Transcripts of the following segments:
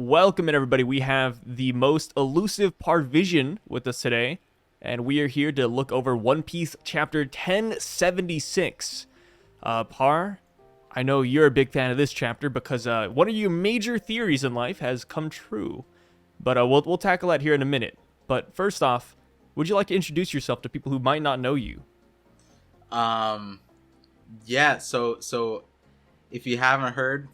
welcome in everybody. We have the most elusive Parvision with us today, and we are here to look over One Piece chapter 1076. Par, I know you're a big fan of this chapter because one of your major theories in life has come true, but we'll tackle that here in a minute. But first off, would you like to introduce yourself to people who might not know you? Yeah, so if you haven't heard,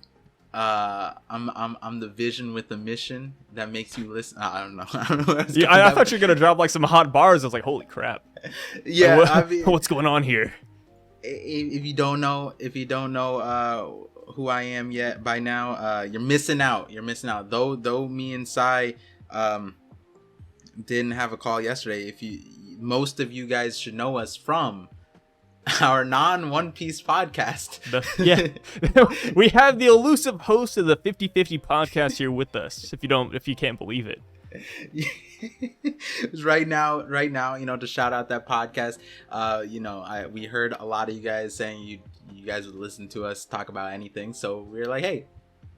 I'm the vision with the mission that makes you listen. I don't know. I thought you were gonna drop like some hot bars. I was like, holy crap. Yeah, like, I mean, what's going on here? If you don't know who I am yet by now, you're missing out. Though me and Sai didn't have a call yesterday. Most of you guys should know us from our non-One Piece podcast. We have the elusive host of the 50/50 podcast here with us. If you can't believe it. right now, to shout out that podcast. We heard a lot of you guys saying you guys would listen to us talk about anything. So we were like, hey,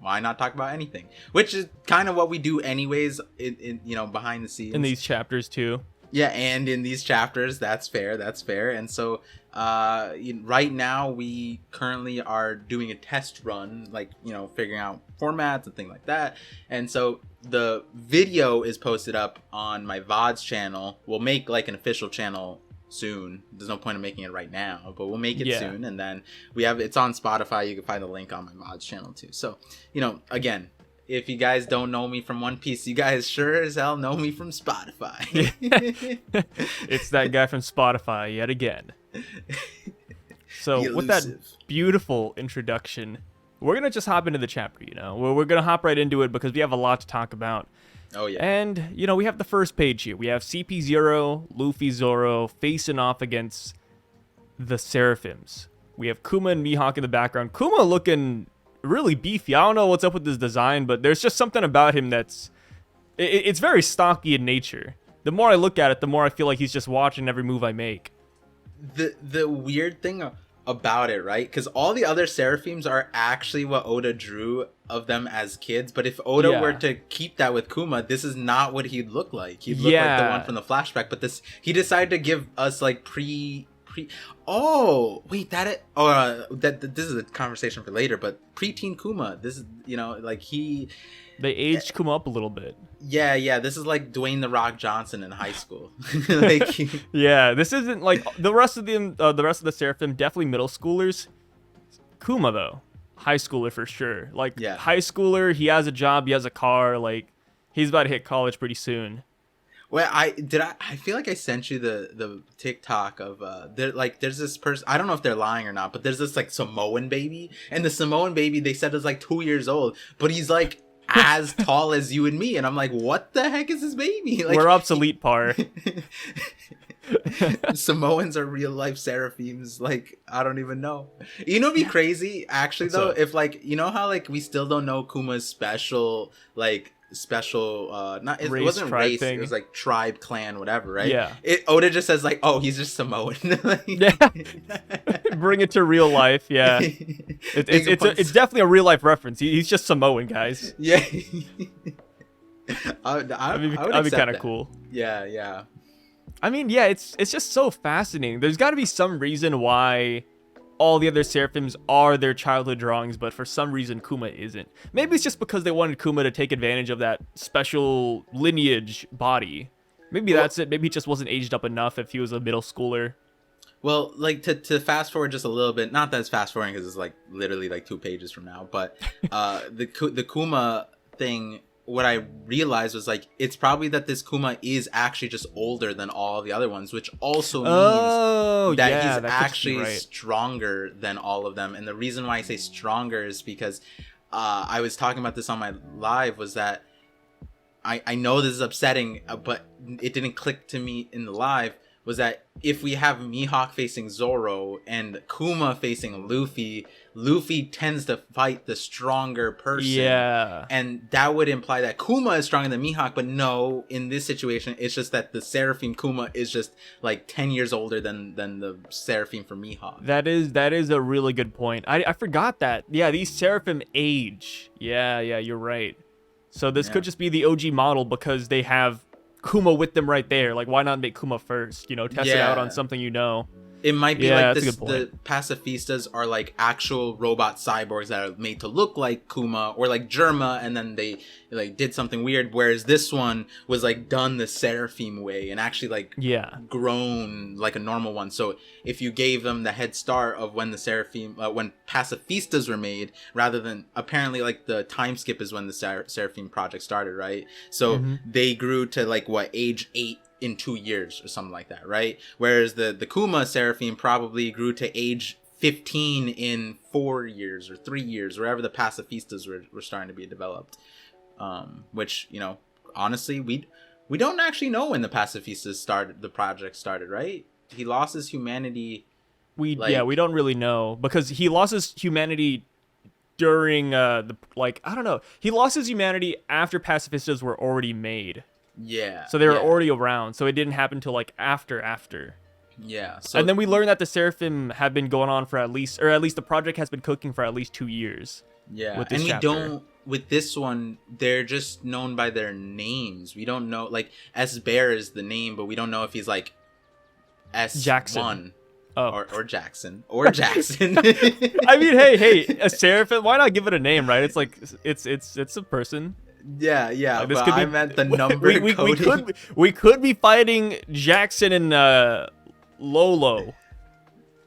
why not talk about anything? Which is kind of what we do anyways. In behind the scenes in these chapters too. Yeah, and in these chapters, that's fair. And so, right now we currently are doing a test run, figuring out formats and things like that. And so the video is posted up on my VODs channel. We'll make like an official channel soon. There's no point in making it right now, but we'll make it soon. And then it's on Spotify. You can find the link on my VODs channel too. So, again, if you guys don't know me from One Piece, you guys sure as hell know me from Spotify. It's that guy from Spotify yet again. So with that beautiful introduction, we're going to just hop into the chapter, We're going to hop right into it because we have a lot to talk about. Oh, yeah. And, we have the first page here. We have CP0, Luffy, Zoro facing off against the Seraphims. We have Kuma and Mihawk in the background. Kuma looking really beefy. I don't know what's up with his design, but there's just something about him that's it's very stocky in nature. The more I look at it, the more I feel like he's just watching every move I make. The weird thing about it, right? Because all the other Seraphims are actually what Oda drew of them as kids, but if Oda were to keep that with Kuma, this is not what he'd look like. He'd look like the one from the flashback, but he decided to give us like this is a conversation for later, but preteen Kuma, this is they aged Kuma up a little bit. Yeah, this is like Dwayne The Rock Johnson in high school. This isn't like the rest of the Seraphim, definitely middle schoolers. Kuma though, high schooler for sure. High schooler, he has a job, he has a car, he's about to hit college pretty soon. Well, I feel like I sent you the TikTok of there's this person. I don't know if they're lying or not, but there's this Samoan baby, and the Samoan baby they said is 2 years old, but he's as tall as you and me, and I'm like, what the heck is this baby? We're obsolete, Par. Samoans are real life Seraphims. I don't even know. It'd be crazy actually. What's though up? If how we still don't know Kuma's special not it wasn't race thing. It was tribe, clan, whatever, right? Yeah. Oda just says he's just Samoan. Bring it to real life. Yeah. It's definitely a real life reference. He's just Samoan, guys. Yeah. That'd be kind of cool. Yeah. I mean, it's just so fascinating. There's got to be some reason why all the other Seraphims are their childhood drawings, but for some reason Kuma isn't. Maybe it's just because they wanted Kuma to take advantage of that special lineage body. Maybe that's it. Maybe he just wasn't aged up enough if he was a middle schooler. Well, to fast forward just a little bit, not that it's fast forwarding because it's literally 2 pages from now, but the Kuma thing, what I realized was it's probably that this Kuma is actually just older than all the other ones, which also means that he's actually stronger than all of them. And the reason why I say stronger is because I was talking about this on my live, was that I know this is upsetting, but it didn't click to me in the live, was that if we have Mihawk facing Zoro and Kuma facing Luffy tends to fight the stronger person. Yeah. And that would imply that Kuma is stronger than Mihawk, but no, in this situation, it's just that the Seraphim Kuma is just 10 years older than the Seraphim for Mihawk. That is a really good point. I forgot that. Yeah, these Seraphim age. Yeah, you're right. So this could just be the OG model because they have Kuma with them right there. Like, why not make Kuma first? You know, test it out on something you know. It might be Yeah, like that's a this, good point. the pacifistas are like actual robot cyborgs that are made to look like Kuma or like Germa, and then they like did something weird. Whereas this one was like done the Seraphim way and actually like grown like a normal one. So if you gave them the head start of when the Seraphim, when pacifistas were made, rather than apparently like the time skip is when the Seraphim project started, right? So they grew to like what, age 8 in 2 years or something like that, right? Whereas the Kuma Seraphim probably grew to age 15 in 4 years or 3 years, wherever the pacifistas were starting to be developed. Which, you know, honestly, we don't actually know when the pacifistas the project started, right? He lost his humanity. We don't really know because he lost his humanity during I don't know. He lost his humanity after pacifistas were already made. Yeah. So they were already around. So it didn't happen till like after. Yeah. So, and then we learned that the Seraphim have been going on for at least the project has been cooking for at least 2 years. Yeah. With this and chapter. We don't, with this one, they're just known by their names. We don't know, like, S Bear is the name, but we don't know if he's like S1. Jackson. Or Jackson. Or Jackson. I mean, hey, a Seraphim, why not give it a name, right? It's like, it's a person. Yeah, like, but I meant the number coding. We could be fighting Jackson and Lolo.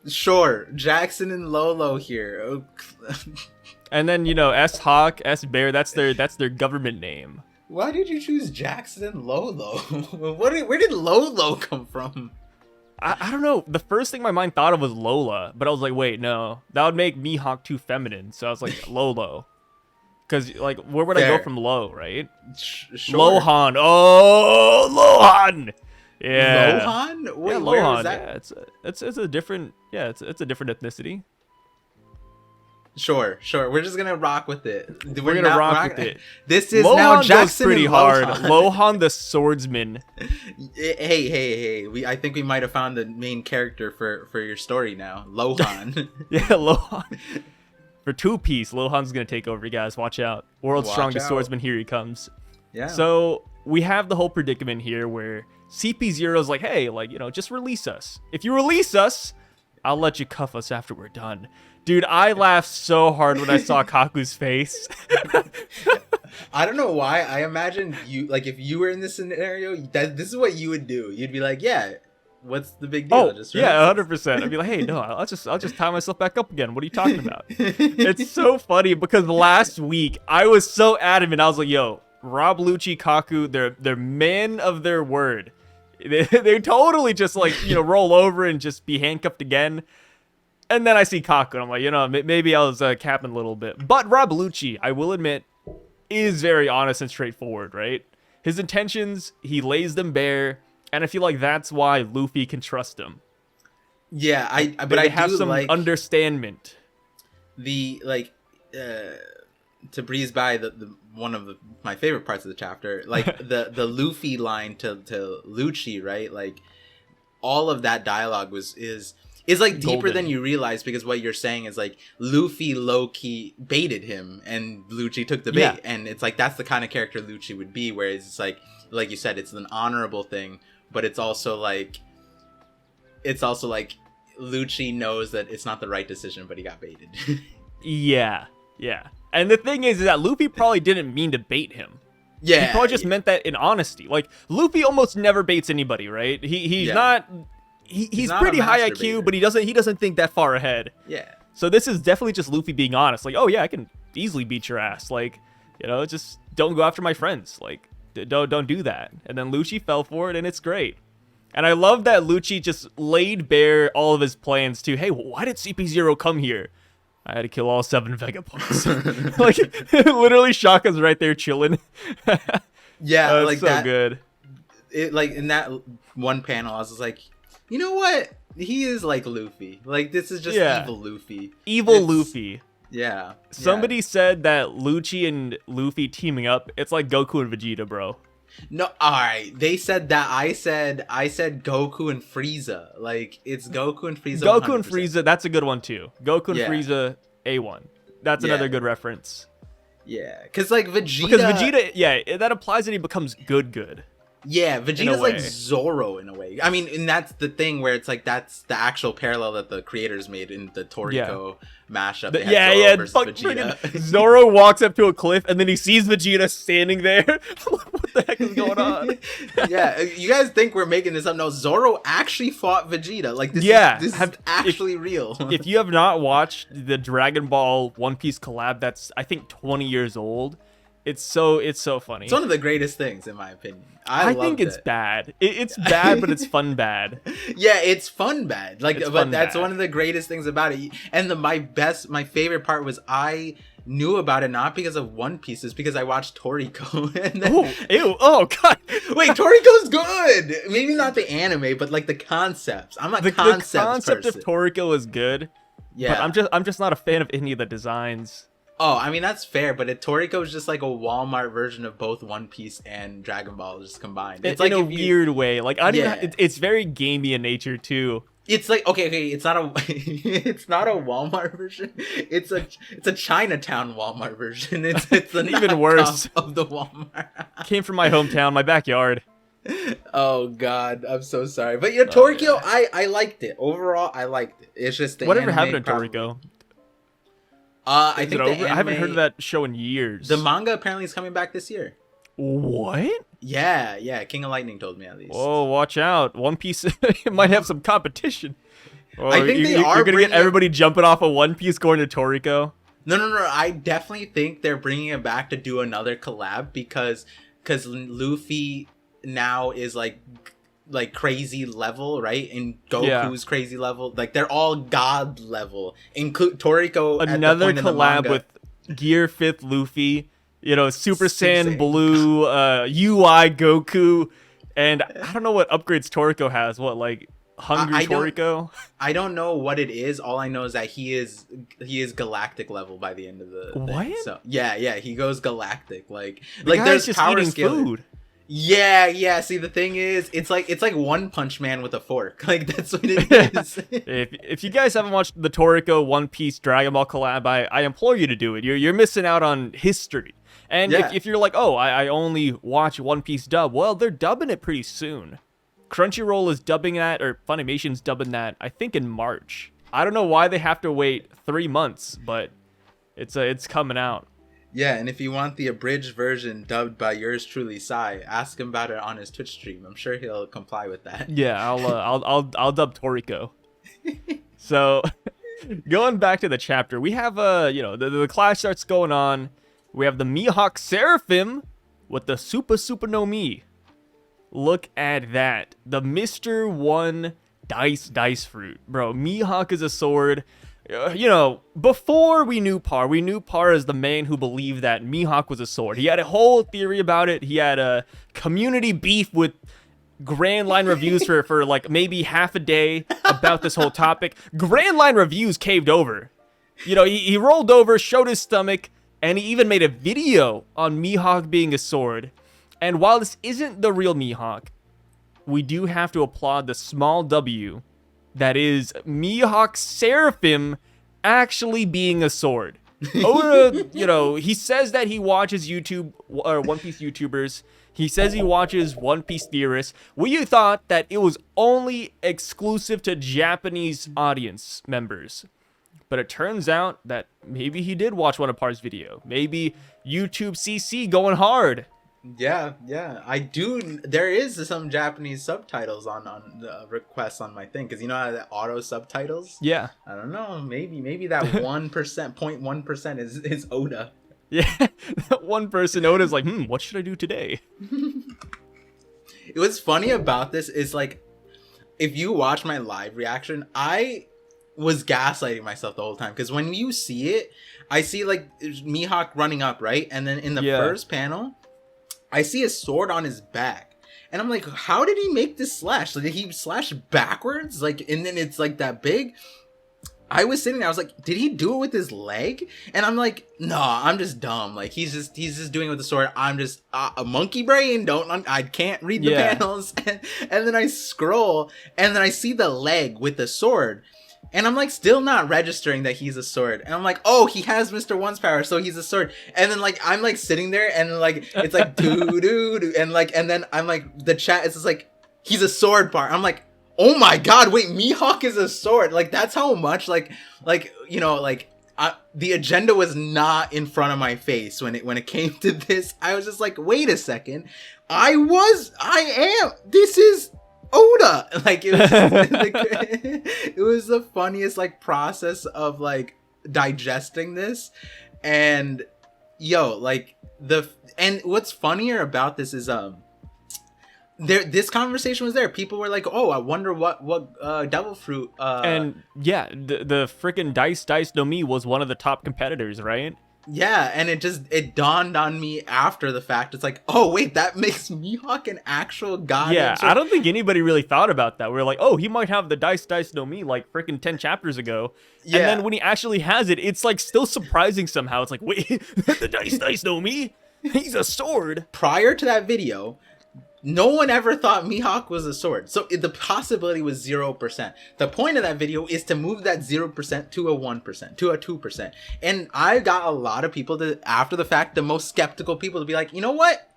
Sure, Jackson and Lolo here. And then, you know, S-Hawk, S-Bear, that's their government name. Why did you choose Jackson and Lolo? Where did Lolo come from? I don't know. The first thing my mind thought of was Lola, but I was like, wait, no. That would make Mihawk too feminine, so I was like, Lolo. Because, like, where would I go from Lo, right? Sure. Lohan. Oh, Lohan! Yeah. Lohan? Wait, yeah, where Lohan. is that? Yeah, it's a different, it's a different ethnicity. Sure. We're just gonna rock with it. We're gonna rock with it. This is Lohan now Jackson goes pretty and hard. Lohan. Lohan the swordsman. Hey. I think we might have found the main character for your story now. Lohan. Yeah, Lohan. For 2-piece, Lohan's gonna take over, you guys. Watch out. World's strongest swordsman, here he comes. Yeah. So we have the whole predicament here where CP0's like, hey, like, you know, just release us. If you release us, I'll let you cuff us after we're done. Dude, I laughed so hard when I saw Kaku's face. I don't know why. I imagine you, like, if you were in this scenario, this is what you would do. You'd be like, yeah, what's the big deal? Oh, yeah, 100%. I'd be like, hey, no, I'll just tie myself back up again. What are you talking about? It's so funny because last week I was so adamant. I was like, yo, Rob, Lucci, Kaku, they're men of their word. They totally just, like, you know, roll over and just be handcuffed again. And then I see Kaku, and I'm like, you know, maybe I was capping a little bit. But Rob Lucci, I will admit, is very honest and straightforward, right? His intentions, he lays them bare, and I feel like that's why Luffy can trust him. Yeah, but I I have do some like understandment. The, like, to breeze by the one of my favorite parts of the chapter, like the Luffy line to Lucci, right? Like, all of that dialogue is like deeper golden. than you realize, because what you're saying is like Luffy low-key baited him and Lucci took the bait. Yeah. And it's like that's the kind of character Lucci would be, whereas it's like you said, it's an honorable thing, but it's also like Lucci knows that it's not the right decision, but he got baited. Yeah. And the thing is that Luffy probably didn't mean to bait him. Yeah. He probably just meant that in honesty. Like, Luffy almost never baits anybody, right? He's not... He's not pretty a high master IQ, baiter. but he doesn't think that far ahead. Yeah. So this is definitely just Luffy being honest. Like, oh yeah, I can easily beat your ass. Like, you know, just don't go after my friends. Like, don't do that. And then Lucci fell for it, and it's great. And I love that Lucci just laid bare all of his plans too. Hey, why did CP0 come here? I had to kill all 7 Vegapunks. Like, literally, Shaka's right there chilling. Yeah, It's like so that. good. It, like, in that one panel, I was just like, you know what? He is like Luffy. Like, this is just evil Luffy. Evil Luffy. Yeah. Somebody said that Lucci and Luffy teaming up, it's like Goku and Vegeta, bro. No, alright. They said that. I said Goku and Frieza. Like, it's Goku and Frieza. Goku and 100%. Frieza, that's a good one too. Goku and Yeah. Frieza, A1. That's Yeah. another good reference. Yeah, because like Vegeta. Because Vegeta, yeah, that implies that he becomes good. Yeah, In a Vegeta's way. like Zoro in a way. I mean, and that's the thing where it's like that's the actual parallel that the creators made in the Toriko mashup. They had Zoro versus Vegeta. Zoro walks up to a cliff and then he sees Vegeta standing there. What the heck is going on? Yeah, you guys think we're making this up? No, Zoro actually fought Vegeta. Like this, is actually real. If you have not watched the Dragon Ball One Piece collab, that's I think 20 years old. It's so funny. It's one of the greatest things in my opinion. I think it's bad. It's bad, but it's fun bad. Yeah, it's fun bad. Like, but that's bad. one of the greatest things about it. And my favorite part was I knew about it not because of One Piece, it's because I watched Toriko. And then, oh god. Wait, Toriko's good. Maybe not the anime, but like the concepts. I'm a concept The concept person. of Toriko is good. Yeah, but I'm just not a fan of any of the designs. Oh, I mean, that's fair, but Toriko is just like a Walmart version of both One Piece and Dragon Ball just combined. It's like in a weird way. Like, it's very gamey in nature, too. It's like, okay, it's not a it's not a Walmart version. It's a Chinatown Walmart version. It's an even worse of the Walmart. Came from my hometown, my backyard. Oh god, I'm so sorry. But yeah, Toriko, I liked it. Overall, I liked it. It's just the whatever anime happened to Toriko? I think I haven't heard of that show in years. The manga apparently is coming back this year. What? Yeah. King of Lightning told me at least. Oh, watch out! One Piece might have some competition. I think you're gonna get everybody jumping off of One Piece going to Toriko. No. I definitely think they're bringing it back to do another collab because Luffy now is like crazy level, right? And Goku's crazy level. Like they're all god level. Include Toriko. Another collab with Gear 5th Luffy. You know, Super Saiyan Blue, UI Goku, and I don't know what upgrades Toriko has. What, like Hungry Toriko? I don't know what it is. All I know is that he is galactic level by the end of the what? Thing. So yeah, he goes galactic. Like there's just power eating scaling. Food. Yeah. See, the thing is, it's like One Punch Man with a fork. Like that's what it is. If you guys haven't watched the Toriko One Piece Dragon Ball collab, I implore you to do it. You're missing out on history. And if you're like, oh, I only watch One Piece dub, well, they're dubbing it pretty soon. Crunchyroll is dubbing that, or Funimation's dubbing that, I think in March. I don't know why they have to wait 3 months, but it's coming out. Yeah, and if you want the abridged version dubbed by yours truly, Sai, ask him about it on his Twitch stream. I'm sure he'll comply with that. Yeah, I'll dub Toriko. So, going back to the chapter, we have the class starts going on. We have the Mihawk Seraphim with the Super no Mi. Look at that. The Mr. 1 dice fruit. Bro, Mihawk is a sword. Before we knew Par as the man who believed that Mihawk was a sword. He had a whole theory about it. He had a community beef with Grand Line Reviews for like maybe half a day about this whole topic. Grand Line Reviews caved over. He rolled over, showed his stomach, and he even made a video on Mihawk being a sword. And while this isn't the real Mihawk, we do have to applaud the small W that is Mihawk Seraphim actually being a sword. Oda, he says that he watches YouTube or One Piece YouTubers. He says he watches One Piece theorists. We thought that it was only exclusive to Japanese audience members. But it turns out that maybe he did watch one of Par's video. Maybe YouTube CC going hard. Yeah, I do. There is some Japanese subtitles on requests on my thing, because you know how the auto subtitles. Yeah. I don't know. Maybe that 1%, 0.1% is Oda. Yeah, that one person Oda's like, what should I do today? What's funny about this is like, if you watch my live reaction, I was gaslighting myself the whole time, because when you see it, I see like Mihawk running up, right, and then in the first panel, I see a sword on his back, and I'm like, how did he make this slash? Like, did he slash backwards? Like, and then it's like that big. I was sitting there, I was like, did he do it with his leg? And I'm like, no, I'm just dumb. Like, he's just doing it with the sword. I'm just a monkey brain. I can't read the panels. And then I scroll, and then I see the leg with the sword. And I'm like still not registering that he's a sword. And I'm like, oh, he has Mr. One's power, so he's a sword. And then like I'm like sitting there and like it's like doo doo doo, and like and then I'm like the chat is just like he's a sword part. I'm like, oh my god, wait, Mihawk is a sword. Like that's how much like you know like the agenda was not in front of my face when it came to this. I was just like, wait a second, this is Oda. Like it was like, it was the funniest like process of like digesting this. And yo, like and what's funnier about this is this conversation was there. People were like, oh, I wonder what devil fruit and yeah, the freaking Dice no Mi was one of the top competitors, right? Yeah, and it dawned on me after the fact. It's like, oh wait, that makes Mihawk an actual god. Yeah, I don't think anybody really thought about that. We're like, oh, he might have the Dice no Mi like freaking 10 chapters ago. Yeah. And then when he actually has it, it's like still surprising somehow. It's like, wait, the Dice no Mi? He's a sword. Prior to that video, no one ever thought Mihawk was a sword. So the possibility was 0%. The point of that video is to move that 0% to a 1%, to a 2%. And I got a lot of people to, after the fact, the most skeptical people to be like, you know what?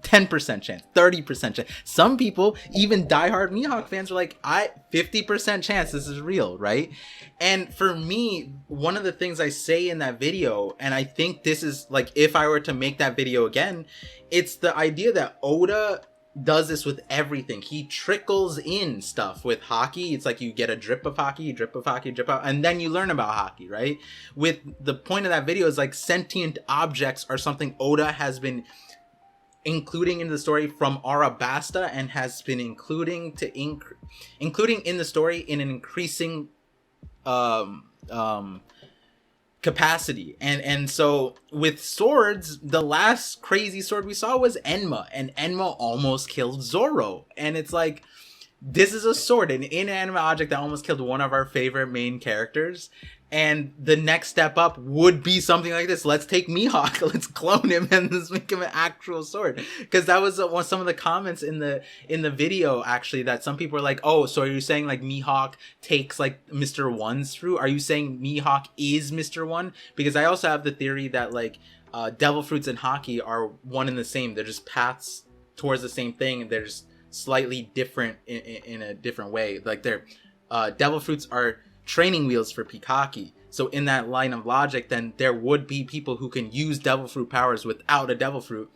10% chance, 30% chance. Some people, even diehard Mihawk fans, were like, 50% chance this is real, right? And for me, one of the things I say in that video, and I think this is like, if I were to make that video again, it's the idea that Oda does this with everything. He trickles in stuff with hockey. It's like you get a drip of hockey, drip out, and then you learn about hockey, right? With the point of that video is like sentient objects are something Oda has been including in the story from Arabasta and has been including in the story in an increasing capacity. And so with swords, the last crazy sword we saw was Enma, and Enma almost killed Zoro. And it's like, this is a sword, an inanimate object that almost killed one of our favorite main characters. And the next step up would be something like this. Let's take Mihawk, let's clone him, and let's make him an actual sword. Because that was some of the comments in the video, actually, that some people were like, oh, so are you saying like Mihawk takes like Mr. One's fruit? Are you saying Mihawk is Mr. One? Because I also have the theory that like devil fruits and hockey are one and the same. They're just paths towards the same thing. They're just slightly different in a different way. Like they're devil fruits are training wheels for Pikaki. So in that line of logic, then there would be people who can use devil fruit powers without a devil fruit.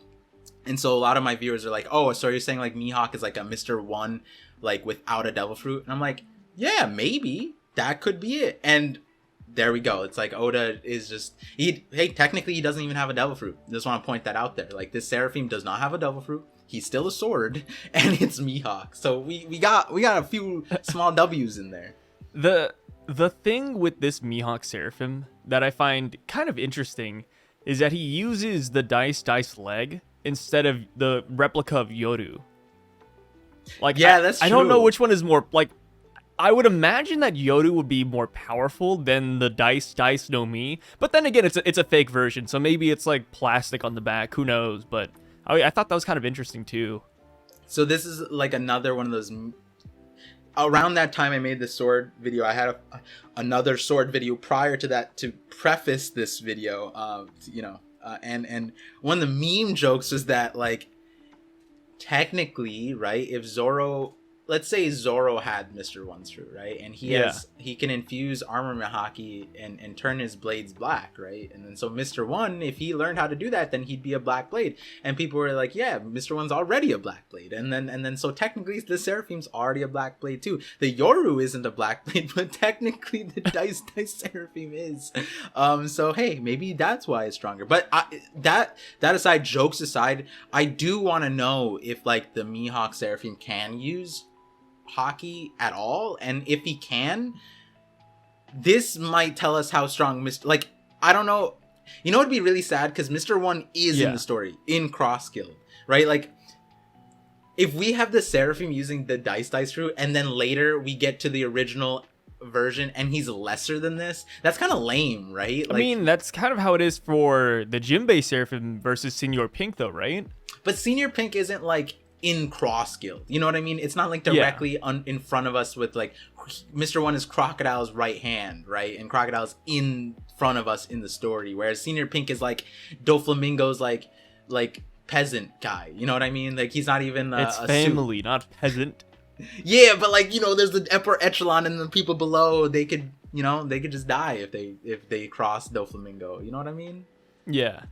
And so a lot of my viewers are like, oh, so you're saying like Mihawk is like a Mr. One, like without a devil fruit? And I'm like, yeah, maybe that could be it. And there we go. It's like Oda is just, hey, technically he doesn't even have a devil fruit. Just want to point that out there. Like this Seraphim does not have a devil fruit. He's still a sword, and it's Mihawk. So we got a few small W's in there. The thing with this Mihawk Seraphim that I find kind of interesting is that he uses the dice leg instead of the replica of Yoru. Like, yeah, that's true. I don't know which one is more, like, I would imagine that Yoru would be more powerful than the Dice no Mi, but then again, it's a fake version, so maybe it's like plastic on the back, who knows, but I thought that was kind of interesting too. So this is like another one of those. Around that time I made the sword video, I had another sword video prior to that to preface this video. And one of the meme jokes was that like technically, right, if Zoro, let's say Zoro had Mr. One's fruit, right, and he can infuse armor Mihawk and turn his blades black, right, and then so Mr. One, if he learned how to do that, then he'd be a black blade, and people were like, yeah, Mr. One's already a black blade, and then so technically the Seraphim's already a black blade too. The Yoru isn't a black blade, but technically the Dice Seraphim is. So hey, maybe that's why it's stronger. But that aside, jokes aside, I do want to know if like the Mihawk Seraphim can use hockey at all, and if he can, this might tell us how strong like I don't know, you know, it'd be really sad because Mr. One is in the story in Cross Guild, right? Like if we have the Seraphim using the dice fruit and then later we get to the original version and he's lesser than this, that's kind of lame, right? Like, I mean, that's kind of how it is for the Jinbei Seraphim versus Senior Pink though, right? But Senior Pink isn't like in Cross Guild. You know what I mean? It's not like directly in front of us with like Mr. One is Crocodile's right hand, right? And Crocodile's in front of us in the story, whereas Senior Pink is like Doflamingo's like peasant guy. You know what I mean? Like he's not even it's a family, not peasant. Yeah, but like, you know, there's the upper echelon and the people below. They could just die if they cross Doflamingo. You know what I mean? Yeah.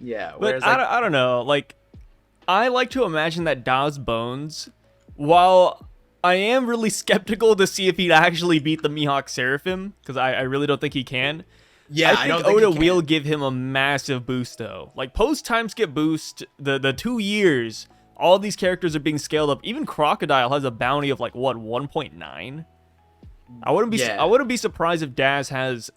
Yeah. But Whereas, like, I don't know. Like, I like to imagine that Da's Bones, while I am really skeptical to see if he'd actually beat the Mihawk Seraphim, because I really don't think he can. yeah, I think Oda will give him a massive boost, though. Like, post-time skip boost, the 2 years, all these characters are being scaled up. Even Crocodile has a bounty of, like, what, 1.9? I wouldn't be surprised if Daz has,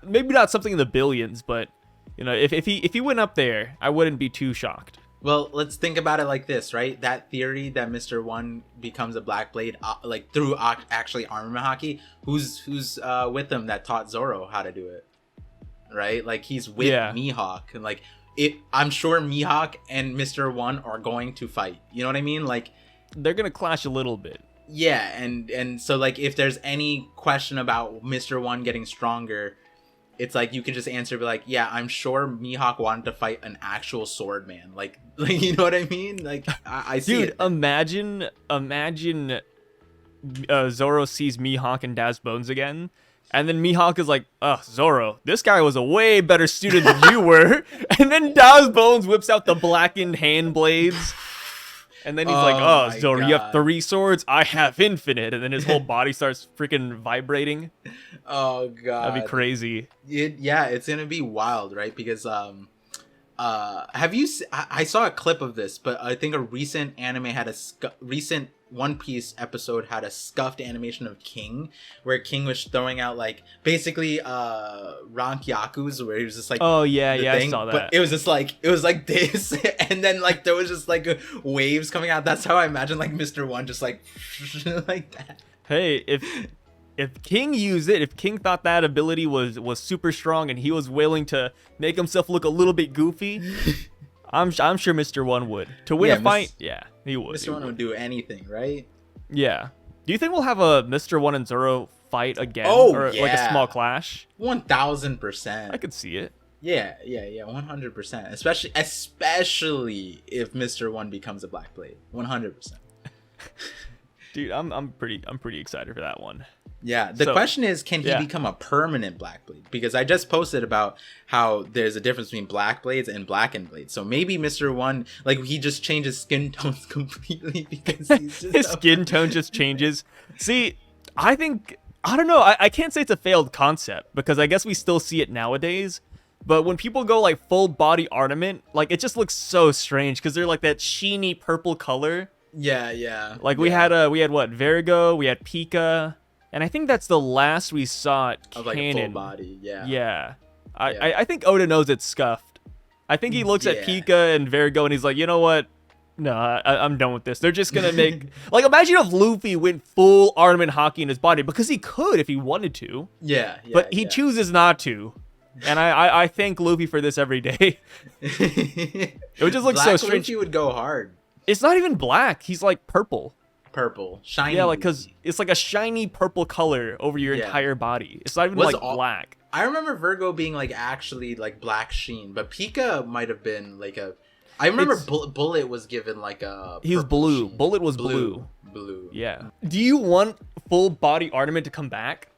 maybe not something in the billions, but, you know, if he went up there, I wouldn't be too shocked. Well, let's think about it like this, right? That theory that Mr. One becomes a Black Blade, like through actually armor hockey, who's with him that taught Zoro how to do it, right? Like he's with Mihawk, and like I'm sure Mihawk and Mr. One are going to fight. You know what I mean? Like they're gonna clash a little bit. Yeah, and so like if there's any question about Mr. One getting stronger, it's like you can just answer, be like, yeah, I'm sure Mihawk wanted to fight an actual sword man. Like you know what I mean? Like I see it. Dude, imagine Zoro sees Mihawk and Daz Bones again, and then Mihawk is like, Zoro, this guy was a way better student than you were. And then Daz Bones whips out the blackened hand blades. And then he's like, Zoro, you have 3 swords? I have infinite. And then his whole body starts freaking vibrating. Oh, God. That'd be crazy. It's going to be wild, right? Because have you... I saw a clip of this, but I think a recent anime had recent One Piece episode had a scuffed animation of King, where King was throwing out, like, basically Rankyaku's, where he was just like... Oh, yeah, I saw that. But it was like this, and then, like, there was just, like, waves coming out. That's how I imagine, like, Mr. One just, like, like that. Hey, if King used it, if King thought that ability was super strong and he was willing to make himself look a little bit goofy, I'm sure Mr. One would. To win a fight, he would. Mr. One would do anything, right? Yeah. Do you think we'll have a Mr. One and Zoro fight again? Like a small clash? 1000%. I could see it. Yeah, 100%. Especially if Mr. One becomes a Black Blade. 100%. Dude, I'm pretty excited for that one. Yeah, the question is, can he become a permanent Black Blade? Because I just posted about how there's a difference between Black Blades and Blackened Blades. So maybe Mr. One, like, he just changes skin tones completely because he's just... His skin tone just changes. See, I don't know. I can't say it's a failed concept because I guess we still see it nowadays. But when people go, like, full body ornament, like, it just looks so strange because they're, like, that sheeny purple color. Yeah. Like, we had what? Virgo, we had Pika... And I think that's the last we saw it canon. Of like a full body, Yeah. I think Oda knows it's scuffed. I think he looks at Pika and Virgo and he's like, you know what? No, I'm done with this. They're just going to make... Like, imagine if Luffy went full armament hockey in his body. Because he could if he wanted to. Yeah. But he chooses not to. And I thank Luffy for this every day. It would just look so strange. Luffy would go hard. It's not even black. He's like purple. Shiny. Yeah, like, because it's like a shiny purple color over your entire body. It's not even like black. I remember Virgo being like actually like black sheen, but Pika might have been like a... I remember Bullet was given like a... He was blue. Sheen. Bullet was blue. Yeah. Do you want full body ornament to come back?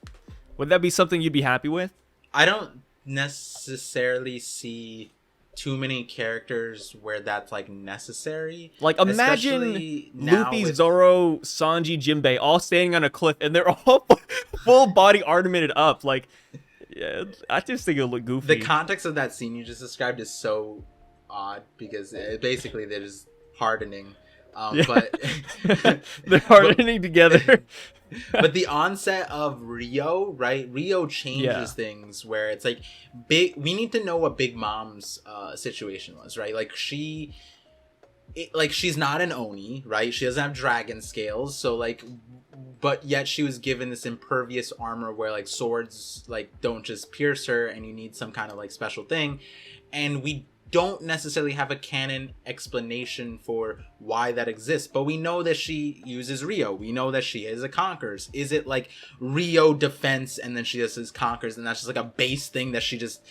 Would that be something you'd be happy with? I don't necessarily see too many characters where that's like necessary. Like, imagine Luffy, Zoro, Sanji, Jinbei all standing on a cliff and they're all full body ornamented up. Like, yeah, I just think it'll look goofy. The context of that scene you just described is so odd because basically they're just hardening. But they're hardening together. But the onset of Rio, right? Rio changes things where it's like we need to know what Big Mom's situation was, right? Like she's not an Oni, right? She doesn't have dragon scales, so like, but yet she was given this impervious armor where like swords like don't just pierce her, and you need some kind of like special thing, and we don't necessarily have a canon explanation for why that exists, but we know that she uses Rio. We know that she is a conquers. Is it like Rio defense and then she just is conquers and that's just like a base thing that she just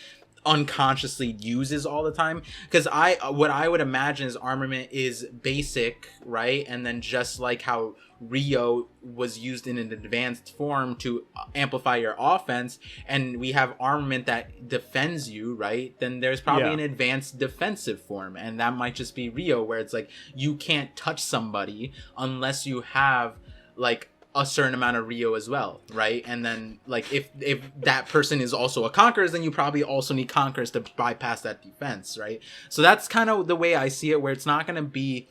unconsciously uses all the time? Because what I would imagine is armament is basic, right? And then just like how Rio was used in an advanced form to amplify your offense, and we have armament that defends you, right? Then there's probably an advanced defensive form, and that might just be Rio, where it's like you can't touch somebody unless you have like a certain amount of Rio as well, right? And then like if that person is also a conquerors, then you probably also need conquerors to bypass that defense, right? So that's kind of the way I see it, where it's not going to be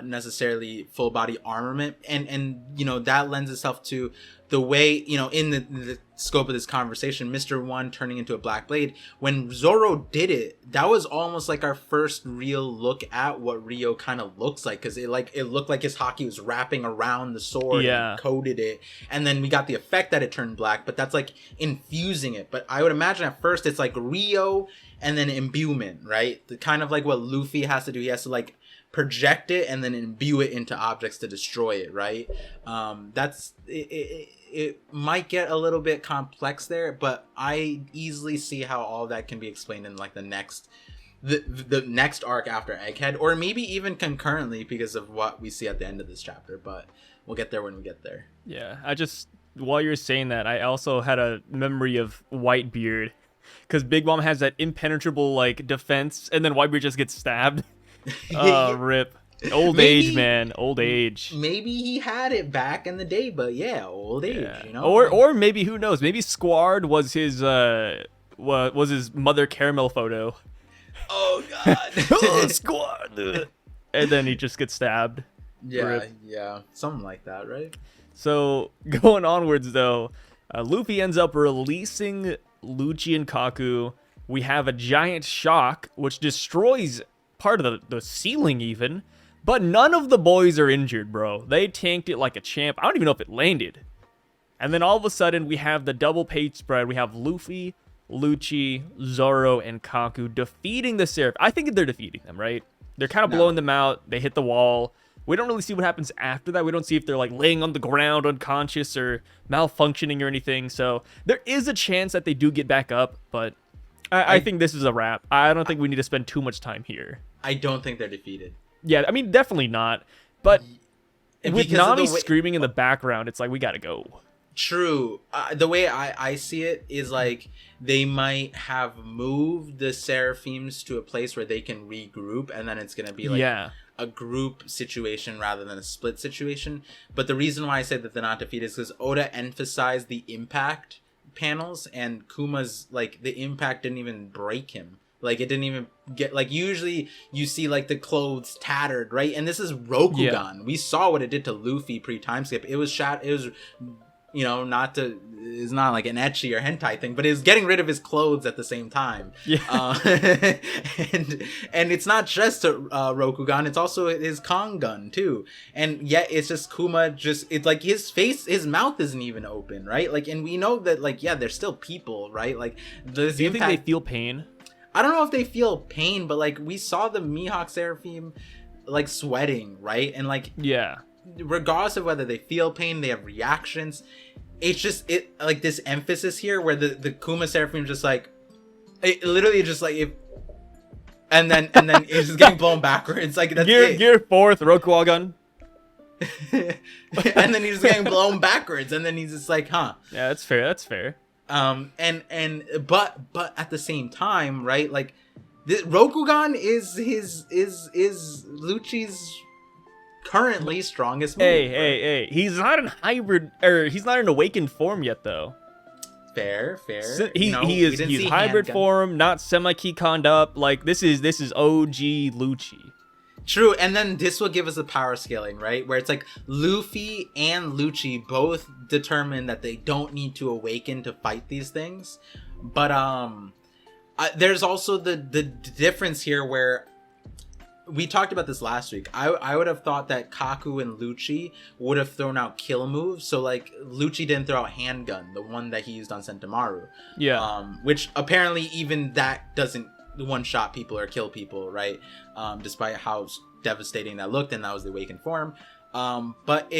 necessarily full body armament, and you know, that lends itself to the way, you know, in the scope of this conversation, Mr. One turning into a black blade, when Zoro did it, that was almost like our first real look at what Rio kind of looks like, because it looked like his haki was wrapping around the sword and coated it, and then we got the effect that it turned black, but that's like infusing it. But I would imagine at first it's like Rio and then imbuement, right? The kind of like what Luffy has to do. He has to like project it and then imbue it into objects to destroy it, right? That's it might get a little bit complex there, but I easily see how all that can be explained in like the next arc after Egghead, or maybe even concurrently because of what we see at the end of this chapter, but we'll get there when we get there. Yeah, while you're saying that, I also had a memory of Whitebeard, because Big Mom has that impenetrable like defense, and then Whitebeard just gets stabbed. Rip. Old age, man. Old age. Maybe he had it back in the day, but yeah, old age, you know? Or maybe, who knows? Maybe Squard was his Mother Caramel photo. Oh god. Oh, Squard. And then he just gets stabbed. Yeah, Rip. yeah. Something like that, right? So, going onwards though, Luffy ends up releasing Lucci and Kaku. We have a giant shock which destroys part of the ceiling even, but none of the boys are injured, bro. They tanked it like a champ. I don't even know if it landed. And then all of a sudden we have the double page spread. We have Luffy, Lucci, Zoro, and Kaku defeating the Seraph. I think they're defeating them, right? They're kind of blowing them out. They hit the wall. We don't really see what happens after that. We don't see if they're like laying on the ground unconscious or malfunctioning or anything. So there is a chance that they do get back up, but I think this is a wrap. I don't think we need to spend too much time here. I don't think they're defeated. Yeah, I mean, definitely not. But with Because Nami screaming in the background, it's like, we gotta go. True. The way I see it is like they might have moved the Seraphims to a place where they can regroup, and then it's gonna be like a group situation rather than a split situation. But the reason why I say that they're not defeated is because Oda emphasized the impact panels, and Kuma's like the impact didn't even break him. Like it didn't even get, like usually you see like the clothes tattered, right? And this is Rokugan. We saw what it did to Luffy pre-time skip. It was it was, you know, it's not like an ecchi or hentai thing, but it was getting rid of his clothes at the same time. And it's not just a Rokugan, it's also his Kangun too. And yet it's just Kuma it's like his mouth isn't even open, right? Like, and we know that like, yeah, they're still people, right? Like do you think they feel pain? I don't know if they feel pain, but like we saw the Mihawk Seraphim like sweating, right? And like, yeah, regardless of whether they feel pain, they have reactions. It's just like this emphasis here where the Kuma Seraphim just like it literally just like and then it's just getting blown backwards. Like that's gear fourth Rokugan. And then he's just getting blown backwards, and then he's just like, huh. Yeah, that's fair. But at the same time, right? Like, Rokugan is Lucci's currently strongest move. Hey! He's not in hybrid, or he's not in awakened form yet, though. Fair. So he's hybrid form, not semi-keyconned up. Like this is OG Lucci. True, and then this will give us a power scaling, right? Where it's like Luffy and Lucci both determine that they don't need to awaken to fight these things. But there's also the difference here where we talked about this last week. I would have thought that Kaku and Lucci would have thrown out kill moves. So like Lucci didn't throw out handgun, the one that he used on Sentamaru. Yeah. Which apparently even that doesn't one shot people or kill people, right? Despite how devastating that looked, and that was the awakened form. But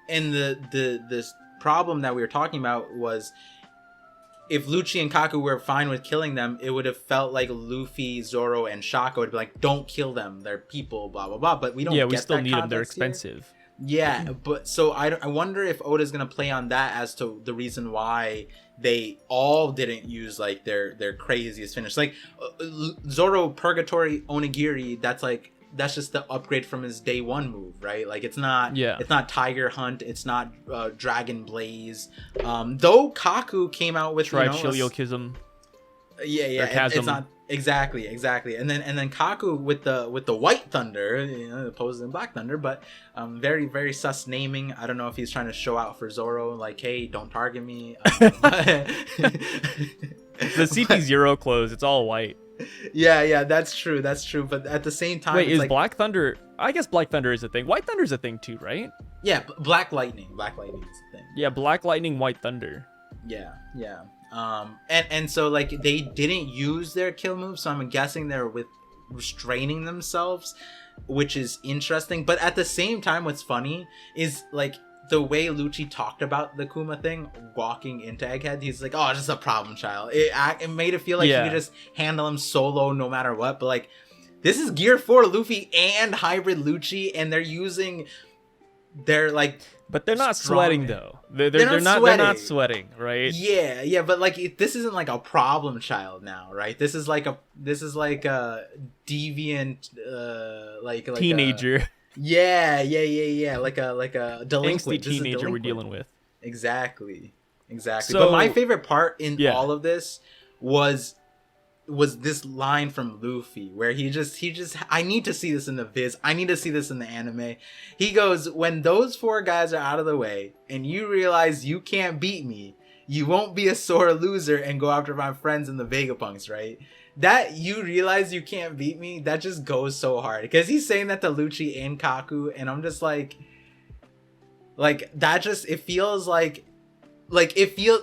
this problem that we were talking about was, if Lucci and Kaku were fine with killing them, it would have felt like Luffy, Zoro, and Shaka would be like, don't kill them, they're people, blah blah blah. But we don't. Yeah, get we still that need them. They're context here. expensive. Yeah, but so I wonder if Oda's gonna play on that as to the reason why they all didn't use like their craziest finish. Like Zoro Purgatory Onigiri, that's just the upgrade from his day one move, right? Like it's not Tiger Hunt, it's not Dragon Blaze. Though Kaku came out with Trichiliochism. It's not exactly. And then Kaku with the White Thunder, opposed in Black Thunder, but very very sus naming. I don't know if he's trying to show out for Zoro, like, hey, don't target me. The CP0 clothes, it's all white. Yeah, that's true. But at the same time, wait, it's is like, Black Thunder? I guess Black Thunder is a thing. White Thunder is a thing too, right? Yeah, Black Lightning is a thing. Yeah, Black Lightning, White Thunder. Yeah. And so like they didn't use their kill move, so I'm guessing they're with restraining themselves, which is interesting. But at the same time, what's funny is like the way Lucci talked about the Kuma thing walking into Egghead. He's like, oh, just a problem child. It made it feel like he could just handle him solo no matter what. But like, this is Gear 4 Luffy and Hybrid Lucci, and they're using their like. But they're not sweating though. They're not sweating, right? Yeah. But like, this isn't like a problem child now, right? This is like a deviant, like teenager. Yeah. Like a delinquent. Angsty teenager we're dealing with. Exactly. So, but my favorite part in all of this was this line from Luffy where he just I need to see this in the viz. I need to see this in the anime. He goes, when those 4 guys are out of the way and you realize you can't beat me, you won't be a sore loser and go after my friends in the Vegapunks, right? That you realize you can't beat me, that just goes so hard. Because he's saying that to Lucci and Kaku, and I'm just like that just, it feels like it feels,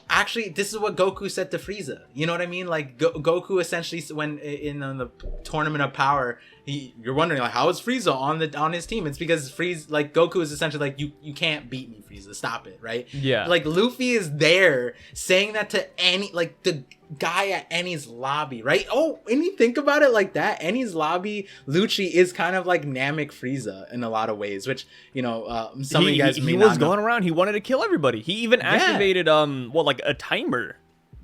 actually, this is what Goku said to Frieza. You know what I mean? Like Goku essentially, when in the Tournament of Power, you're wondering like, how is Frieza on his team? It's because Goku is essentially like, you can't beat me, Frieza. Stop it, right? Yeah. Like Luffy is there saying that to the guy at Eni's lobby, right? Oh, when you think about it like that, Eni's lobby, Lucci is kind of like Namek Frieza in a lot of ways, which some of you guys may he not was going around. He wanted to kill everybody. He even activated like a timer.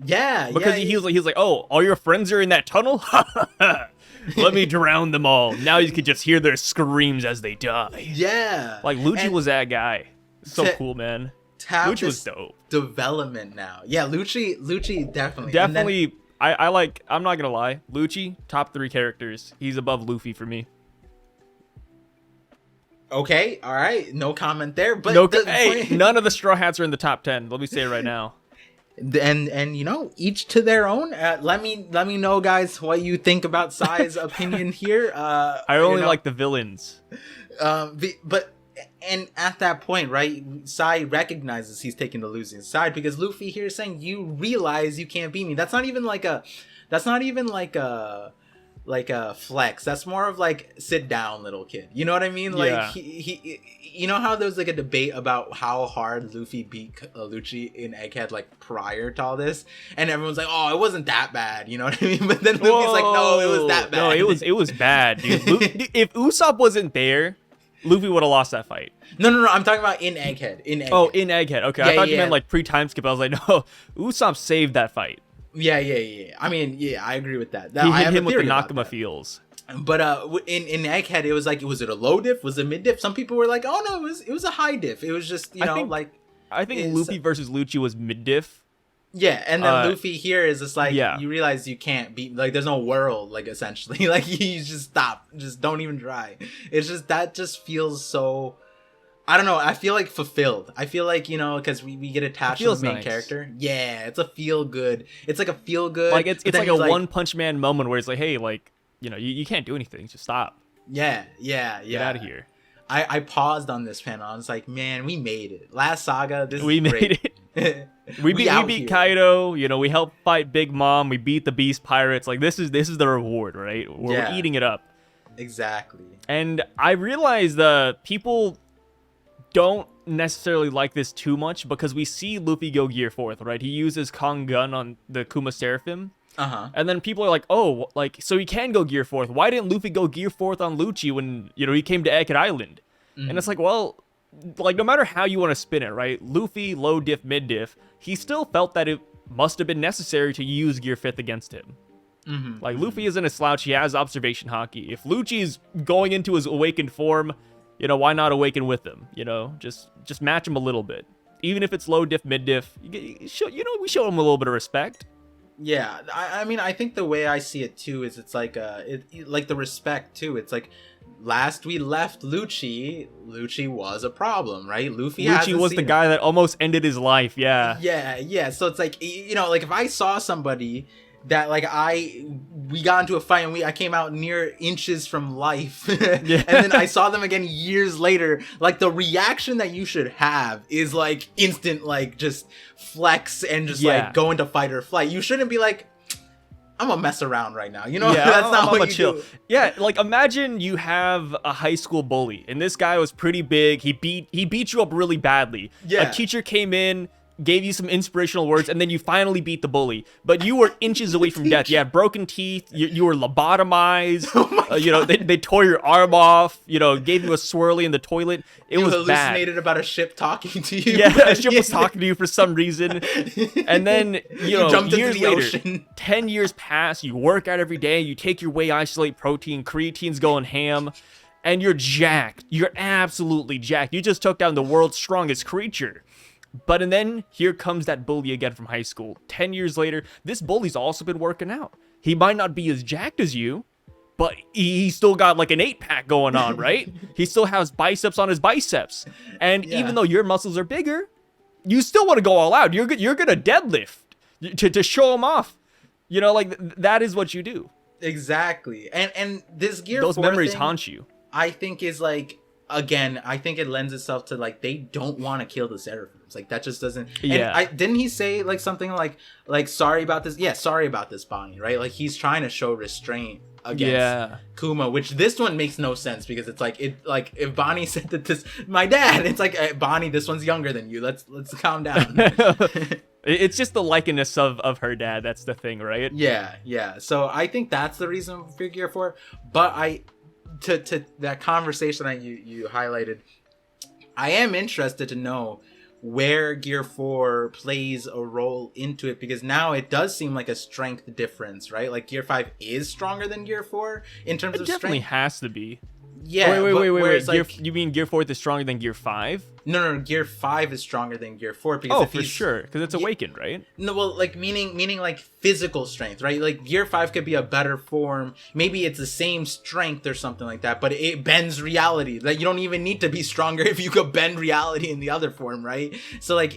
Yeah, because he was like, oh, all your friends are in that tunnel. Let me drown them all. Now you could just hear their screams as they die. Yeah, like Lucci was that guy. So cool, man. Lucci was dope. Development now. Yeah, Lucci definitely. I like, I'm not gonna lie, Lucci, top 3 characters. He's above Luffy for me. Okay, all right, no comment there. But none of the Straw Hats are in the top 10. Let me say it right now. And each to their own. Let me know, guys, what you think about Sai's opinion here. I only like the villains. And at that point, right, Sai recognizes he's taking the losing side, because Luffy here is saying, you realize you can't beat me. That's not even like a flex. That's more of like, sit down, little kid. You know what I mean? Like he you know how there was like a debate about how hard Luffy beat Lucci in Egghead like prior to all this, and everyone's like, oh, it wasn't that bad. You know what I mean? But then Luffy's like, no, it was that bad. No, it was bad, dude. If Usopp wasn't there, Luffy would have lost that fight. No. I'm talking about in Egghead. Oh, in Egghead. Okay, I thought you meant like pre-time skip. I was like, no, Usopp saved that fight. Yeah. I mean, I agree with that. He hit him with the Nakama feels. But in Egghead, it was like, was it a low diff? Was it mid diff? Some people were like, oh no, it was a high diff. It was just I think Luffy versus Lucci was mid diff. Yeah, and then Luffy here is just like, you realize you can't beat, like, there's no world, like, essentially, like, you just stop, just don't even try. It's just, that just feels so, I don't know, I feel like fulfilled. I feel like, because we get attached to the main character. Yeah, it's a feel good. It's like a feel good. Like, it's like a One Punch Man moment where it's like, hey, like, you can't do anything. Just stop. Yeah. Get out of here. I paused on this panel. I was like, man, we made it. Last saga, We made it. we beat Kaido. We helped fight Big Mom. We beat the Beast Pirates. Like, this is the reward, right? We're eating it up. Exactly. And I realized people don't necessarily like this too much because we see Luffy go Gear 4th, right? He uses Kong Gun on the Kuma Seraphim. And then people are like, oh, like, so he can go Gear 4th. Why didn't Luffy go Gear 4th on Lucci when, he came to Egghead Island? And it's like, well, like, no matter how you want to spin it, right? Luffy, low diff, mid diff, he still felt that it must have been necessary to use Gear 5th against him. Like, Luffy isn't a slouch. He has observation hockey. If Lucci's going into his awakened form, why not awaken with him? Just match him a little bit. Even if it's low diff, mid diff, we show him a little bit of respect. Yeah, I mean, I think the way I see it too is it's like like the respect too. It's like last we left Lucci was a problem, right? Lucci was the guy that almost ended his life. Yeah. Yeah. So it's like, like if I saw somebody that like we got into a fight and I came out near inches from life and then I saw them again years later, like the reaction that you should have is like instant, like just flex and just like go into fight or flight. You shouldn't be like, I'm gonna mess around right now, that's not what you do. Yeah, like imagine you have a high school bully and this guy was pretty big. He beat you up really badly. A teacher came in, gave you some inspirational words, and then you finally beat the bully. But you were inches away from death. You had broken teeth. You were lobotomized. They tore your arm off. Gave you a swirly in the toilet. It was hallucinated bad. About a ship talking to you. Yeah, a ship was talking to you for some reason. And then, you jumped years into the later, ocean. 10 years pass. You work out every day. You take your whey isolate protein. Creatine's going ham. And you're jacked. You're absolutely jacked. You just took down the world's strongest creature. But and then here comes that bully again from high school. 10 years later, this bully's also been working out. He might not be as jacked as you, but he still got like an 8-pack going on, right? He still has biceps on his biceps. And even though your muscles are bigger, you still want to go all out. You're going to deadlift to show him off. Like that is what you do. Exactly. And this Gear 4 those memories thing, haunt you. I think is like, again, I think it lends itself to like they don't want to kill the Seraphims. Like that just doesn't. Didn't he say like something like sorry about this? Yeah, sorry about this, Bonnie. Right? Like he's trying to show restraint against Kuma, which this one makes no sense because it's like if Bonnie said that this my dad, it's like Bonnie, this one's younger than you. Let's calm down. It's just the likeness of her dad. That's the thing, right? Yeah. So I think that's the reason for Gear 4. But to that conversation that you highlighted, I am interested to know where Gear 4 plays a role into it, because now it does seem like a strength difference, right? Like Gear 5 is stronger than Gear 4 in terms of strength. It definitely has to be. Yeah. Wait. You mean Gear 4 is stronger than Gear 5? No. Gear 5 is stronger than Gear 4 because for sure, because it's awakened, right? No, well, like meaning like physical strength, right? Like Gear 5 could be a better form. Maybe it's the same strength or something like that, but it bends reality. Like you don't even need to be stronger if you could bend reality in the other form, right? So like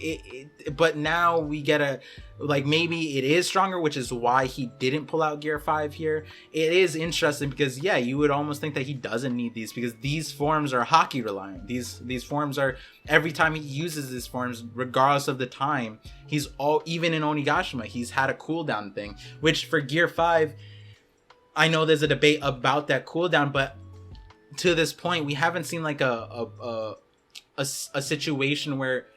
but now we get a like maybe it is stronger, which is why he didn't pull out Gear 5 here. It is interesting because you would almost think that he doesn't need these because these forms are hockey reliant. These forms are, every time he uses these forms, regardless of the time, he's even in Onigashima, he's had a cooldown thing, which for Gear 5, I know there's a debate about that cooldown, but to this point, we haven't seen like a situation where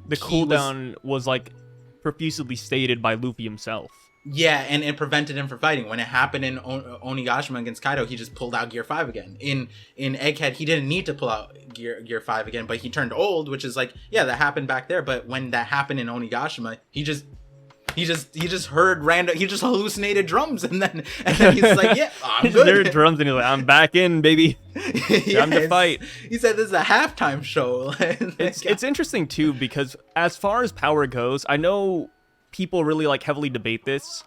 the cooldown was like profusely stated by Luffy himself. Yeah, and it prevented him from fighting. When it happened in Onigashima against Kaido, he just pulled out Gear 5 again. In Egghead, he didn't need to pull out Gear 5 again, but he turned old, which is like, that happened back there. But when that happened in Onigashima, he just heard random, he just hallucinated drums, and then he's like, I'm good. There are drums, and he's like, I'm back in, baby. Time to fight. He said this is a halftime show. It's interesting too, because as far as power goes, I know people really like heavily debate this,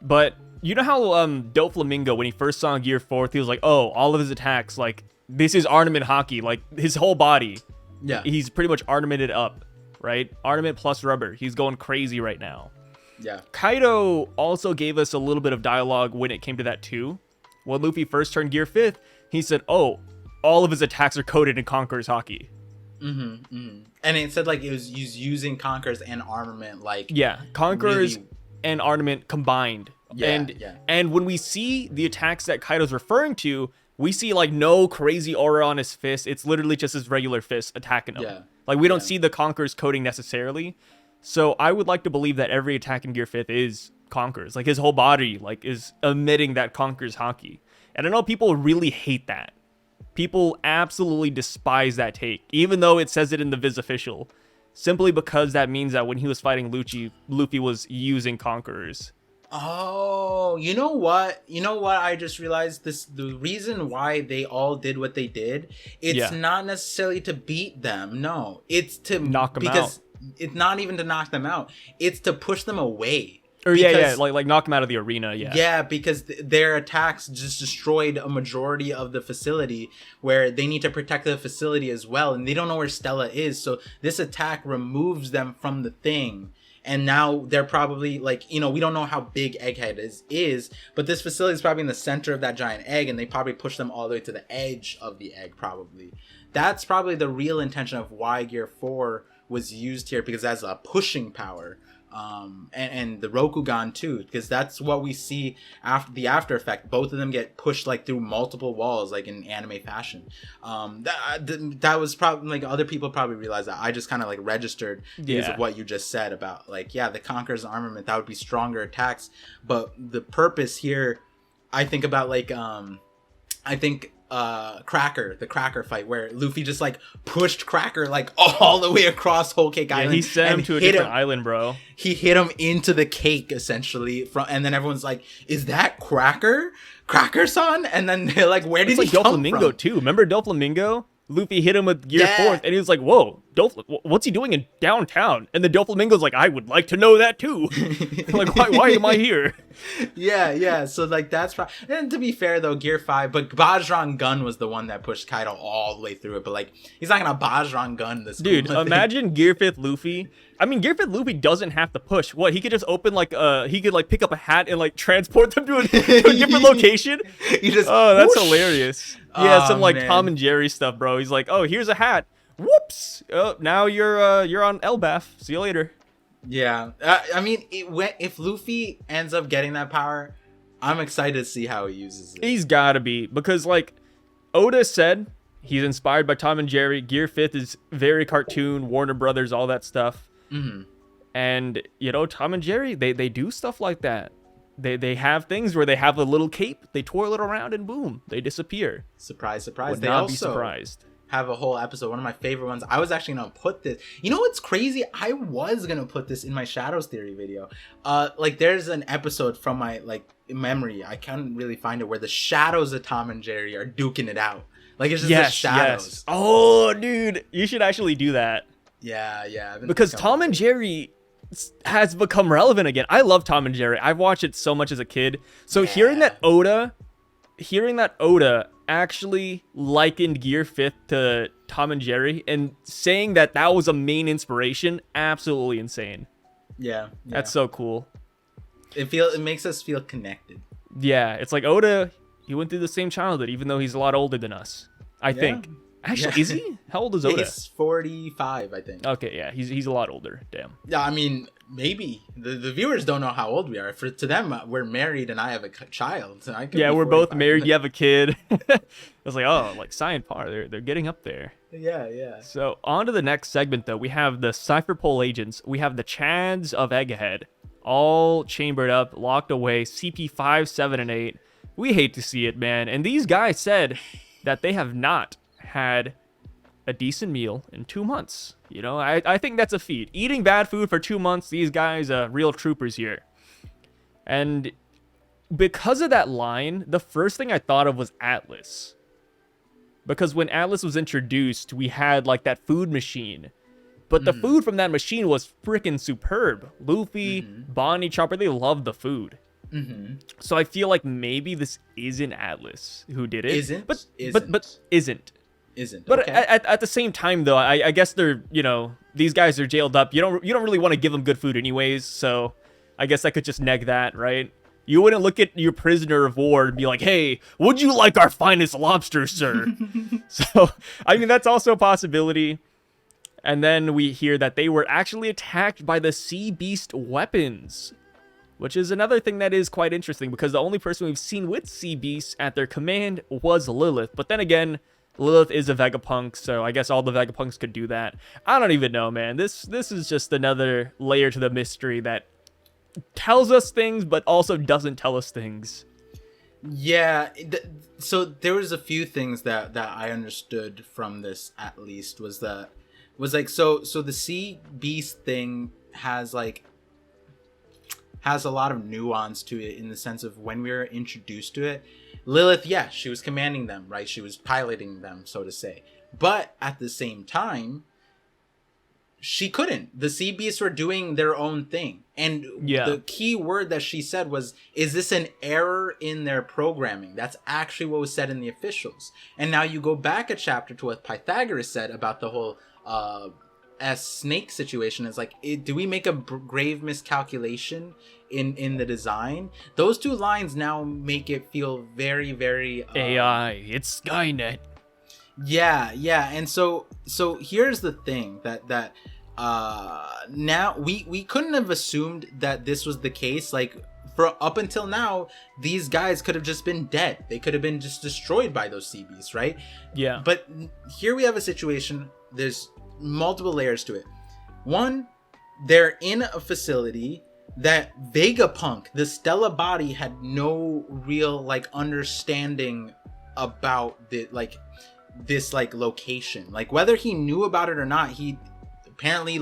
but you know how Doflamingo, when he first saw Gear 4, he was like, oh, all of his attacks, like this is Armament hockey, like his whole body. Yeah, he's pretty much armamented up, right? Armament plus rubber. He's going crazy right now. Yeah. Kaido also gave us a little bit of dialogue when it came to that too. when Luffy first turned Gear 5th, he said, oh, all of his attacks are coded in Conqueror's Haki. And it said like he was using Conqueror's and armament, like Conqueror's really... and armament combined. And when we see the attacks that Kaido's referring to, we see like no crazy aura on his fist. It's literally just his regular fist attacking him. Like we don't see the Conqueror's coding necessarily. So I would like to believe that every attack in Gear 5th is Conqueror's. Like his whole body like is emitting that Conqueror's Haki. And I know people really hate that. People absolutely despise that take, even though it says it in the Viz official, simply because that means that when he was fighting Luffy was using Conquerors. Oh, you know what? I just realized the reason why they all did what they did, it's not necessarily to beat them. No, it's to knock them out. It's not even to knock them out. It's to push them away. Or like knock them out of the arena, Yeah, because their attacks just destroyed a majority of the facility where they need to protect the facility as well, and they don't know where Stella is, so this attack removes them from the thing. And now they're probably like, we don't know how big Egghead is, but this facility is probably in the center of that giant egg, and they probably push them all the way to the edge of the egg, probably. That's probably the real intention of why Gear 4 was used here, because that's a pushing power. And the Rokugan too, because that's what we see after the after effect. Both of them get pushed like through multiple walls, like in anime fashion. That was probably like other people probably realized that. I just kind of like registered because of what you just said about like, the Conqueror's armament, that would be stronger attacks. But the purpose here, I think about like, the Cracker fight where Luffy just like pushed Cracker like all the way across Whole Cake Island. He sent him to a different island, bro. He hit him into the cake essentially, and then everyone's like, "Is that Cracker-san?" And then they're like, "Where did he come from?" Doflamingo too. Remember Doflamingo? Luffy hit him with Gear 4th, and he was like, "Whoa, what's he doing in downtown?" And the Doflamingo's like, "I would like to know that too." Like, why am I here? Yeah. So like that's probably. And to be fair though, Gear 5, but Bajrang Gun was the one that pushed Kaido all the way through it. But like, he's not gonna Bajrang Gun this. Dude, imagine Gear 5th Luffy. I mean, Gear 5th Luffy doesn't have to push. What, he could just open like he could like pick up a hat and like transport them to a different location. That's hilarious. Yeah, some like Tom and Jerry stuff, bro. He's like, "Oh, here's a hat. Whoops! Oh, now you're on Elbaf. See you later." Yeah, I mean, if Luffy ends up getting that power, I'm excited to see how he uses it. He's gotta be, because like Oda said, he's inspired by Tom and Jerry. Gear 5th is very cartoon, Warner Brothers, all that stuff. And Tom and Jerry, they do stuff like that. They have things where they have a little cape, they twirl it around, and boom, they disappear. Surprise. Would not be surprised. Have a whole episode. One of my favorite ones. I was actually gonna put this. You know what's crazy? I was gonna put this in my Shadows Theory video. Like there's an episode from my like memory. I can't really find it, where the shadows of Tom and Jerry are duking it out. Like it's just the shadows. Yes. Oh, dude, you should actually do that. Yeah. Because Tom and Jerry has become relevant again. I love Tom and Jerry. I've watched it so much as a kid. So hearing that Oda actually likened Gear 5th to Tom and Jerry and saying that was a main inspiration, absolutely insane. Yeah. That's so cool. It makes us feel connected. Yeah, it's like Oda, he went through the same childhood, even though he's a lot older than us, I think. Actually, is he? How old is Oda? He's 45, I think. Okay, yeah, he's a lot older. Damn. Yeah, I mean, maybe the viewers don't know how old we are. To them, we're married and I have a child. So we're both married. You have a kid. I was like, oh, like Scion Par, they're getting up there. Yeah. So on to the next segment, though. We have the Cypher Pole agents. We have the Chads of Egghead, all chambered up, locked away. CP5, 7, and 8. We hate to see it, man. And these guys said that they have not had a decent meal in 2 months. I think that's a feat. Eating bad food for 2 months, these guys are real troopers here. And because of that line, the first thing I thought of was Atlas. Because when Atlas was introduced, we had like that food machine. But the food from that machine was freaking superb. Luffy, Bonnie, Chopper, they loved the food. So I feel like maybe this isn't Atlas who did it. Isn't. But isn't. But okay. at the same time, though, I guess they're, these guys are jailed up. You don't really want to give them good food anyways. So I guess I could just neg that, right? You wouldn't look at your prisoner of war and be like, hey, would you like our finest lobster, sir? So, I mean, that's also a possibility. And then we hear that they were actually attacked by the sea beast weapons, which is another thing that is quite interesting because the only person we've seen with sea beasts at their command was Lilith. But then again, Lilith is a Vegapunk, so I guess all the Vegapunks could do that. I don't even know, man. This is just another layer to the mystery that tells us things, but also doesn't tell us things. Yeah, so there was a few things that I understood from this, at least, was like, so the sea beast thing has a lot of nuance to it in the sense of when we were introduced to it. Lilith, yeah, she was commanding them, right? She was piloting them, so to say. But at the same time, she couldn't. The sea beasts were doing their own thing. And the key word that she said was, is this an error in their programming? That's actually what was said in the officials. And now you go back a chapter to what Pythagoras said about the whole snake situation. Is like, do we make a grave miscalculation in the design? Those two lines now make it feel very, very AI, it's Skynet. Yeah, and so here's the thing that now we couldn't have assumed that this was the case. Like, for up until now, these guys could have just been dead. They could have been just destroyed by those sea beasts, right? Yeah. But here we have a situation. There's multiple layers to it. One, they're in a facility that Vegapunk, the Stella body, had no real understanding about this location. Like, whether he knew about it or not, he apparently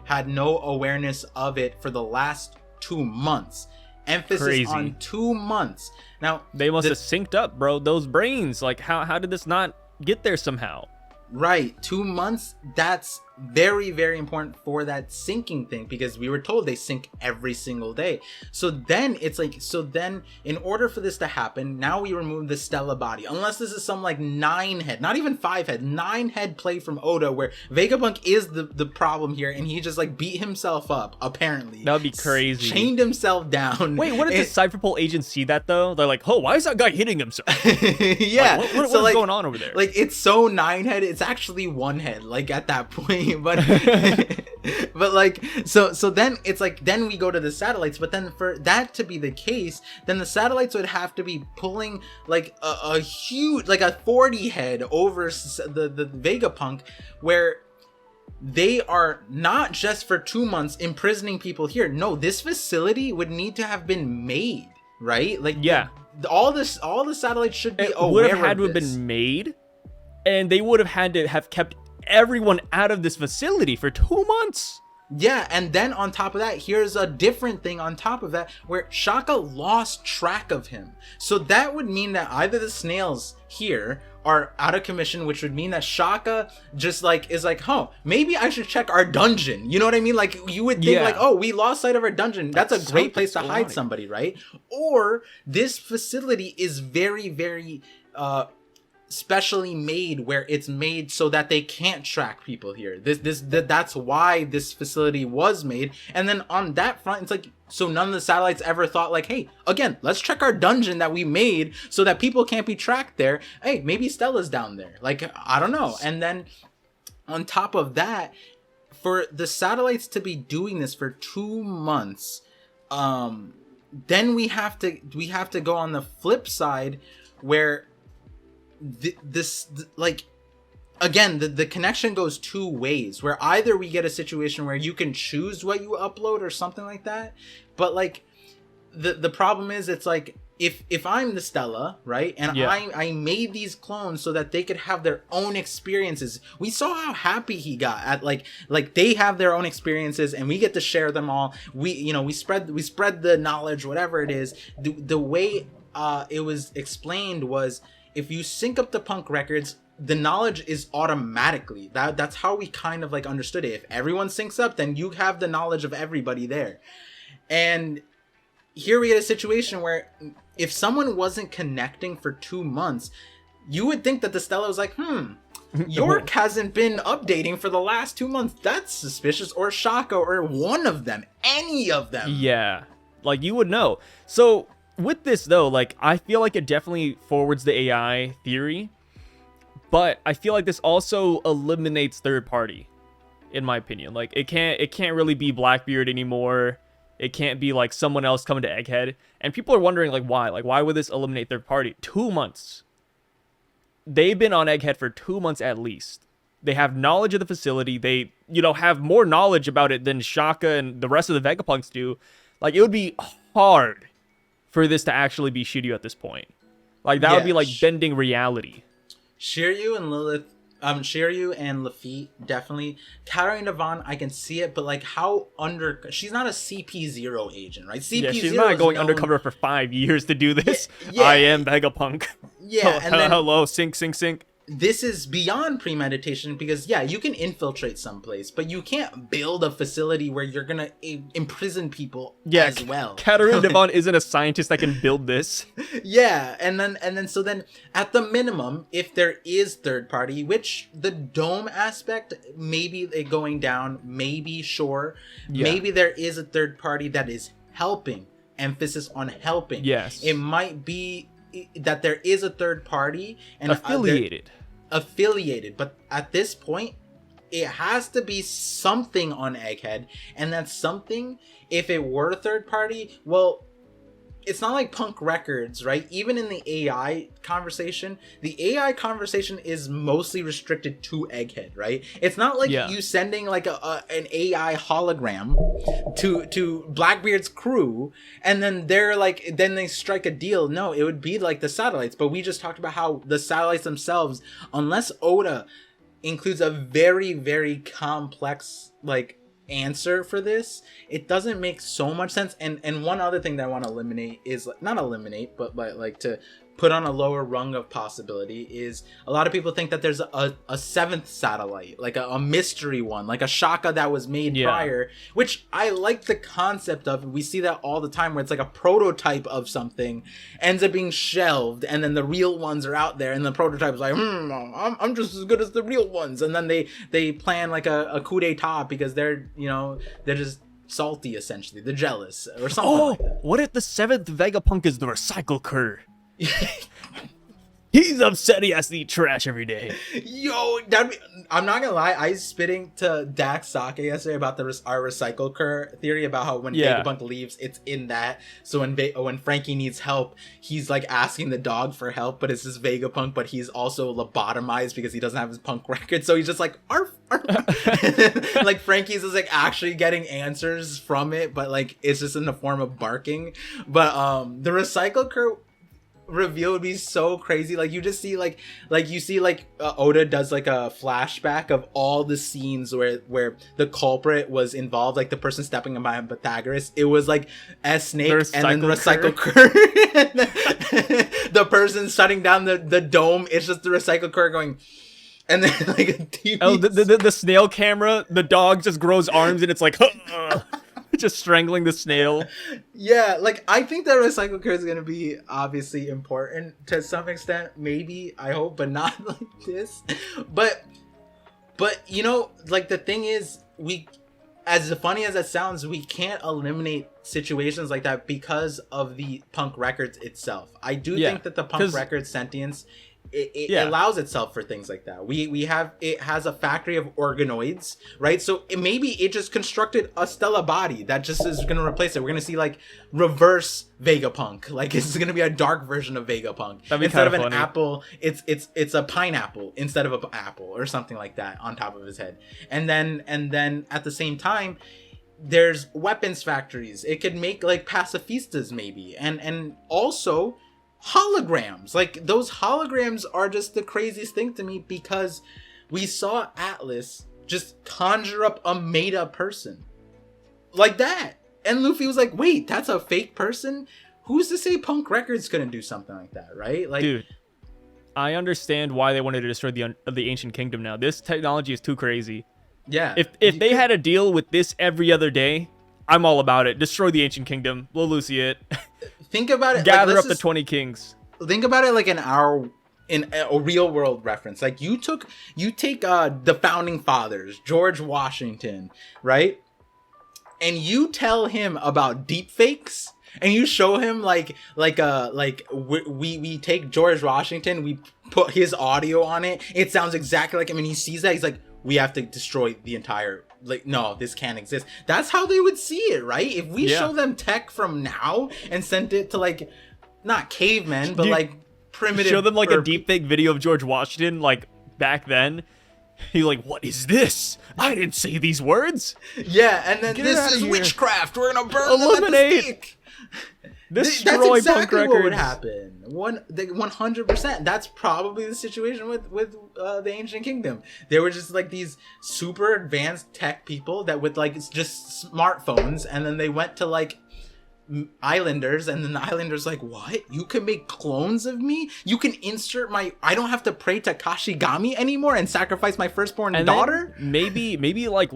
had no awareness of it for the last 2 months. Emphasis on 2 months. Now they must have synced up, bro. Those brains, how did this not get there somehow? Right, 2 months. That's very, very important for that syncing thing, because we were told they sync every single day. So then it's then in order for this to happen, now we remove the Stella body, unless this is some 9-head, not even 5-head, 9-head play from Oda where Vegapunk is the problem here, and he just beat himself up, apparently. That would be crazy. Chained himself down. Wait, what did the Cypherpole agents see that though? They're like, oh, why is that guy hitting himself? Yeah. What is going on over there? It's so 9-head, it's actually 1-head, at that point. But so then it's then we go to the satellites. But then for that to be the case, then the satellites would have to be pulling a huge a 40-head over the Vegapunk, where they are not just for 2 months imprisoning people here. No, this facility would need to have been made, right? All the satellites should be aware of this. It would have had to have been made, and they would have had to have kept everyone out of this facility for 2 months. Yeah, and then on top of that, here's a different thing on top of that, where Shaka lost track of him. So that would mean that either the snails here are out of commission, which would mean that Shaka just is maybe I should check our dungeon. You know what I mean? You would think oh, we lost sight of our dungeon. That's a great place to hide somebody, right? Or this facility is very, very specially made, where it's made so that they can't track people here. That's why this facility was made. And then on that front, it's so none of the satellites ever thought hey, again, let's check our dungeon that we made so that people can't be tracked there. Hey, maybe Stella's down there. I don't know. And then on top of that, for the satellites to be doing this for 2 months, then we have to go on the flip side, where again, the connection goes 2 ways, where either we get a situation where you can choose what you upload or something like that, but the problem is, it's if I'm the Stella, right, and I made these clones so that they could have their own experiences. We saw how happy he got at they have their own experiences and we get to share them all. We spread the knowledge, whatever it is. The way it was explained was, if you sync up the Punk records, the knowledge is automatically. That's how we kind of understood it. If everyone syncs up, then you have the knowledge of everybody there. And here we had a situation where if someone wasn't connecting for 2 months, you would think that the Stella was York hasn't been updating for the last 2 months. That's suspicious. Or Shaka, or one of them, any of them. Yeah, you would know. So with this though, like I feel like it definitely forwards the AI theory, but I feel like this also eliminates third party, in my opinion. Like it can't really be Blackbeard anymore. It can't be like someone else coming to Egghead. And people are wondering like why? Like why would this eliminate third party? 2 months. They've been on Egghead for 2 months at least. They have knowledge of the facility. They, have more knowledge about it than Shaka and the rest of the Vegapunks do. Like it would be hard for this to actually be Shiryu at this point. Like that would be like bending reality. Shiryu and Lilith, Shiryu and Lafitte, definitely. Katarina Devon, I can see it, but like she's not a CP0 agent, right? CP0 yeah, she's not going undercover for 5 years to do this. Yeah. I am Vegapunk. Yeah, and then, hello, sync. This is beyond premeditation because, you can infiltrate someplace, but you can't build a facility where you're gonna imprison people as well. Katarina Devon isn't a scientist that can build this. Yeah, and then at the minimum, if there is third party, which the dome aspect, maybe it going down, maybe maybe there is a third party that is helping. Emphasis on helping. Yes, it might be that there is a third party and affiliated, but at this point it has to be something on Egghead, and that something, if it were third party, well, it's not like Punk Records, right? Even in the AI conversation is mostly restricted to Egghead, right? It's not like you sending like an AI hologram to Blackbeard's crew, and then then they strike a deal. No, it would be like the satellites. But we just talked about how the satellites themselves, unless Oda includes a very, very complex answer for this, it doesn't make so much sense. And one other thing that I want to eliminate is not eliminate, but to put on a lower rung of possibility is a lot of people think that there's a seventh satellite, like a mystery one, like a Shaka that was made prior, which I like the concept of. We see that all the time where it's like a prototype of something ends up being shelved, and then the real ones are out there, and the prototype is like, I'm just as good as the real ones, and then they plan like a coup d'etat because they're just salty, essentially, they're jealous or something like that. What if the seventh Vegapunk is the recycle cur? He's upset he has to eat trash every day. Yo, I'm not gonna lie, I was spitting to Dax Sake yesterday about our recycle cur theory, about how when Vegapunk leaves, it's in that. So when Frankie needs help, he's like asking the dog for help, but it's just Vegapunk, but he's also lobotomized because he doesn't have his punk record. So he's just like, arf, arf. Like Frankie's is like actually getting answers from it, but like it's just in the form of barking. But the recycle cur reveal would be so crazy. Like you just see Oda does like a flashback of all the scenes where the culprit was involved, like the person stepping on behind Pythagoras. It was like Snake and then the recycle cur. The person shutting down the dome, it's just the recycle cur going. And then like a TV the snail camera, the dog just grows arms and it's like just strangling the snail. Yeah, like I think that recycle cur is gonna be obviously important to some extent, maybe, I hope, but not like this. But like the thing is, we, as funny as that sounds, we can't eliminate situations like that because of the Punk Records itself. I do think that the Punk Records sentience, it allows itself for things like that. It has a factory of organoids, right? So maybe it just constructed a Stella body that just is going to replace it. We're going to see like reverse Vegapunk. Like it's going to be a dark version of Vegapunk. Instead of an apple, it's a pineapple instead of an apple or something like that on top of his head. And then at the same time, there's weapons factories. It could make like pacifistas maybe. And also holograms. Like those holograms are just the craziest thing to me, because we saw Atlas just conjure up a made up person like that, and Luffy was like, wait, that's a fake person? Who's to say Punk Records couldn't do something like that, right? Like, dude, I understand why they wanted to destroy the ancient kingdom. Now this technology is too crazy. Yeah, if they had a deal with this every other day, I'm all about it. Destroy the ancient kingdom, we'll Lucy it. Think about it. Gather up the 20 kings. Think about it like in a real world reference. Like you take the founding fathers, George Washington, right? And you tell him about deep fakes, and you show him we take George Washington, we put his audio on it, it sounds exactly like him, and he sees that, he's like, we have to destroy the entire, like, no, this can't exist. That's how they would see it, right? If we show them tech from now and sent it to, like, not cavemen, but like primitive, show them like a deep fake video of George Washington like back then. He's like, what is this? I didn't say these words. Yeah, and then this is witchcraft. We're gonna burn them at the stake. Destroy That's exactly punk records. what would happen. 100%. That's probably the situation with the Ancient Kingdom. They were just like these super advanced tech people that with like just smartphones, and then they went to like islanders, and then the islanders like, what? You can make clones of me? You can insert my, I don't have to pray to Kashigami anymore and sacrifice my firstborn daughter? Maybe like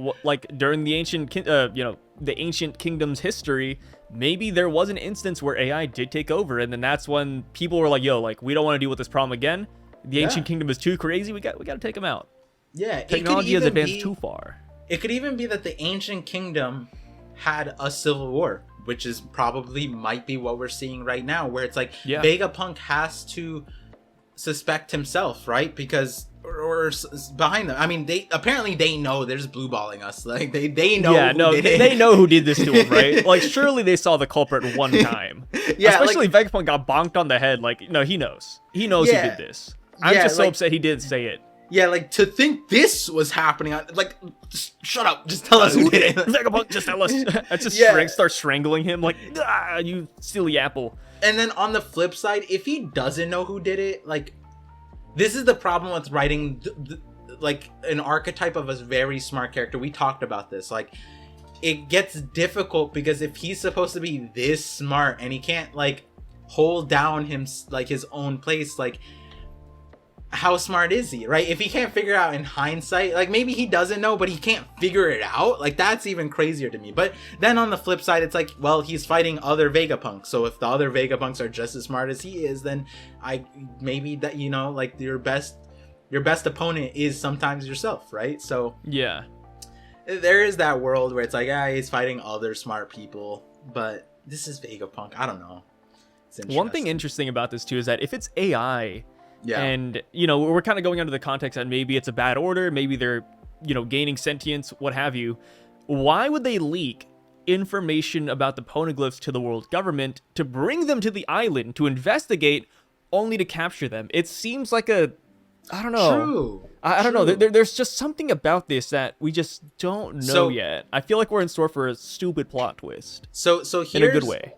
during the ancient the Ancient Kingdom's history, maybe there was an instance where AI did take over, and then that's when people were like, yo, like, we don't want to deal with this problem again. The Ancient Kingdom is too crazy. We got to take them out. Yeah, technology has advanced too far. It could even be that the Ancient Kingdom had a civil war, which is probably might be what we're seeing right now, where it's like Vegapunk has to suspect himself, right? Because or behind them. I mean, they know they're just blue balling us. Like they know. Yeah, no, they know who did this to him, right? Like surely they saw the culprit one time. Yeah, especially like, Vegapunk got bonked on the head. Like no, he knows who did this. I'm just so upset he didn't say it. Yeah, like to think this was happening. Like, just shut up. Just tell us who did it. Vegapunk, just tell us. That's just start strangling him. Like, you silly apple. And then on the flip side, if he doesn't know who did it, like, this is the problem with writing, like, an archetype of a very smart character. We talked about this. Like, it gets difficult because if he's supposed to be this smart and he can't, like, hold down his own place, like, how smart is he, right? If he can't figure out in hindsight, like maybe he doesn't know, but he can't figure it out, like that's even crazier to me. But then on the flip side, it's like, well, he's fighting other Vegapunks, so if the other Vegapunks are just as smart as he is, then maybe that, you know, like your best opponent is sometimes yourself, right? So yeah, there is that world where it's like, he's fighting other smart people, but this is Vegapunk. I don't know. One thing interesting about this too is that if it's AI, and, you know, we're kind of going under the context that maybe it's a bad order, maybe they're, you know, gaining sentience, what have you. Why would they leak information about the poneglyphs to the world government to bring them to the island to investigate, only to capture them? It seems like I don't know. True. I don't know. There's just something about this that we just don't know yet. I feel like we're in store for a stupid plot twist. So here's, in a good way.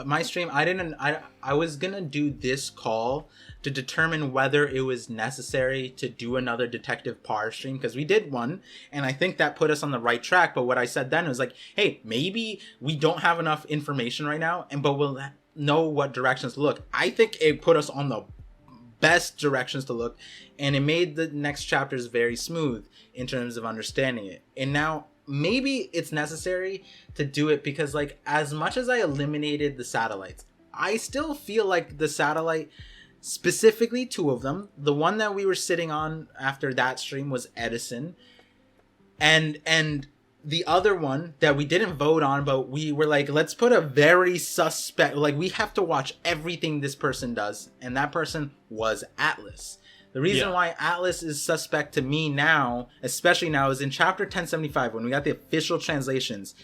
My stream, I was gonna do this call to determine whether it was necessary to do another Detective Par stream, because we did one, and I think that put us on the right track. But what I said then was like, hey, maybe we don't have enough information right now, but we'll know what directions to look. I think it put us on the best directions to look, and it made the next chapters very smooth in terms of understanding it. And now maybe it's necessary to do it because, like, as much as I eliminated the satellites, I still feel like the satellite, specifically two of them, the one that we were sitting on after that stream was Edison, and the other one that we didn't vote on, but we were like, let's put a very suspect, like, we have to watch everything this person does, and that person was Atlas. The reason why Atlas is suspect to me now, especially now, is in chapter 1075, when we got the official translations.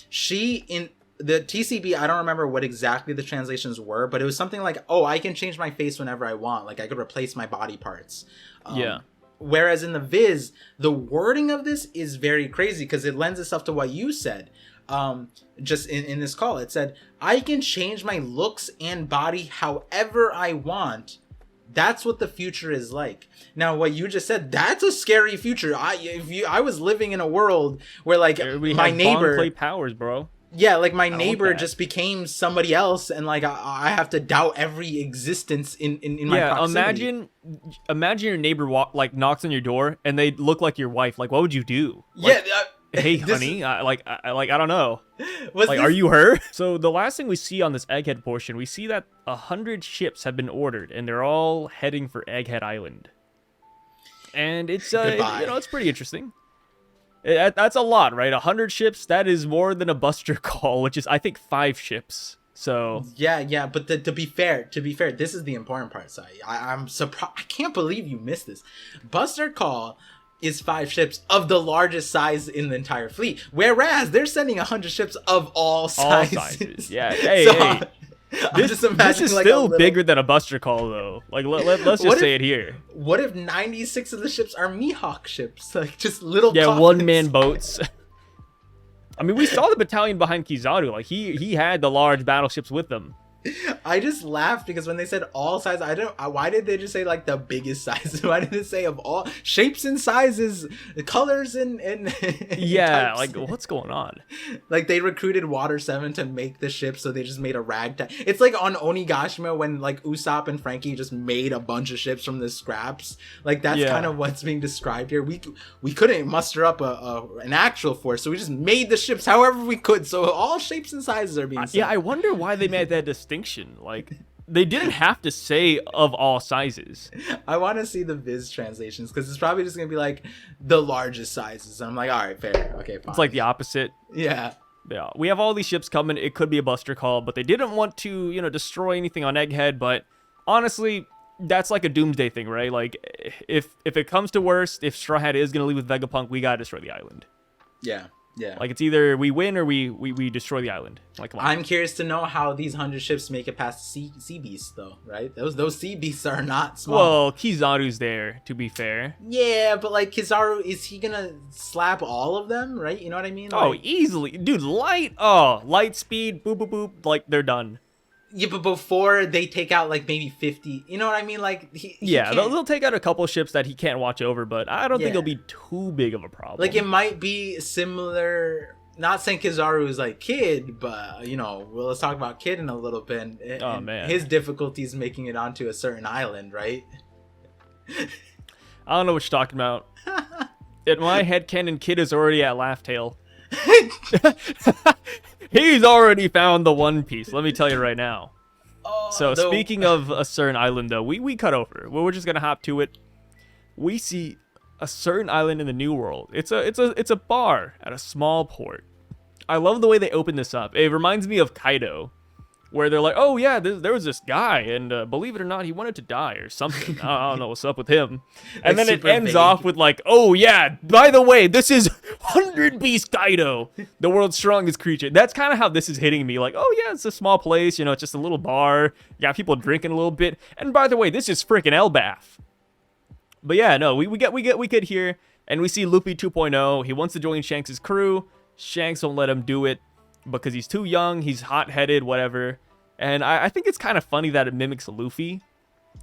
She, in the TCB, I don't remember what exactly the translations were, but it was something like, oh, I can change my face whenever I want. Like, I could replace my body parts. Whereas in the Viz, the wording of this is very crazy because it lends itself to what you said. Just in this call, it said, I can change my looks and body however I want. That's what the future is like. Now, what you just said, that's a scary future. I was living in a world where, like, my neighbor play powers, bro. Yeah, like my neighbor just became somebody else, and like I have to doubt every existence in my proximity. Imagine your neighbor knocks on your door and they look like your wife. Like, what would you do? Hey, honey, I don't know. Are you her? So the last thing we see on this Egghead portion, we see that 100 ships have been ordered, and they're all heading for Egghead Island. And it's it's pretty interesting. That's a lot, right? 100 ships, that is more than a Buster Call, which is, I think, 5 ships. So yeah, but to be fair, this is the important part. So I'm surprised. I can't believe you missed this. Buster Call is 5 ships of the largest size in the entire fleet, whereas they're sending 100 ships of all sizes. All sizes, yeah. Hey, so, hey. This is like still bigger than a Buster Call, though. Like, let's just say it here. What if 96 of the ships are Mihawk ships? Like, just little yeah, coffins. one-man boats. I mean, we saw the battalion behind Kizaru. Like, he had the large battleships with them. I just laughed because when they said all sizes, why did they just say like the biggest size? Why did they say of all shapes and sizes, colors and yeah, types? like what's going on? Like they recruited Water 7 to make the ship, so they just made a ragtag. It's like on Onigashima when like Usopp and Frankie just made a bunch of ships from the scraps. Like that's kind of what's being described here. We couldn't muster up an actual force, so we just made the ships however we could. So all shapes and sizes are being sent. Yeah, I wonder why they made that distinction. Like they didn't have to say of all sizes. I want to see the Viz translations because it's probably just gonna be like the largest sizes. I'm like, all right, fair, okay, fine. It's like the opposite. Yeah, we have all these ships coming. It could be a Buster Call, but they didn't want to destroy anything on Egghead. But honestly, that's like a doomsday thing, right? Like if it comes to worst, if Straw Hat is gonna leave with Vegapunk, we gotta destroy the island. Yeah. Like it's either we win or we destroy the island. Like, come on. I'm curious to know how these 100 ships make it past sea beasts, though, right? Those sea beasts are not small. Well, Kizaru's there, to be fair. Yeah, but like Kizaru, is he gonna slap all of them, right? You know what I mean? Oh, easily, dude. Light speed, boop boop boop. Like they're done. Yeah, but before they take out like maybe 50, you know what I mean? Like they'll take out a couple ships that he can't watch over, but I don't think it'll be too big of a problem. Like it might be similar. Not saying Kizaru is like Kid, but let's talk about Kid in a little bit. And man, his difficulties making it onto a certain island, right? I don't know what you're talking about. In my headcanon, Kid is already at Laugh Tale. He's already found the One Piece, let me tell you right now. Speaking of a certain island, though, we cut over. We're just gonna hop to it. We see a certain island in the New World. It's a bar at a small port. I love the way they open this up. It reminds me of Kaido, where they're like, oh yeah, there was this guy, and believe it or not, he wanted to die or something. I don't know what's up with him. And then it ends off with like, oh yeah, by the way, this is 100 Beast Kaido, the world's strongest creature. That's kind of how this is hitting me. Like, oh yeah, it's a small place, it's just a little bar. You got people drinking a little bit. And by the way, this is freaking Elbaf. But yeah, no, we get here, and we see Luffy 2.0. He wants to join Shanks' crew. Shanks won't let him do it because he's too young, he's hot-headed, whatever. And I think it's kind of funny that it mimics Luffy.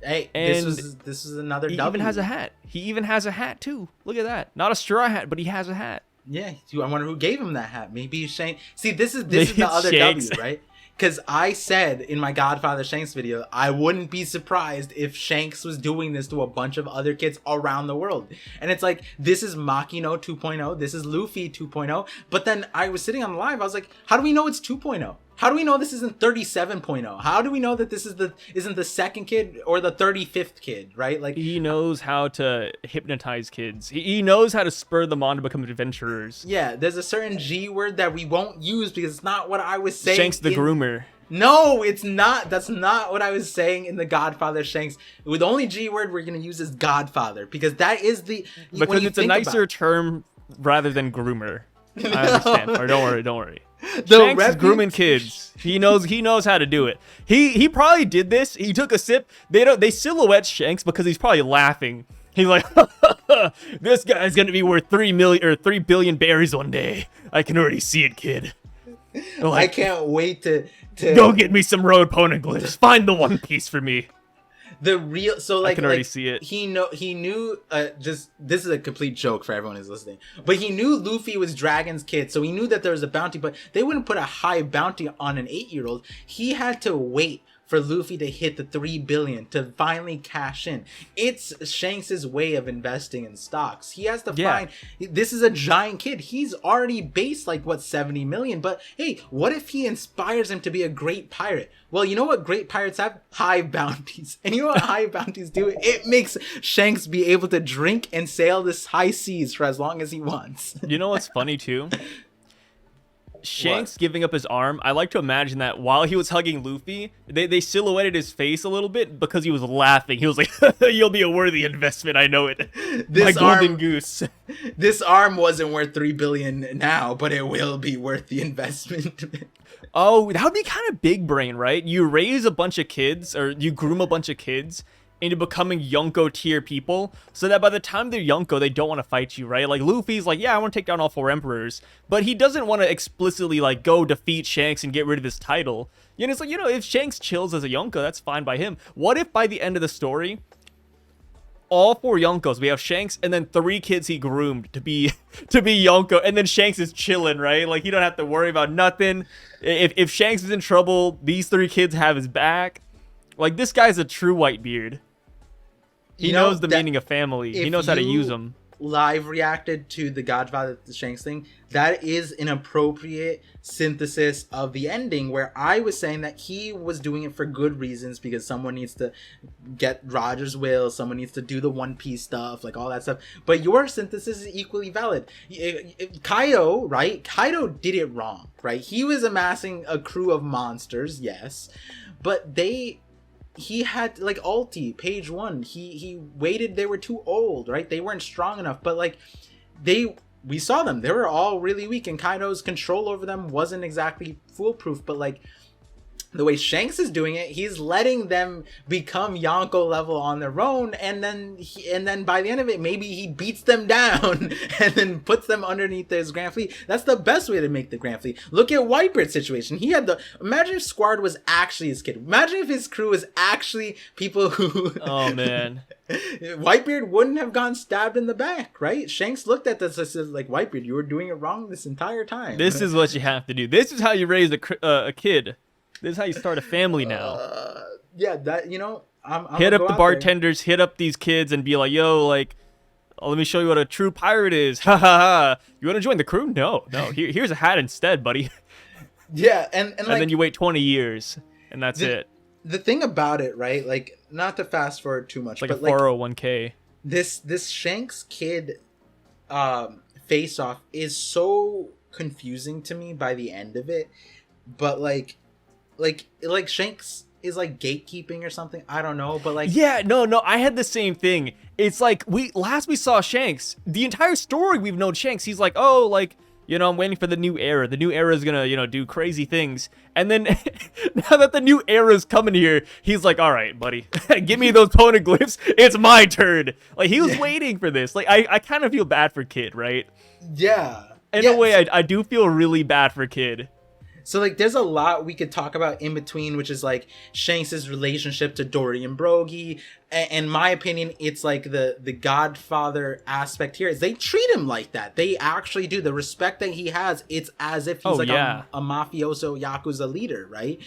Hey, and this is another he W. even has a hat. He even has a hat, too. Look at that. Not a straw hat, but he has a hat. Yeah, I wonder who gave him that hat. Maybe Shanks. See, this is the other Shanks. W, right? Because I said in my Godfather Shanks video, I wouldn't be surprised if Shanks was doing this to a bunch of other kids around the world. And it's like, this is Makino 2.0, this is Luffy 2.0. But then I was sitting on the live, I was like, how do we know it's 2.0? How do we know this isn't 37.0? How do we know that this isn't the second kid or the 35th kid, right? Like he knows how to hypnotize kids. He knows how to spur them on to become adventurers. Yeah, there's a certain G word that we won't use because it's not what I was saying. Shanks the groomer. No, it's not. That's not what I was saying in the Godfather Shanks. The only G word we're going to use is Godfather because that is because it's a nicer term rather than groomer. I understand. Or don't worry. Shanks is grooming kids. He knows how to do it. He probably did this. He took a sip. They silhouette Shanks because he's probably laughing. He's like, this guy's gonna be worth 3 billion berries one day. I can already see it, kid. Like, I can't wait to go get me some road poneglyphs. Find the One Piece for me. The real I can already see it. He knew just this is a complete joke for everyone who's listening. But he knew Luffy was Dragon's kid, so he knew that there was a bounty, but they wouldn't put a high bounty on an 8-year-old. He had to wait for Luffy to hit the 3 billion to finally cash in. It's Shanks's way of investing in stocks. He has to find, this is a giant kid. He's already based like what, 70 million, but hey, what if he inspires him to be a great pirate? Well, you know what great pirates have? High bounties. And you know what high bounties do? It makes Shanks be able to drink and sail this high seas for as long as he wants. You know what's funny too? Shanks What? giving up his arm, I like to imagine that while he was hugging Luffy, they silhouetted his face a little bit because he was laughing. He was like, you'll be a worthy investment, I know it. My golden goose. This arm wasn't worth 3 billion now, but it will be worth the investment. Oh, that would be kind of big brain, right? You raise a bunch of kids, or you groom a bunch of kids into becoming Yonko tier people, so that by the time they're Yonko, they don't want to fight you, right? Like, Luffy's like, yeah, I want to take down all 4 emperors, but he doesn't want to explicitly, like, go defeat Shanks and get rid of his title. You know, it's like, you know, if Shanks chills as a Yonko, that's fine by him. What if by the end of the story, all 4 Yonkos, we have Shanks and then 3 kids he groomed to be Yonko, and then Shanks is chilling, right? Like, he don't have to worry about nothing. If Shanks is in trouble, these 3 kids have his back. Like, this guy's a true Whitebeard. He knows the meaning of family. He knows how to use them. Live reacted to the Godfather Shanks thing. That is an appropriate synthesis of the ending, where I was saying that he was doing it for good reasons because someone needs to get Roger's will, someone needs to do the One Piece stuff, like all that stuff. But your synthesis is equally valid. Kaido, right? Kaido did it wrong, right? He was amassing a crew of monsters, yes, but he had like ulti page 1, he waited, they were too old, right? They weren't strong enough, but like we saw them, they were all really weak, and Kaido's control over them wasn't exactly foolproof. But like the way Shanks is doing it, he's letting them become Yonko level on their own, and then by the end of it, maybe he beats them down and then puts them underneath his Grand Fleet. That's the best way to make the Grand Fleet. Look at Whitebeard's situation. Imagine if Squad was actually his kid. Imagine if his crew was actually people who... Oh, man. Whitebeard wouldn't have gone stabbed in the back, right? Shanks looked at this and said, like, Whitebeard, you were doing it wrong this entire time. This is what you have to do. This is how you raise a kid. This is how you start a family now. Yeah, that, you know, I'm hit up the bartenders, hit up these kids, and be like, yo, like, let me show you what a true pirate is. Ha ha ha. You want to join the crew? No. Here's a hat instead, buddy. Yeah, and like, then you wait 20 years, and that's it. The thing about it, right? Like, not to fast forward too much, like but a 401k. This Shanks kid face off is so confusing to me by the end of it. But like Shanks is like gatekeeping or something. I don't know, but like, yeah, no, I had the same thing. It's like we saw Shanks. The entire story we've known Shanks. He's like, oh, like, you know, I'm waiting for the new era. The new era is gonna, you know, do crazy things. And then now that the new era's coming here, he's like, all right, buddy, give me those poneglyphs. It's my turn. Like, he was waiting for this. Like, I kind of feel bad for Kid, right? Yeah. In a way, I do feel really bad for Kid. So, like, there's a lot we could talk about in between, which is, like, Shanks' relationship to Dory and Brogy. And in my opinion, it's, like, the Godfather aspect here is they treat him like that. They actually do. The respect that he has, it's as if he's, a mafioso Yakuza leader, right?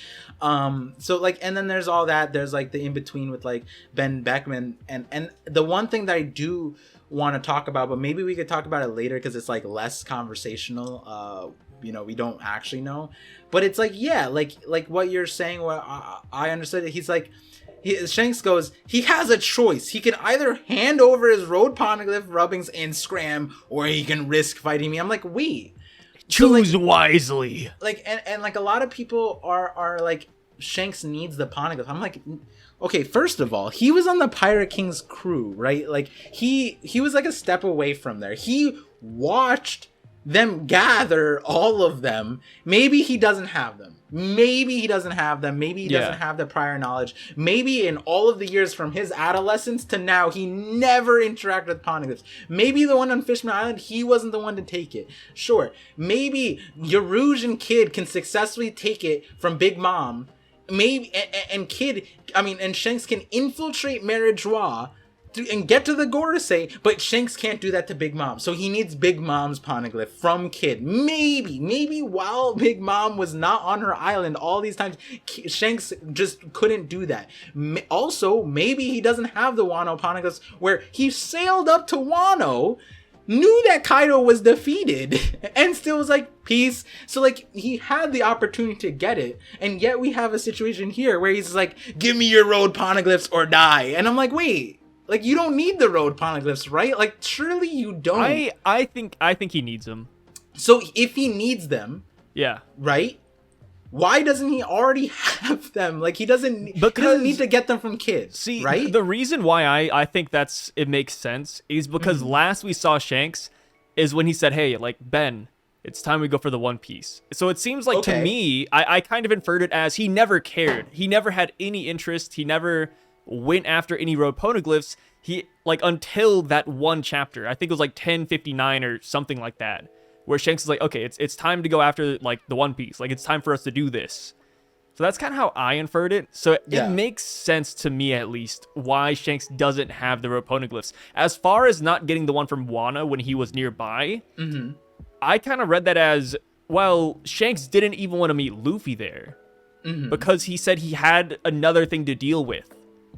So, like, and then there's all that. There's, like, the in-between with, like, Ben Beckman. And the one thing that I do want to talk about, but maybe we could talk about it later because it's, like, less conversational, you know, we don't actually know, but it's like, yeah, like what you're saying, what I understood it. He's like, Shanks goes, he has a choice. He can either hand over his road poneglyph rubbings and scram, or he can risk fighting me. I'm like, choose wisely. Like, and like a lot of people are like, Shanks needs the poneglyph. I'm like, okay, first of all, he was on the Pirate King's crew, right? Like, he was like a step away from there. He watched them gather all of them. Maybe he doesn't have them. Maybe he doesn't have the prior knowledge. Maybe in all of the years from his adolescence to now, he never interacted with poneglyphs. Maybe the one on Fishman Island, he wasn't the one to take it. Sure. Maybe Yarouge and Kid can successfully take it from Big Mom. Maybe and Shanks can infiltrate Merijois and get to the Gorosei, but Shanks can't do that to Big Mom. So he needs Big Mom's poneglyph from Kid. Maybe while Big Mom was not on her island all these times, Shanks just couldn't do that. Also, maybe he doesn't have the Wano poneglyphs where he sailed up to Wano, knew that Kaido was defeated, and still was like, peace. So like, he had the opportunity to get it, and yet we have a situation here where he's like, give me your road poneglyphs or die. And I'm like, wait, like, you don't need the road poneglyphs, right? Like, surely you don't. I think he needs them. So if he needs them, yeah, right, why doesn't he already have them? Like, he doesn't need to get them from Kid. See, right? The reason why I think it makes sense is because last we saw Shanks is when he said, hey, like, Ben, it's time we go for the One Piece. So it seems like to me, I kind of inferred it as he never cared. He never had any interest. He never went after any road poneglyphs. He, like, until that one chapter, I think it was like 1059 or something like that, where Shanks is like, okay, it's time to go after, like, the One Piece. Like, it's time for us to do this. So that's kind of how I inferred it. So it makes sense to me, at least, why Shanks doesn't have the road poneglyphs. As far as not getting the one from Wano when he was nearby, I kind of read that as, well, Shanks didn't even want to meet Luffy there. Because he said he had another thing to deal with.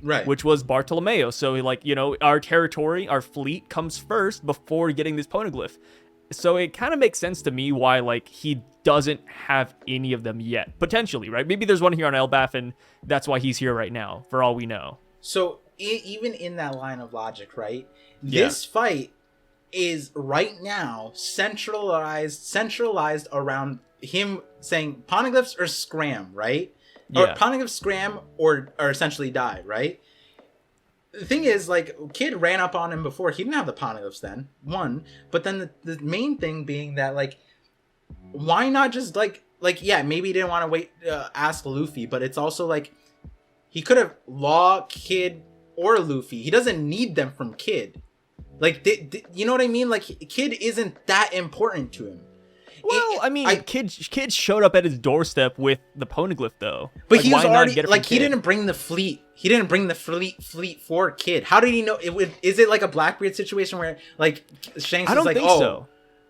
Right. Which was Bartolomeo. So, like, you know, our territory, our fleet comes first before getting this poneglyph. So it kind of makes sense to me why, like, he doesn't have any of them yet. Potentially, right? Maybe there's one here on Elbaf, and that's why he's here right now, for all we know. So even in that line of logic, right? This fight is right now centralized around him saying poneglyphs or scram, right? Or poneglyphs scram or essentially die, right? The thing is, like, Kid ran up on him before. He didn't have the poneglyphs then, one. But then the main thing being that, like, why not just, like, yeah, maybe he didn't want to wait, ask Luffy, but it's also, like, he could have Law, Kid, or Luffy. He doesn't need them from Kid. Like, you know what I mean? Like, Kid isn't that important to him. Well, I mean, Kid showed up at his doorstep with the poneglyph, though. But like, he was already, like, he Kid? didn't bring the fleet. He didn't bring the fleet for Kid. How did he know? Is it like a Blackbeard situation where, like, Shanks is like, so.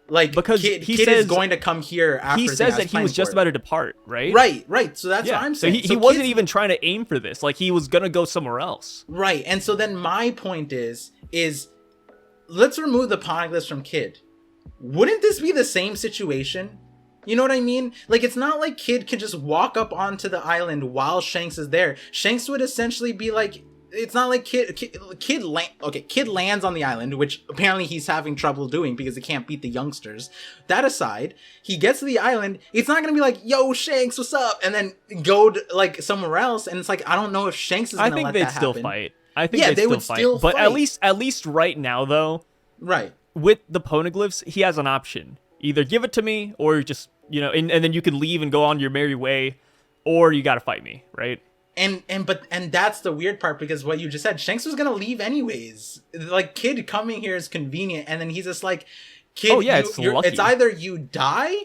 Like, because Kid says, is going to come here after. He says that he was just about to depart, right? Right. So that's what I'm saying. So he wasn't even trying to aim for this. Like, he was going to go somewhere else. Right. And so then my point is let's remove the poneglyphs from Kid. Wouldn't this be the same situation? You know what I mean? Like, it's not like Kid could just walk up onto the island while Shanks is there. Shanks would essentially be like, it's not like Kid lands on the island, which apparently he's having trouble doing because he can't beat the youngsters. That aside, he gets to the island. It's not gonna be like, yo, Shanks, what's up? And then go to, like, somewhere else. And it's like, I don't know if Shanks is gonna let that happen. I think they'd still fight. I think they would still fight. But at least right now, though, right, with the poneglyphs, he has an option. Either give it to me, or just, you know, and then you can leave and go on your merry way, or you gotta fight me, right? And that's the weird part, because what you just said, Shanks was gonna leave anyways. Like, Kid coming here is convenient, and then he's just like, Kid, it's either you die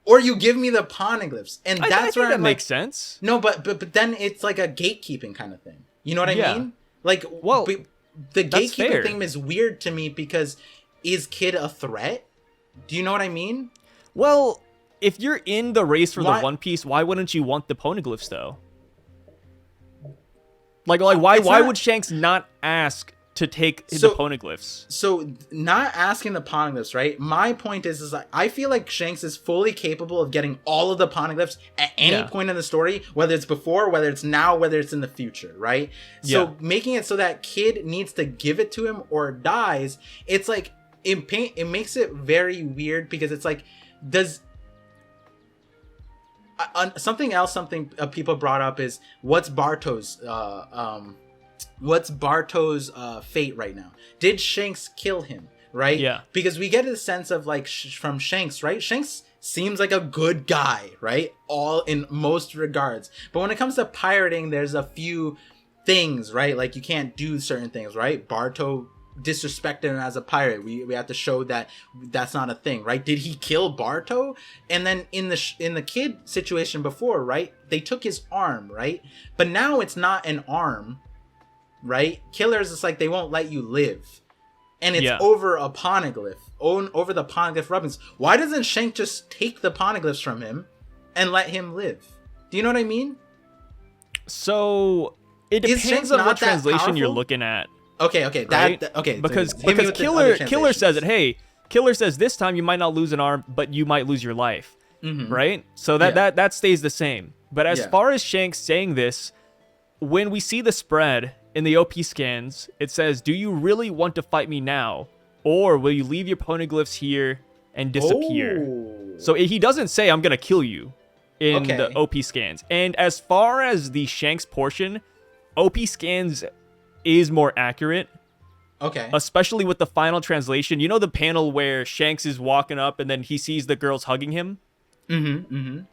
or you give me the poneglyphs, and that's where that makes sense. No, but then it's like a gatekeeping kind of thing. You know what I mean? Like, well, the gatekeeping thing is weird to me, because is Kid a threat? Do you know what I mean? Well, if you're in the race for the One Piece, why wouldn't you want the poneglyphs, though? Like why would Shanks not ask to take the poneglyphs? So, not asking the poneglyphs, right? My point is I feel like Shanks is fully capable of getting all of the poneglyphs at any point in the story, whether it's before, whether it's now, whether it's in the future, right? So, making it so that Kid needs to give it to him or dies, it's like, it makes it very weird, because it's like, does something people brought up is what's Barto's fate right now? Did Shanks kill him, right? Yeah, because we get a sense of, like, from Shanks, right? Shanks seems like a good guy, right? All in most regards, but when it comes to pirating, there's a few things, right? Like, you can't do certain things, right? Barto disrespected him as a pirate. We have to show that that's not a thing, right? Did he kill Barto? And then in the Kid situation before, right, they took his arm, right? But now it's not an arm. right? Killers, it's like they won't let you live. And it's Yeah. over a poneglyph. Over the poneglyph rubbings. Why doesn't Shank just take the poneglyphs from him and let him live? Do you know what I mean? So it Is Shanks depends on not what that translation you're powerful? looking at. Okay, Right? okay. Because hit me with the other Killer says it. translations. Hey, Killer says this time you might not lose an arm, but you might lose your life. Right? So that stays the same. But as Yeah. far as Shanks saying this, when we see the spread in the OP scans, it says, "Do you really want to fight me now, or will you leave your poneglyphs here and disappear?" Oh. So he doesn't say, "I'm gonna kill you," in Okay. the OP scans. And as far as the Shanks portion, OP scans is more accurate, Okay. especially with the final translation. You know the panel where Shanks is walking up and then he sees the girls hugging him? In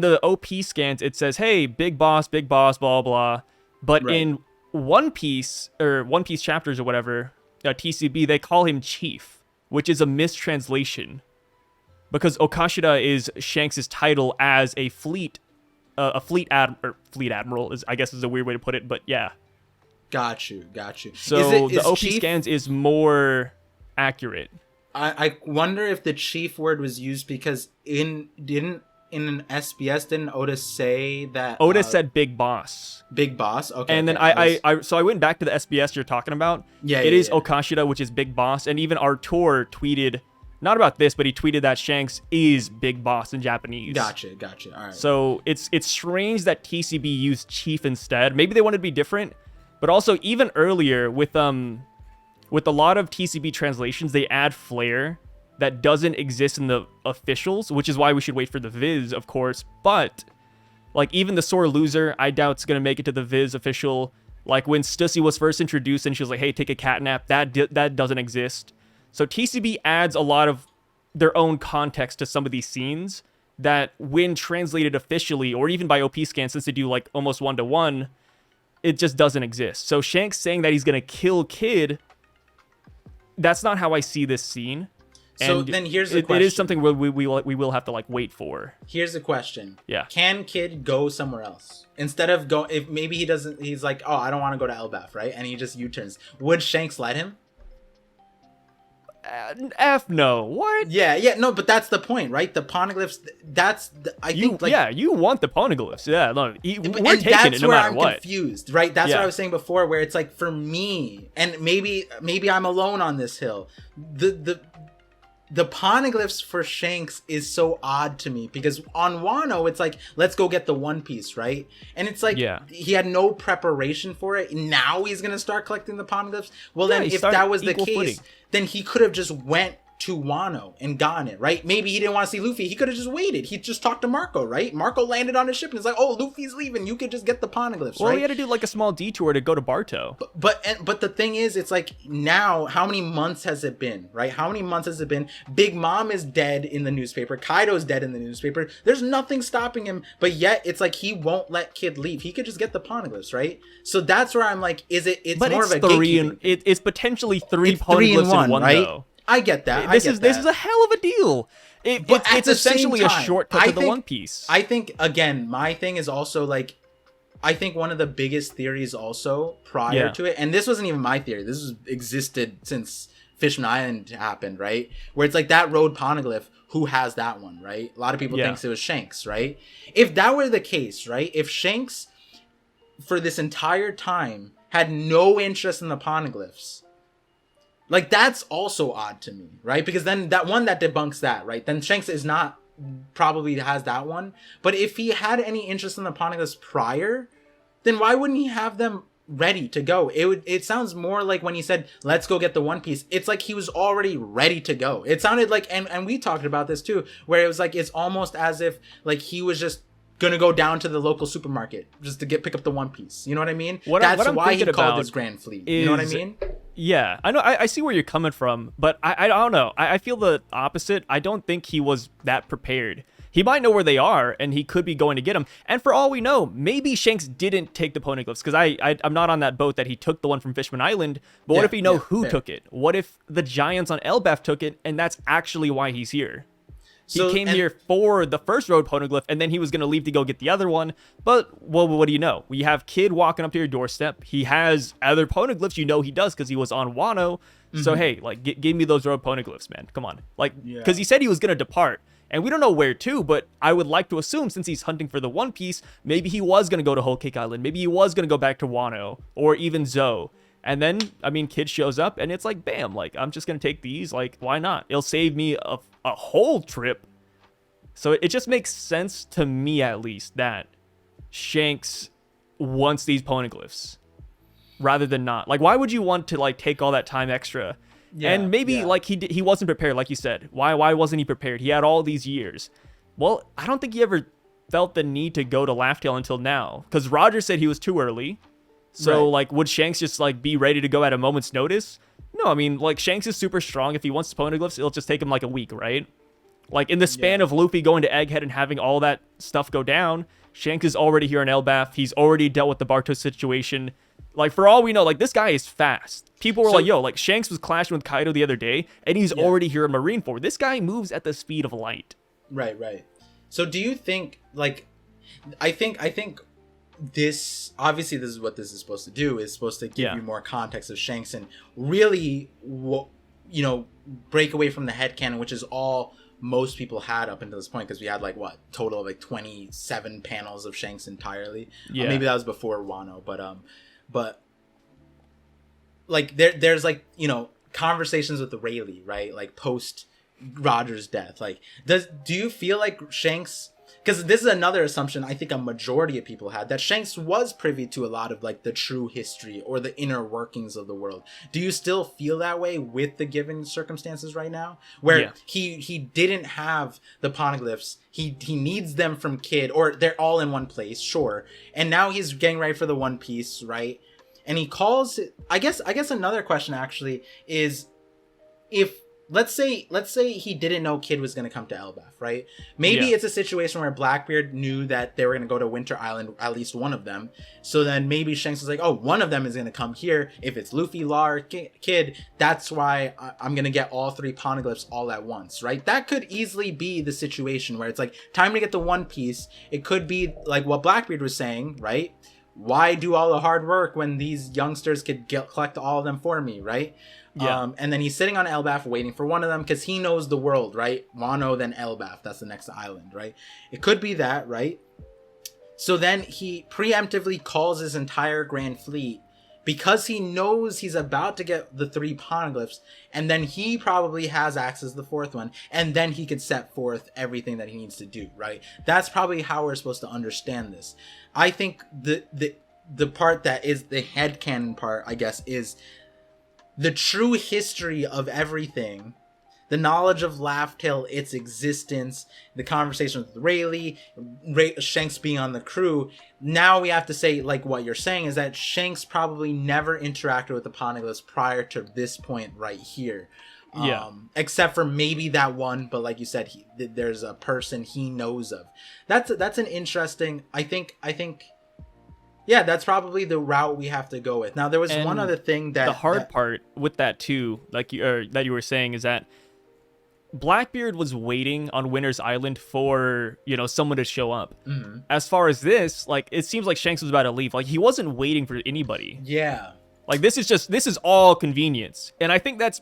the OP scans, it says, "Hey, big boss, blah, blah." But Right. in One Piece, or One Piece chapters or whatever, TCB, they call him Chief, which is a mistranslation. Because Okashira is Shanks' title as a fleet admiral, is, I guess, is a weird way to put it, but yeah. Got you. So Is the OP Chief- scans is more accurate. I wonder if the chief word was used because in an SBS didn't Otis say that Otis said big boss. big boss? Okay. And then okay. so I went back to the SBS you're talking about. Yeah, It yeah, is yeah. Okashira, which is big boss, and even Artur tweeted, not about this, but he tweeted that Shanks is big boss in Japanese. Gotcha. All right. So it's strange that TCB used chief instead. Maybe they wanted to be different, but also even earlier with a lot of TCB translations, they add flair that doesn't exist in the officials, which is why we should wait for the Viz, of course. But like even the sore loser, I doubt it's gonna make it to the Viz official. Like when Stussy was first introduced and she was like, "Hey, take a cat nap," that doesn't exist. So TCB adds a lot of their own context to some of these scenes that, when translated officially or even by OP scan, since they do like almost 1-to-1, it just doesn't exist. So Shanks saying that he's gonna kill Kid, that's not how I see this scene. So And then here's the it question. is something we will have to like wait for. Here's the question. Yeah. Can Kid go somewhere else instead of go? If maybe he doesn't, he's like, oh, I don't want to go to Elbaf, right? And he just U-turns. Would Shanks let him? F no. What? Yeah, no, but that's the point, right? The poneglyphs. I think You want the poneglyphs. Yeah, no, we're and taking that's it no where matter I'm what. confused, right? That's what Yeah. I was saying before, where it's like for me, and maybe I'm alone on this hill. The poneglyphs for Shanks is so odd to me because on Wano it's like, let's go get the One Piece, right? And it's like, Yeah. he had no preparation for it. Now he's gonna start collecting the poneglyphs. Well, Yeah, then he if started that was the equal case, footing. then he could have just went to Wano and gotten it, right? Maybe he didn't want to see Luffy. He could have just waited. He just talked to Marco, right? Marco landed on his ship and it's like, oh, Luffy's leaving. You could just get the poneglyphs, Well, right? he had to do like a small detour to go to Barto. But the thing is, it's like now, how many months has it been, right? How many months has it been? Big Mom is dead in the newspaper. Kaido's dead in the newspaper. There's nothing stopping him, but yet it's like he won't let Kid leave. He could just get the poneglyphs, right? So that's where I'm like, it's But more it's of a three gatekeeping and it's potentially three It's 3 poneglyphs in one, in one right? though. I get that. This is a hell of a deal. But at It's the same essentially a time, shortcut I to the think- One Piece. I think, again, my thing is also like, I think one of the biggest theories also prior Yeah. to it, and this wasn't even my theory, this was existed since Fishman Island happened, right? Where it's like that road poneglyph, who has that one, right? A lot of people Yeah. thinks it was Shanks, right? If that were the case, right? If Shanks, for this entire time, had no interest in the poneglyphs, like, that's also odd to me, right? Because then that debunks that, right? Then Shanks is not, probably has that one. But if he had any interest in the poneglyphs prior, then why wouldn't he have them ready to go? It sounds more like when he said, let's go get the One Piece, it's like he was already ready to go. It sounded like, and we talked about this too, where it was like, it's almost as if like he was just gonna go down to the local supermarket just to pick up the One Piece. You know what I mean? That's I'm why he thinking called about this Grand Fleet. You know what I is- mean? Yeah, I know. I see where you're coming from, but I don't know. I feel the opposite. I don't think he was that prepared. He might know where they are, and he could be going to get them. And for all we know, maybe Shanks didn't take the poneglyphs, because I'm not on that boat that he took the one from Fishman Island. But what Yeah, if we know yeah, who fair. took it? What if the Giants on Elbaf took it, and that's actually why he's here? He came here for the first road poneglyph, and then he was going to leave to go get the other one. But, well, what do you know? We have Kid walking up to your doorstep. He has other poneglyphs. You know he does because he was on Wano. So, hey, like, give me those road poneglyphs, man. Come on. Like, because he said he was going to depart. And we don't know where to, but I would like to assume since he's hunting for the One Piece, maybe he was going to go to Whole Cake Island. Maybe he was going to go back to Wano or even Zoe. And then, I mean, Kid shows up and it's like, bam, like, I'm just going to take these. Like, why not? It'll save me a whole trip. So it just makes sense to me, at least, that Shanks wants these poneglyphs rather than not. Like, why would you want to, like, take all that time extra? Yeah, and maybe, like, he wasn't prepared, like you said. Why wasn't he prepared? He had all these years. Well, I don't think he ever felt the need to go to Laugh Tale until now. Because Roger said he was too early. So, like, would Shanks just, like, be ready to go at a moment's notice? No, I mean, like, Shanks is super strong. If he wants poneglyphs, it'll just take him, like, a week, right? Like, in the span of Luffy going to Egghead and having all that stuff go down, Shanks is already here in Elbaf. He's already dealt with the Bartos situation. Like, for all we know, like, this guy is fast. People were like, yo, like, Shanks was clashing with Kaido the other day, and he's already here in Marineford. This guy moves at the speed of light. Right. So do you think, like, I think this, obviously this is what this is supposed to do, is supposed to give you more context of Shanks and really, you know, break away from the headcanon, which is all most people had up until this point, because we had, like, what, total of, like, 27 panels of Shanks entirely. Maybe that was before Wano, but like there's like, you know, conversations with the Rayleigh, right? Like post Roger's death. Like, do you feel like Shanks, because this is another assumption I think a majority of people had, that Shanks was privy to a lot of, like, the true history or the inner workings of the world. Do you still feel that way with the given circumstances right now, where he didn't have the poneglyphs, he needs them from Kid, or they're all in one place, sure, and now he's getting ready for the One Piece, right? And he calls it, I guess another question actually is, if let's say he didn't know Kid was going to come to Elbaf, right? Maybe it's a situation where Blackbeard knew that they were going to go to Winter Island, at least one of them. So then maybe Shanks was like, oh, one of them is going to come here. If it's Luffy, Lar, Kid, that's why I'm going to get all three poneglyphs all at once, right? That could easily be the situation where it's like, time to get the One Piece. It could be like what Blackbeard was saying, right? Why do all the hard work when these youngsters could collect all of them for me, right? And then he's sitting on Elbaf waiting for one of them because he knows the world, right? Wano, then Elbaf. That's the next island, right? It could be that, right? So then he preemptively calls his entire Grand Fleet because he knows he's about to get the three poneglyphs, and then he probably has access to the fourth one, and then he could set forth everything that he needs to do, right? That's probably how we're supposed to understand this. I think the part that is the headcanon part, I guess, is the true history of everything, the knowledge of Laugh Tale, its existence, the conversation with Rayleigh, Shanks being on the crew. Now we have to say, like, what you're saying is that Shanks probably never interacted with the poneglyphs prior to this point right here. Except for maybe that one, but like you said, there's a person he knows of. That's an interesting, I think yeah, that's probably the route we have to go with. Now, there was one other thing that... The hard part with that, too, like that you were saying, is that Blackbeard was waiting on Winter's Island for, you know, someone to show up. Mm-hmm. As far as this, like, it seems like Shanks was about to leave. Like, he wasn't waiting for anybody. Yeah. Like, this is all convenience. And I think that's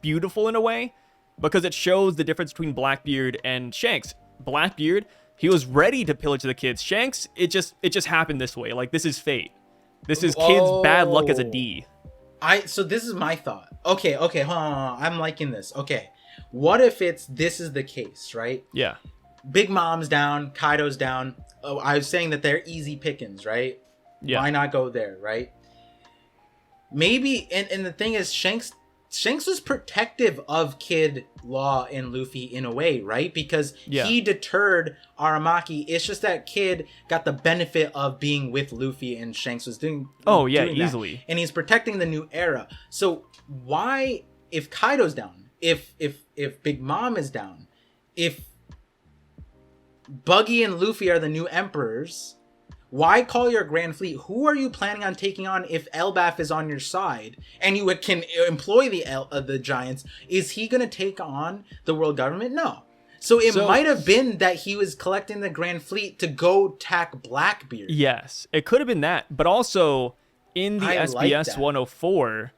beautiful in a way, because it shows the difference between Blackbeard and Shanks. Blackbeard, he was ready to pillage the kids. Shanks, it just happened this way. Like, this is fate. This is Kid's bad luck as a D. So this is my thought. Okay, hold on. I'm liking this. Okay. What if this is the case, right? Yeah. Big Mom's down, Kaido's down. Oh, I was saying that they're easy pickings, right? Yeah. Why not go there, right? Maybe, and the thing is, Shanks was protective of Kid, Law, and Luffy in a way, right? Because he deterred Aramaki. It's just that Kid got the benefit of being with Luffy, and Shanks was doing easily. And he's protecting the new era. So why, if Kaido's down, if Big Mom is down, if Buggy and Luffy are the new emperors, why call your Grand Fleet? Who are you planning on taking on if Elbaf is on your side and you can employ the giants? Is he going to take on the world government? No. So it might have been that he was collecting the Grand Fleet to go attack Blackbeard. Yes, it could have been that. But also, in the SBS 104,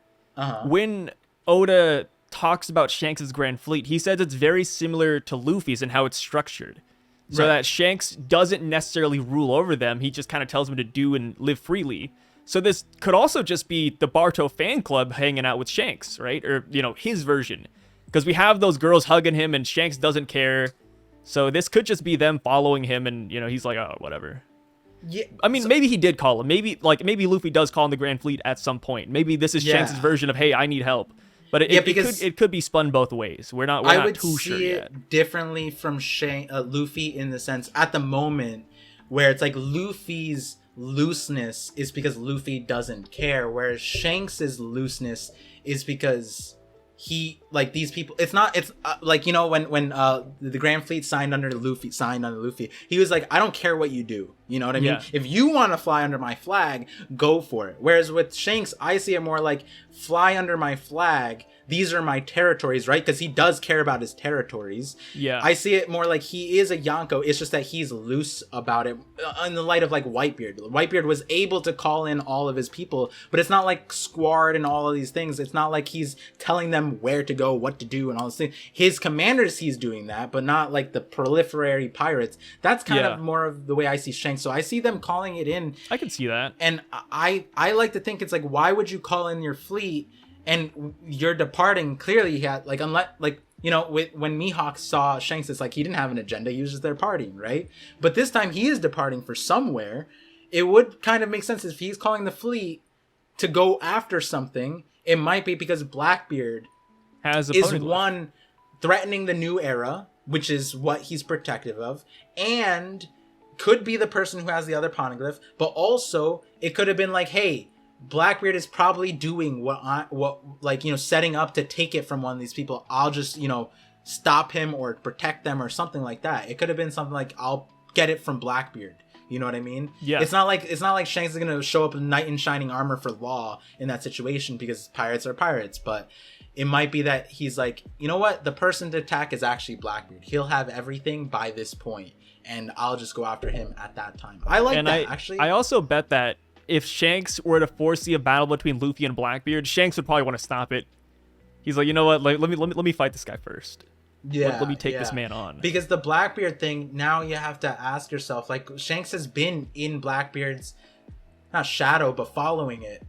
when Oda talks about Shanks' Grand Fleet, he says it's very similar to Luffy's and how it's structured. So that Shanks doesn't necessarily rule over them. He just kind of tells them to do and live freely. So this could also just be the Barto fan club hanging out with Shanks, right? Or, his version. Because we have those girls hugging him and Shanks doesn't care. So this could just be them following him and, he's like, oh, whatever. Yeah. I mean, maybe he did call him. Maybe Luffy does call him the Grand Fleet at some point. Maybe this is Shanks' version of, hey, I need help. But it could be spun both ways. We're not too sure yet. I would see it differently from Luffy in the sense at the moment where it's like Luffy's looseness is because Luffy doesn't care, whereas Shanks's looseness is because he these people. It's when the Grand Fleet signed under Luffy, he was like, I don't care what you do. You know what I mean? If you want to fly under my flag, go for it. Whereas with Shanks, I see it more like fly under my flag. These are my territories, right? Because he does care about his territories. Yeah. I see it more like he is a Yonko. It's just that he's loose about it in the light of Whitebeard. Whitebeard was able to call in all of his people, but it's not like Squard and all of these things. It's not like he's telling them where to go, what to do, and all this thing. His commanders, he's doing that, but not like the proliferary pirates. That's kind of more of the way I see Shanks. So I see them calling it in. I can see that. And I like to think it's like, why would you call in your fleet? And you're departing. Clearly, he had unless when Mihawk saw Shanks, it's like he didn't have an agenda. He was just there partying, right? But this time he is departing for somewhere. It would kind of make sense if he's calling the fleet to go after something. It might be because Blackbeard is one threatening the new era, which is what he's protective of, and could be the person who has the other poneglyph. But also, it could have been like, hey, Blackbeard is probably doing setting up to take it from one of these people. I'll just, stop him or protect them or something like that. It could have been something like, I'll get it from Blackbeard. You know what I mean? Yeah. It's not like Shanks is going to show up in knight in shining armor for Law in that situation because pirates are pirates. But it might be that he's like, you know what? The person to attack is actually Blackbeard. He'll have everything by this point, and I'll just go after him at that time. I like that, actually. I also bet that if Shanks were to foresee a battle between Luffy and Blackbeard, Shanks would probably want to stop it. He's like, you know what? Let me fight this guy first. Yeah, let me take this man on. Because the Blackbeard thing, now you have to ask yourself, Shanks has been in Blackbeard's not shadow, but following it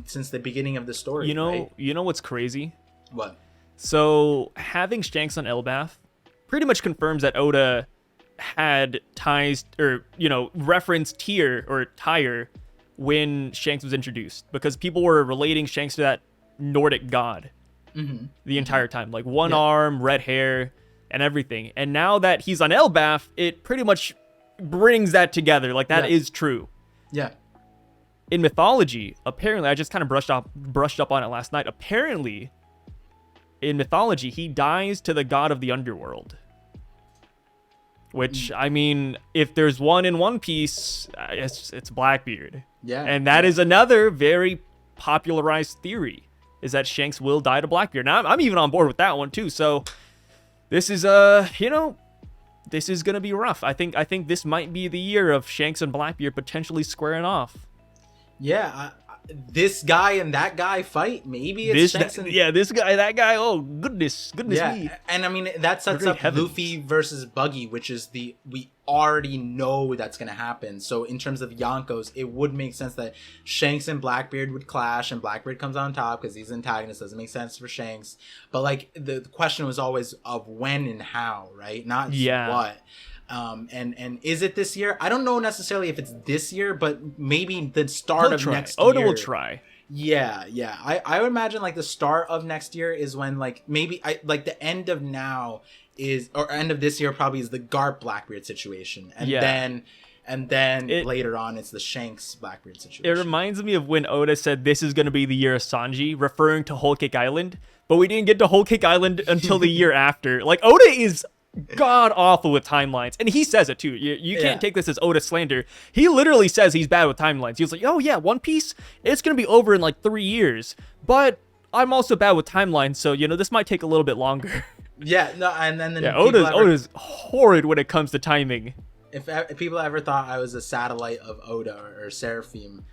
since the beginning of the story. You know, right? You know what's crazy? What? So having Shanks on Elbaf pretty much confirms that Oda had ties or referenced Tyre when Shanks was introduced, because people were relating Shanks to that Nordic god the entire time, like one arm, red hair, and everything. And now that he's on Elbaf, it pretty much brings that together. Like that is true. Yeah. In mythology, apparently, I just kind of brushed up on it last night. Apparently, in mythology, he dies to the god of the underworld. Which, I mean, if there's one in One Piece, it's Blackbeard. Yeah. And that is another very popularized theory, is that Shanks will die to Blackbeard. Now, I'm even on board with that one, too. So, this is, this is going to be rough. I think this might be the year of Shanks and Blackbeard potentially squaring off. Yeah, this guy and that guy fight. Maybe it's Shanks and... Yeah, this guy, that guy. Oh, goodness me. And I mean, that sets up Luffy versus Buggy, which is we already know that's going to happen. So in terms of Yonkos, it would make sense that Shanks and Blackbeard would clash, and Blackbeard comes on top because he's antagonist. Doesn't make sense for Shanks. But the question was always of when and how, right? Not what. And is it this year? I don't know necessarily if it's this year, but maybe the start of next year. Oda will try. Yeah. I would imagine the start of next year is when maybe the end of now is, or end of this year probably is the Garp Blackbeard situation, and then later on it's the Shanks Blackbeard situation. It reminds me of when Oda said this is going to be the year of Sanji, referring to Whole Cake Island, but we didn't get to Whole Cake Island until the year after. Oda is god awful with timelines, and he says it too. You can't take this as Oda slander. He literally says he's bad with timelines. He was like, oh yeah, One Piece, it's gonna be over in 3 years, but I'm also bad with timelines, so this might take a little bit longer. Yeah, no, and then Yeah, people Oda's horrid when it comes to timing. if people ever thought I was a satellite of Oda or Seraphim,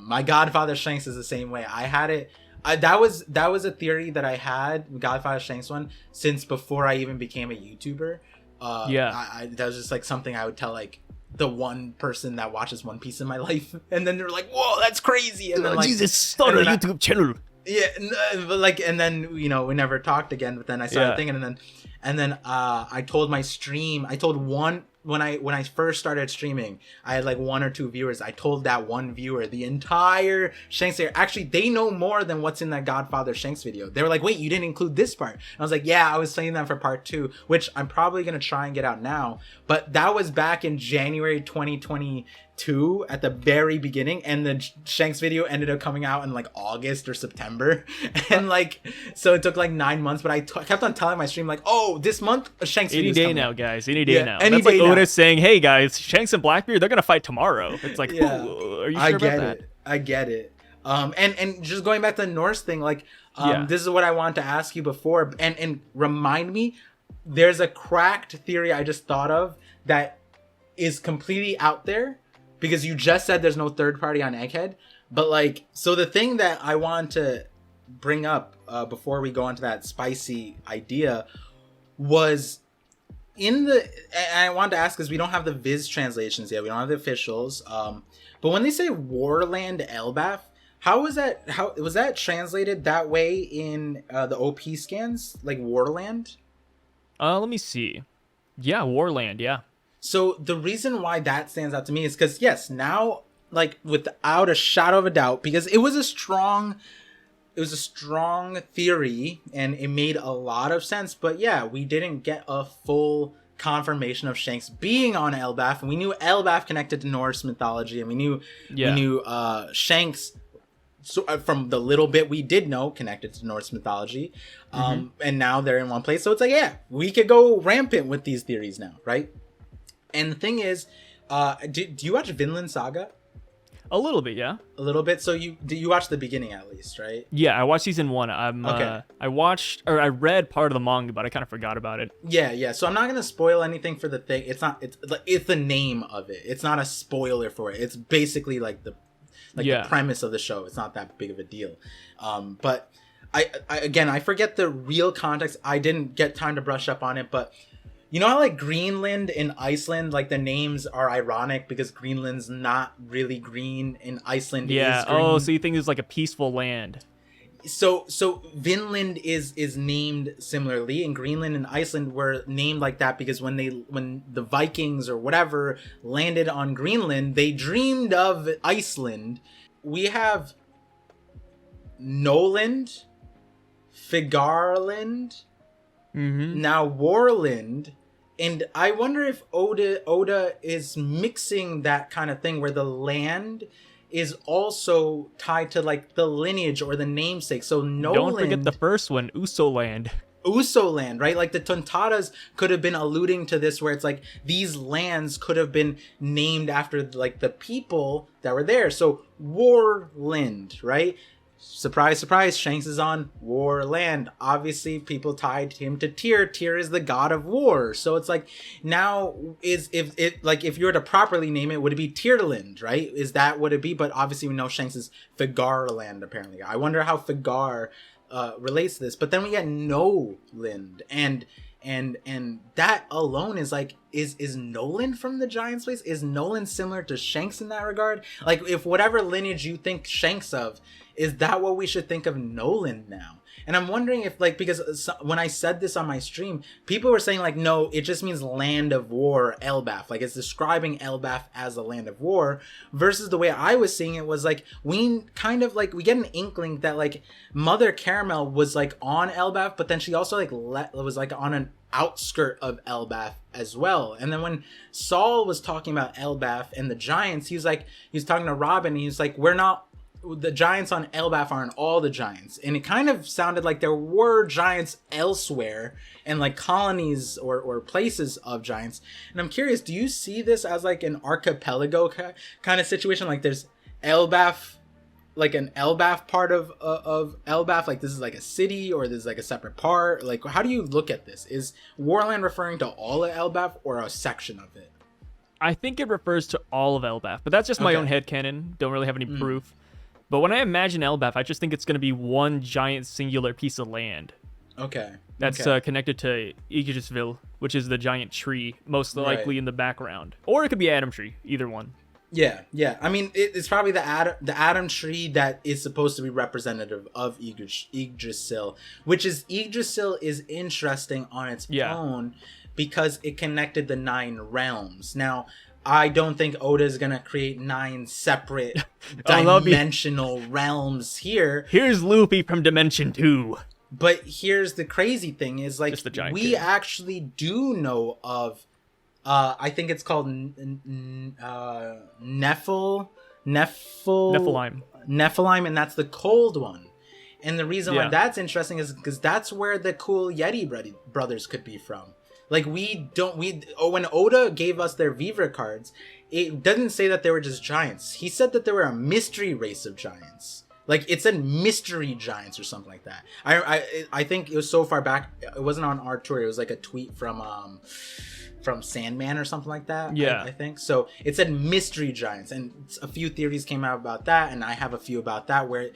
my godfather Shanks is the same way. I had it. That was a theory that I had, Godfather Shanks one, since before I even became a YouTuber. That was just like something I would tell like the one person that watches One Piece in my life, and then they're like, "Whoa, that's crazy!" And then like, Jesus, start a YouTube channel. Yeah, but like, and then we never talked again. But then I started thinking, and then I told my stream. I told one when I first started streaming. I had like 1 or 2 viewers. I told that one viewer the entire Shanks video. Actually, they know more than what's in that Godfather Shanks video. They were like, "Wait, you didn't include this part?" And I was like, "Yeah, I was saying that for part 2, which I'm probably gonna try and get out now." But that was back in January 2022 at the very beginning, and the Shanks video ended up coming out in like August or September, and like so it took like 9 months. But I kept on telling my stream like, "Oh, this month a Shanks video any day now, guys. Any day now." Any That's day like now. Oda saying, "Hey guys, Shanks and Blackbeard, they're gonna fight tomorrow." It's like, are you sure about that? I get it. And just going back to the Norse thing, like, this is what I wanted to ask you before, and remind me. There's a cracked theory I just thought of that is completely out there, because you just said there's no third party on Egghead. But like, so the thing that I want to bring up before we go on to that spicy idea was and I wanted to ask, because we don't have the Viz translations yet, we don't have the officials. But when they say Warland Elbaf, how was that translated that way in the OP scans, like Warland? Let me see. Yeah, Warland. Yeah. So the reason why that stands out to me is because, yes, now, like, without a shadow of a doubt, because it was a strong theory and it made a lot of sense. But yeah, we didn't get a full confirmation of Shanks being on Elbaf, and we knew Elbaf connected to Norse mythology, and we knew Shanks. So from the little bit we did know, connected to Norse mythology, and now they're in one place. So it's like, yeah, we could go rampant with these theories now, right? And the thing is, do you watch Vinland Saga? A little bit, yeah. A little bit. So you watch the beginning at least, right? Yeah, I watched season 1. Okay. I read part of the manga, but I kind of forgot about it. Yeah. So I'm not gonna spoil anything for the thing. It's the name of it. It's not a spoiler for it. It's basically like the premise of the show. It's not that big of a deal. But I forget the real context. I didn't get time to brush up on it, but you know how like Greenland and Iceland, like the names are ironic because Greenland's not really green and Iceland is green. Oh, so you think it's like a peaceful land? So Vinland is named similarly, and Greenland and Iceland were named like that because when the Vikings or whatever landed on Greenland, they dreamed of Iceland. We have Noland, Figarland, now Warland, and I wonder if Oda is mixing that kind of thing where the land is also tied to like the lineage or the namesake. So Noland, don't forget the first one, Usoland. Usoland, right? Like the Tontatas could have been alluding to this, where it's like these lands could have been named after like the people that were there. So Warland, right? Surprise, surprise, Shanks is on Warland. Obviously, people tied him to Tyr. Tyr is the god of war. So it's like, now if you were to properly name it, would it be Tyrland, right? Is that what it be? But obviously we know Shanks is Figarland, apparently. I wonder how Figar relates to this. But then we get Noland, and that alone is like, is Noland from the Giant Space? Is Noland similar to Shanks in that regard? Like, if whatever lineage you think Shanks of, is that what we should think of Noland now? And I'm wondering if, like, because when I said this on my stream, people were saying like, no, it just means land of war, Elbaf. Like, it's describing Elbaf as a land of war, versus the way I was seeing it was like, we kind of like, we get an inkling that like Mother Caramel was like on Elbaf, but then she also like was like on an outskirt of Elbaf as well. And then when Saul was talking about Elbaf and the giants, he was talking to Robin, and he was like, the giants on Elbaf aren't all the giants. And it kind of sounded like there were giants elsewhere and like colonies or places of giants. And I'm curious, do you see this as like an archipelago kind of situation? Like there's Elbaf, like an Elbaf part of Elbaf? Like this is like a city, or this is like a separate part? Like how do you look at this? Is Warland referring to all of Elbaf or a section of it? I think it refers to all of Elbaf, but that's just my own headcanon. Don't really have any proof. But when I imagine Elbaf, I just think it's going to be one giant singular piece of land. Okay. That's connected to Yggdrasil, which is the giant tree, most likely in the background. Or it could be Adam Tree, either one. Yeah. I mean, it's probably the Adam Tree that is supposed to be representative of Yggdrasil, which is Yggdrasil is interesting on its own because it connected the 9 realms. Now, I don't think Oda is going to create 9 separate dimensional realms here. Here's Luffy from Dimension 2. But here's the crazy thing is, like, we kid. actually do know of, I think it's called Nephilim, and that's the cold one. And the reason why that's interesting is because that's where the cool Yeti brothers could be from. Like, when Oda gave us their Vivre cards, it doesn't say that they were just giants. He said that they were a mystery race of giants. Like, it said mystery giants or something like that. I think it was so far back, it wasn't on our tour. It was like a tweet from Sandman or something like that. Yeah. I think. So it said mystery giants, and a few theories came out about that, and I have a few about that, where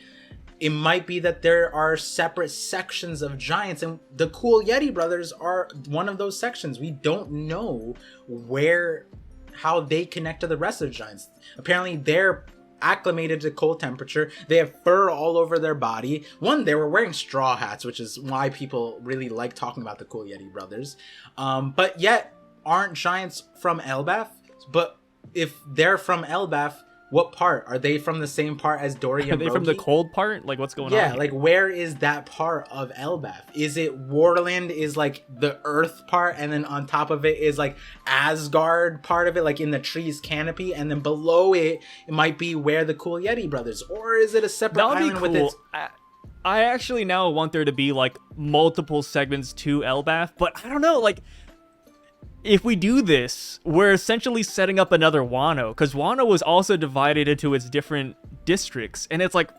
it might be that there are separate sections of giants, and the cool Yeti brothers are one of those sections. We don't know how they connect to the rest of the giants. Apparently they're acclimated to cold temperature. They have fur all over their body. They were wearing straw hats, which is why people really like talking about the cool Yeti brothers. But yet aren't giants from Elbaf? But if they're from Elbaf, what part? Are they from the same part as Dory and Are they from the cold part? Like, what's going on? Yeah, like, where is that part of Elbaf? Is it Warland is like the earth part, and then on top of it is like Asgard part of it, like in the tree's canopy, and then below it might be where the cool Yeti brothers? Or is it a separate island with its... I actually now want there to be like multiple segments to Elbaf, but I don't know, like, if we do this, we're essentially setting up another Wano, because Wano was also divided into its different districts, and it's like,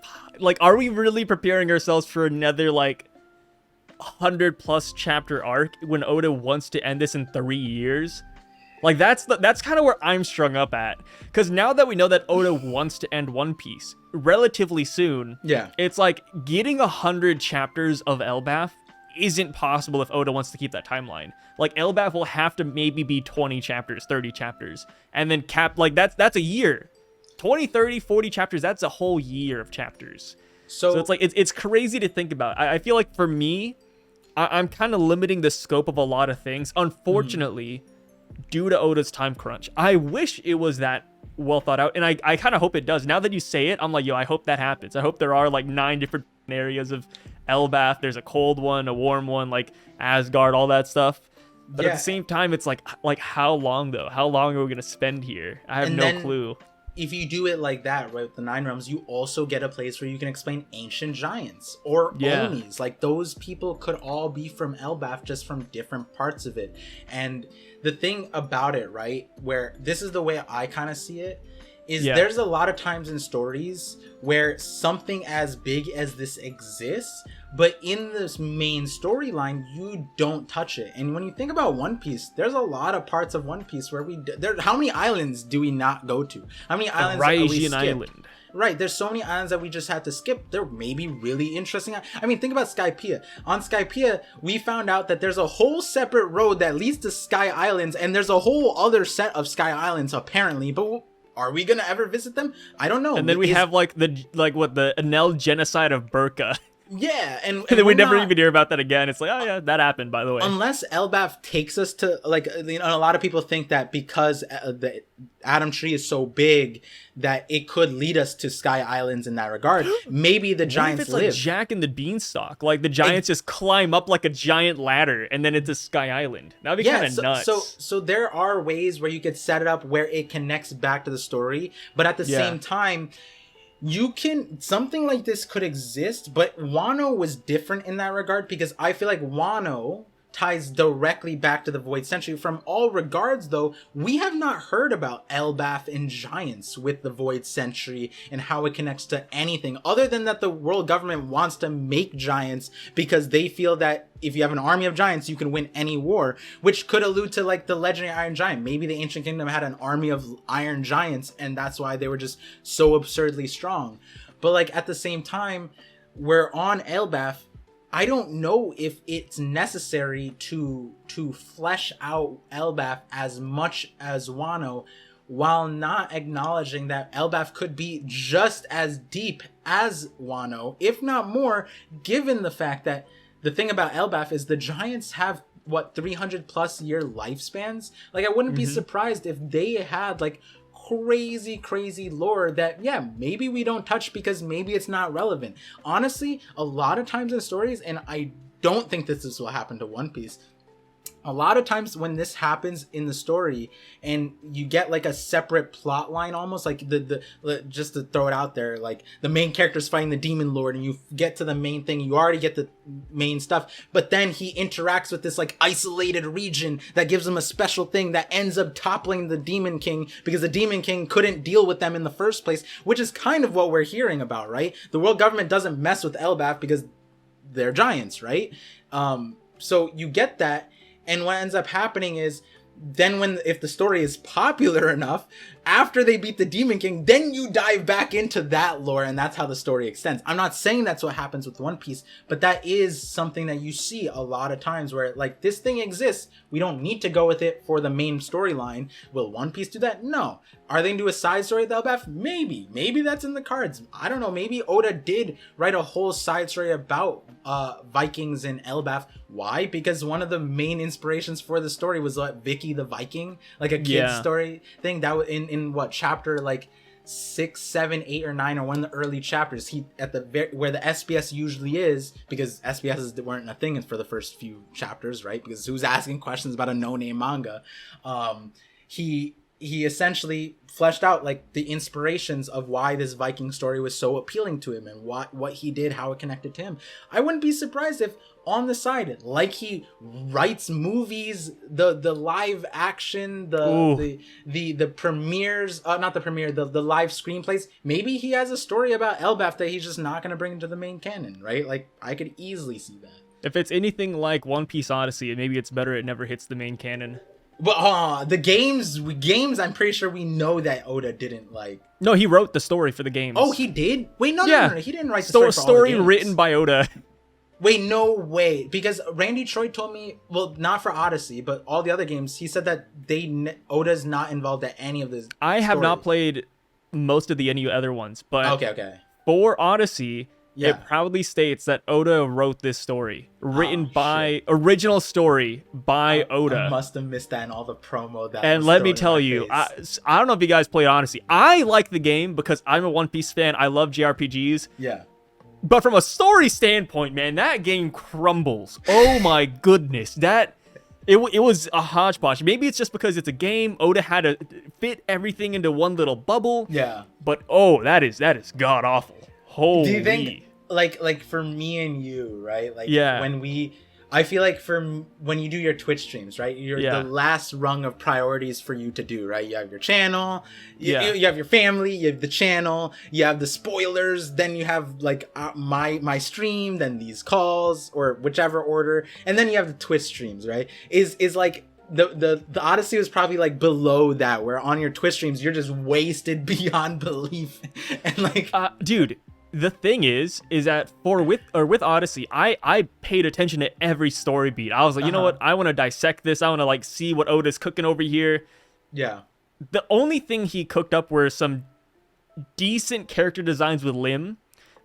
are we really preparing ourselves for another, like, 100+ chapter arc when Oda wants to end this in 3 years? Like, that's kind of where I'm strung up at, because now that we know that Oda wants to end One Piece relatively soon, it's like, getting 100 chapters of Elbaf isn't possible if Oda wants to keep that timeline. Like, Elbaf will have to maybe be 20 chapters, 30 chapters, and then like, that's a year. 20, 30, 40 chapters, that's a whole year of chapters. So it's like, it's crazy to think about. I feel like for me, I'm kind of limiting the scope of a lot of things, unfortunately, due to Oda's time crunch. I wish it was that well thought out, and I kind of hope it does. Now that you say it, I'm like, yo, I hope that happens. I hope there are like 9 different areas of Elbaf. There's a cold one, a warm one, like Asgard, all that stuff. But at the same time, it's like how long though? How long are we gonna spend here? I have no clue. If you do it like that, right, with the 9 realms, you also get a place where you can explain ancient giants or Onis. Like, those people could all be from Elbaf, just from different parts of it. And the thing about it, right, where this is the way I kind of see it, is there's a lot of times in stories where something as big as this exists, but in this main storyline, you don't touch it. And when you think about One Piece, there's a lot of parts of One Piece where how many islands do we not go to? How many islands are we skipped? Island. Right, there's so many islands that we just had to skip. They're maybe really interesting. I mean, think about Skypiea. On Skypiea, we found out that there's a whole separate road that leads to Sky Islands, and there's a whole other set of Sky Islands, apparently, but are we gonna ever visit them? I don't know. And then we have the Enel genocide of Burka. Yeah, and then we never even hear about that again. It's like, oh yeah, that happened, by the way. Unless Elbaf takes us to, like, you know, a lot of people think that because the Adam Tree is so big that it could lead us to Sky Islands in that regard. Maybe the giants live. Like Jack and the Beanstalk. Like, the giants just climb up like a giant ladder, and then it's Sky Island. That'd be kind of nuts. So there are ways where you could set it up where it connects back to the story, but at the same time, something like this could exist, but Wano was different in that regard, because I feel like Wano, ties directly back to the Void Century. From all regards, though, we have not heard about Elbaf and giants with the Void Century and how it connects to anything other than that the world government wants to make giants because they feel that if you have an army of giants, you can win any war, which could allude to like the legendary Iron Giant. Maybe the Ancient Kingdom had an army of iron giants and that's why they were just so absurdly strong. But like at the same time, we're on Elbaf. I don't know if it's necessary to flesh out Elbaf as much as Wano, while not acknowledging that Elbaf could be just as deep as Wano, if not more, given the fact that the thing about Elbaf is the giants have, 300 plus year lifespans? Like, I wouldn't be surprised if they had, like, crazy lore that, yeah, maybe we don't touch because maybe it's not relevant. Honestly, a lot of times in stories, and I don't think this is what happened to One Piece, a lot of times when this happens in the story and you get like a separate plot line, almost like the just to throw it out there, like the main character's fighting the demon lord and you get to the main thing, you already get the main stuff, but then he interacts with this like isolated region that gives him a special thing that ends up toppling the demon king because the demon king couldn't deal with them in the first place, which is kind of what we're hearing about, right? The world government doesn't mess with Elbaf because they're giants, right? So you get that. And what ends up happening is then if the story is popular enough, after they beat the Demon King, then you dive back into that lore and that's how the story extends. I'm not saying that's what happens with One Piece, but that is something that you see a lot of times where like this thing exists. We don't need to go with it for the main storyline. Will One Piece do that? No. Are they going to do a side story with Elbaf? Maybe. Maybe that's in the cards. I don't know. Maybe Oda did write a whole side story about Vikings and Elbaf. Why? Because one of the main inspirations for the story was Vicky the Viking, like a kid's story thing that was in what chapter like 6, 7, 8, or 9, or one of the early chapters. He at the where the SBS usually is, because SBSs weren't a thing for the first few chapters, right? Because who's asking questions about a no-name manga? He essentially fleshed out like the inspirations of why this Viking story was so appealing to him and what he did, how it connected to him. I wouldn't be surprised if on the side, like he writes movies, the live action, the premieres, not the premiere, the live screenplays. Maybe he has a story about Elbaf that he's just not going to bring into the main canon, right? Like I could easily see that. If it's anything like One Piece Odyssey, maybe it's better it never hits the main canon. But the games, I'm pretty sure we know that Oda didn't like. No, he wrote the story for the games. Oh, he did? Wait, no, he didn't write the story for all the games. Written by Oda. Wait, no way. Because Randy Troy told me, well, not for Odyssey, but all the other games, he said that Oda's not involved at any of this. I have not played most of the any other ones, but okay. For Odyssey, it proudly states that Oda wrote this story, original story by Oda. I must have missed that in all the promo that. And let me tell you, I don't know if you guys played Odyssey. I like the game because I'm a One Piece fan. I love JRPGs. Yeah. But from a story standpoint, man, that game crumbles. Oh my goodness, it was a hodgepodge. Maybe it's just because it's a game. Oda had to fit everything into one little bubble. Yeah. But that is god awful. Holy. Do you think like for me and you, right? Like I feel like when you do your Twitch streams, right? You're the last rung of priorities for you to do, right? You have your channel, you have your family, you have the channel, you have the spoilers, then you have like my stream, then these calls or whichever order, and then you have the Twitch streams, right? Is like the Odyssey was probably like below that, where on your Twitch streams you're just wasted beyond belief, and like dude. The thing is that with Odyssey, I paid attention to every story beat. I was like, you know what? I want to dissect this. I want to like see what Oda's cooking over here. Yeah. The only thing he cooked up were some decent character designs with Lim,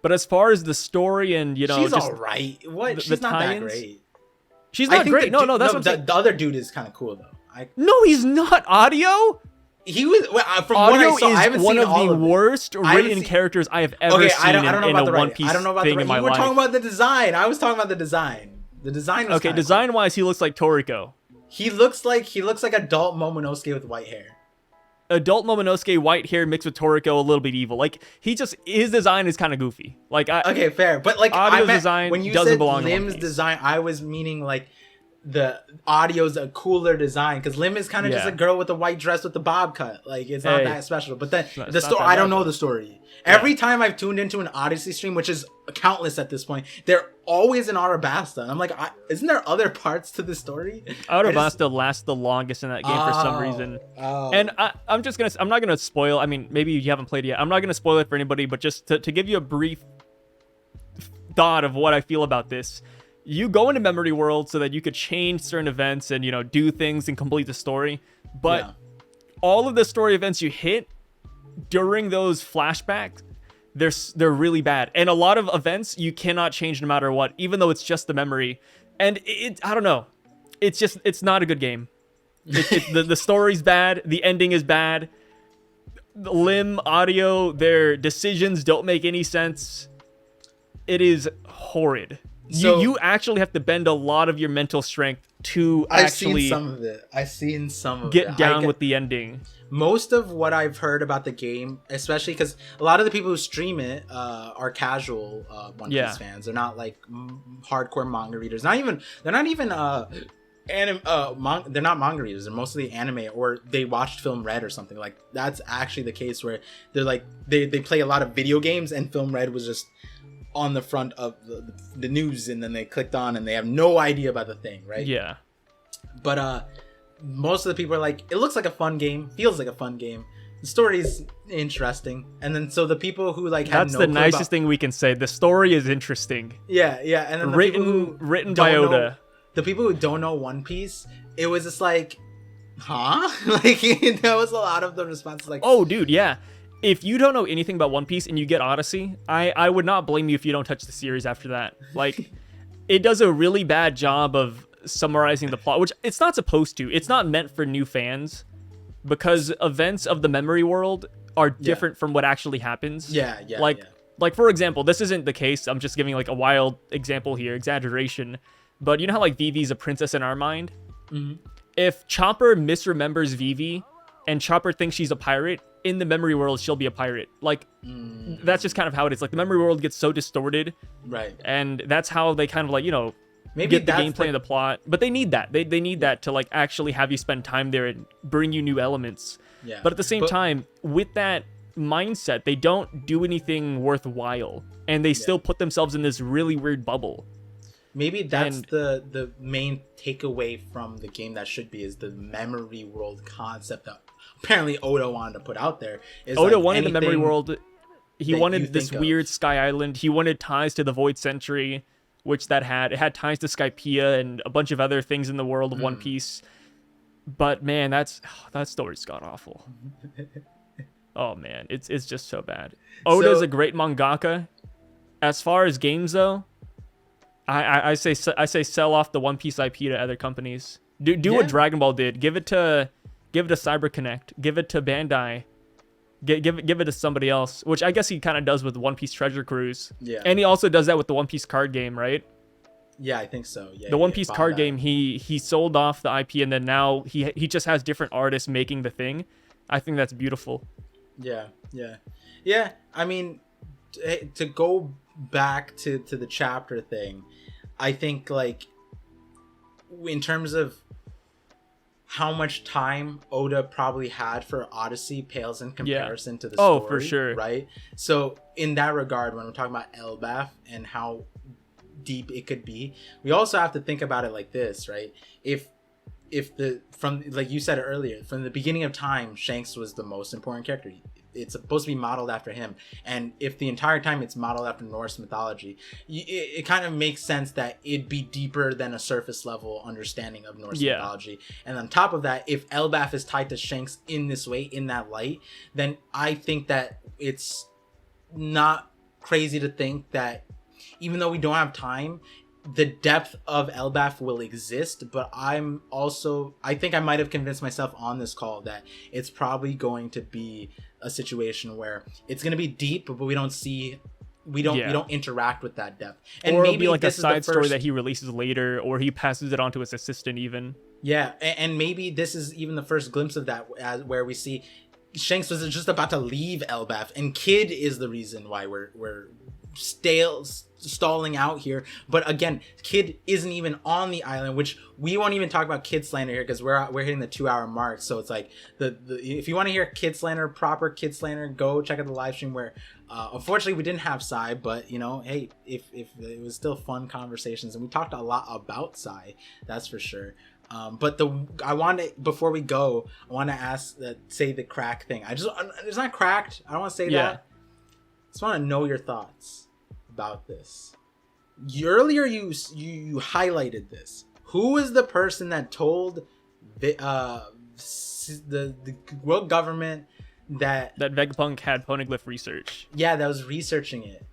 but as far as the story and she's all right. What? She's not that great. She's not great. No, that's what the other dude is kind of cool though. No, he's not. Audio. He was from Audio what I saw. I haven't one seen of the worst written characters I have ever seen in a One Piece thing in my life. You were talking about the design. I was talking about the design. The design was okay. Design wise, he looks like Toriko. He looks like adult Momonosuke with white hair. Adult Momonosuke, white hair mixed with Toriko, a little bit evil. Like his design is kind of goofy. Like okay, fair, but like Audio design when you doesn't said belong Lim's to design, I was meaning like the audio's a cooler design, because Lim is kind of just a girl with a white dress with the bob cut. Like, it's not that special. But then the story, I don't know the story. Every time I've tuned into an Odyssey stream, which is countless at this point, they're always in Arabasta, and I'm like, isn't there other parts to the story? Arabasta lasts the longest in that game for some reason. And I'm not gonna spoil. I mean, maybe you haven't played it yet. I'm not gonna spoil it for anybody, but just to give you a brief thought of what I feel about this. You go into Memory World so that you could change certain events and, do things and complete the story. But all of the story events you hit during those flashbacks, they're really bad. And a lot of events you cannot change no matter what, even though it's just the memory. And I don't know. It's not a good game. The story's bad. The ending is bad. The Lim audio, their decisions don't make any sense. It is horrid. So, you actually have to bend a lot of your mental strength to actually I've seen some of it. Get down with the ending. Most of what I've heard about the game, especially because a lot of the people who stream it are casual One Piece fans. They're not like hardcore manga readers. They're not even they're not manga readers. They're mostly anime, or they watched Film Red or something. Like, that's actually the case where they're like they play a lot of video games, and Film Red was just on the front of the news, and then they clicked on and they have no idea about the thing, right? Yeah. But most of the people are like, it looks like a fun game, feels like a fun game, the story's interesting, and then so the people who like that's the nicest thing we can say. The story is interesting. Yeah, and then written by Oda. The people who don't know One Piece, it was just like, huh? Like, there was a lot of the responses like, oh, dude, yeah. If you don't know anything about One Piece and you get Odyssey, I would not blame you if you don't touch the series after that. Like, it does a really bad job of summarizing the plot, which it's not supposed to. It's not meant for new fans, because events of the Memory World are different from what actually happens. Like, for example, this isn't the case. I'm just giving like a wild example here, exaggeration. But you know how like Vivi's a princess in our mind? Mm-hmm. If Chopper misremembers Vivi and Chopper thinks she's a pirate, in the Memory World she'll be a pirate. Like, that's just kind of how it is. Like, the Memory World gets so distorted, right? And that's how they kind of like, maybe get the gameplay and the plot. But they need that. They need that to like actually have you spend time there and bring you new elements. Yeah. But at the same time, with that mindset, they don't do anything worthwhile, and they still put themselves in this really weird bubble. Maybe that's the main takeaway from the game that should be, is the Memory World concept that apparently Oda wanted to put out there. Oda wanted the Memory World. He wanted this weird Sky Island. He wanted ties to the Void Century, which it had ties to Skypiea and a bunch of other things in the world of One Piece. But man, that story's god awful. Oh man, it's just so bad. Oda's a great mangaka. As far as games though, I say sell off the One Piece IP to other companies. Do what Dragon Ball did. Give it to CyberConnect. Give it to Bandai. Give it to somebody else, which I guess he kind of does with One Piece Treasure Cruise. Yeah. And he also does that with the One Piece card game, right? Yeah, I think so. Yeah. The One Piece card game, he sold off the IP, and then now he just has different artists making the thing. I think that's beautiful. Yeah. I mean, to go back to the chapter thing, I think like in terms of how much time Oda probably had for Odyssey pales in comparison to the story. Oh, for sure. Right? So in that regard, when we're talking about Elbaf and how deep it could be, we also have to think about it like this, right? If from like you said earlier, from the beginning of time, Shanks was the most important character. It's supposed to be modeled after him, and if the entire time it's modeled after Norse mythology, it kind of makes sense that it'd be deeper than a surface level understanding of Norse mythology. And on top of that, if Elbaf is tied to Shanks in this way, in that light, then I think that it's not crazy to think that even though we don't have time, the depth of Elbaf will exist. But I think I might have convinced myself on this call that it's probably going to be a situation where it's going to be deep, but we don't interact with that depth. And or maybe it'll be like a side story that he releases later, or he passes it on to his assistant even. Yeah, and maybe this is even the first glimpse of that, where we see Shanks was just about to leave Elbaf, and Kid is the reason why we're stalling out here. But again, Kid isn't even on the island, which we won't even talk about Kid slander here because we're hitting the 2-hour mark. So it's like if you want to hear Kid slander, proper Kid slander, go check out the live stream where unfortunately we didn't have Sai, but you know, hey, if it was still fun conversations, and we talked a lot about Sai, that's for sure. But I want to, before we go, I want to ask say the crack thing. It's not cracked. I don't want to say that. I just want to know your thoughts about this. Earlier you highlighted this. Who is the person that told the world government that Vegapunk had poneglyph research? Yeah, that was researching it.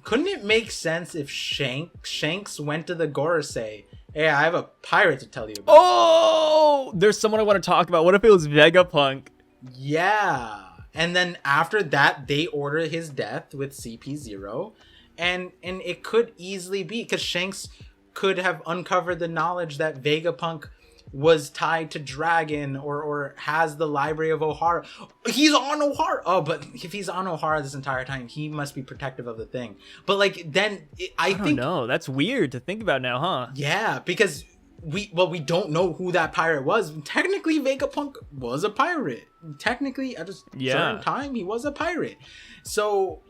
Couldn't it make sense if Shanks went to the Gorosei, hey, I have a pirate to tell you about? Oh, there's someone I want to talk about. What if it was Vegapunk? Yeah. And then after that, they order his death with CP0. And it could easily be because Shanks could have uncovered the knowledge that Vegapunk was tied to Dragon or has the library of Ohara. He's on Ohara. Oh, but if he's on Ohara this entire time, he must be protective of the thing. But like, then I think... No, that's weird to think about now, huh? Yeah, because we don't know who that pirate was. Technically, Vegapunk was a pirate. Technically, at a certain time, he was a pirate. So...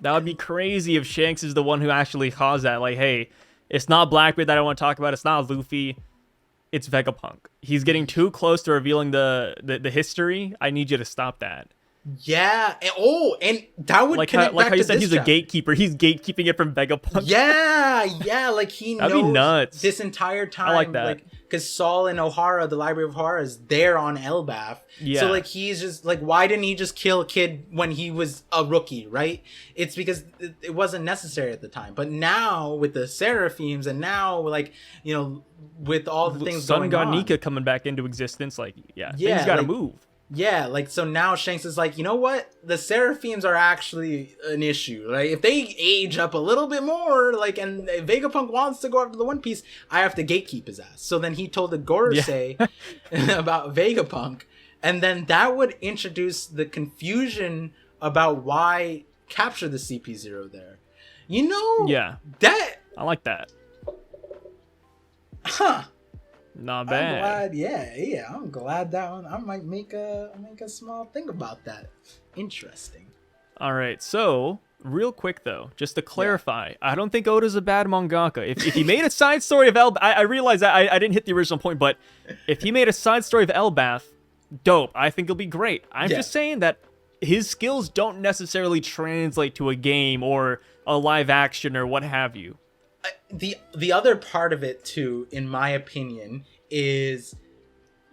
that would be crazy if Shanks is the one who actually caused that. Like, hey, it's not Blackbeard that I want to talk about. It's not Luffy. It's Vegapunk. He's getting too close to revealing the history. I need you to stop that. Yeah. And that would connect back how you to said this he's a gatekeeper. He's gatekeeping it from Vegapunk. Yeah. Like he That'd be knows nuts. this entire time. I like that. Like, because Saul and Ohara, the Library of Ohara, is there on Elbaf. Yeah. So like he's just like, why didn't he just kill Kid when he was a rookie, right? It's because it wasn't necessary at the time. But now with the Seraphims and now like, you know, with all the things Sun going God on, Nika coming back into existence, like things gotta move. Yeah, like, so now Shanks is like, you know what? The Seraphims are actually an issue. Like, if they age up a little bit more, like, and if Vegapunk wants to go after the One Piece, I have to gatekeep his ass. So then he told the Gorosei about Vegapunk, and then that would introduce the confusion about why capture the CP0 there. You know? Yeah. That... I like that. Huh. Not bad. I'm glad, yeah. I'm glad that one. I might make a small thing about that. Interesting. All right, so real quick though, just to clarify, I don't think Oda's a bad mangaka. If he made a side story of Elbaf, I realize that I didn't hit the original point, but if he made a side story of Elbaf, dope. I think it'll be great. I'm just saying that his skills don't necessarily translate to a game or a live action or what have you. The other part of it too, in my opinion, is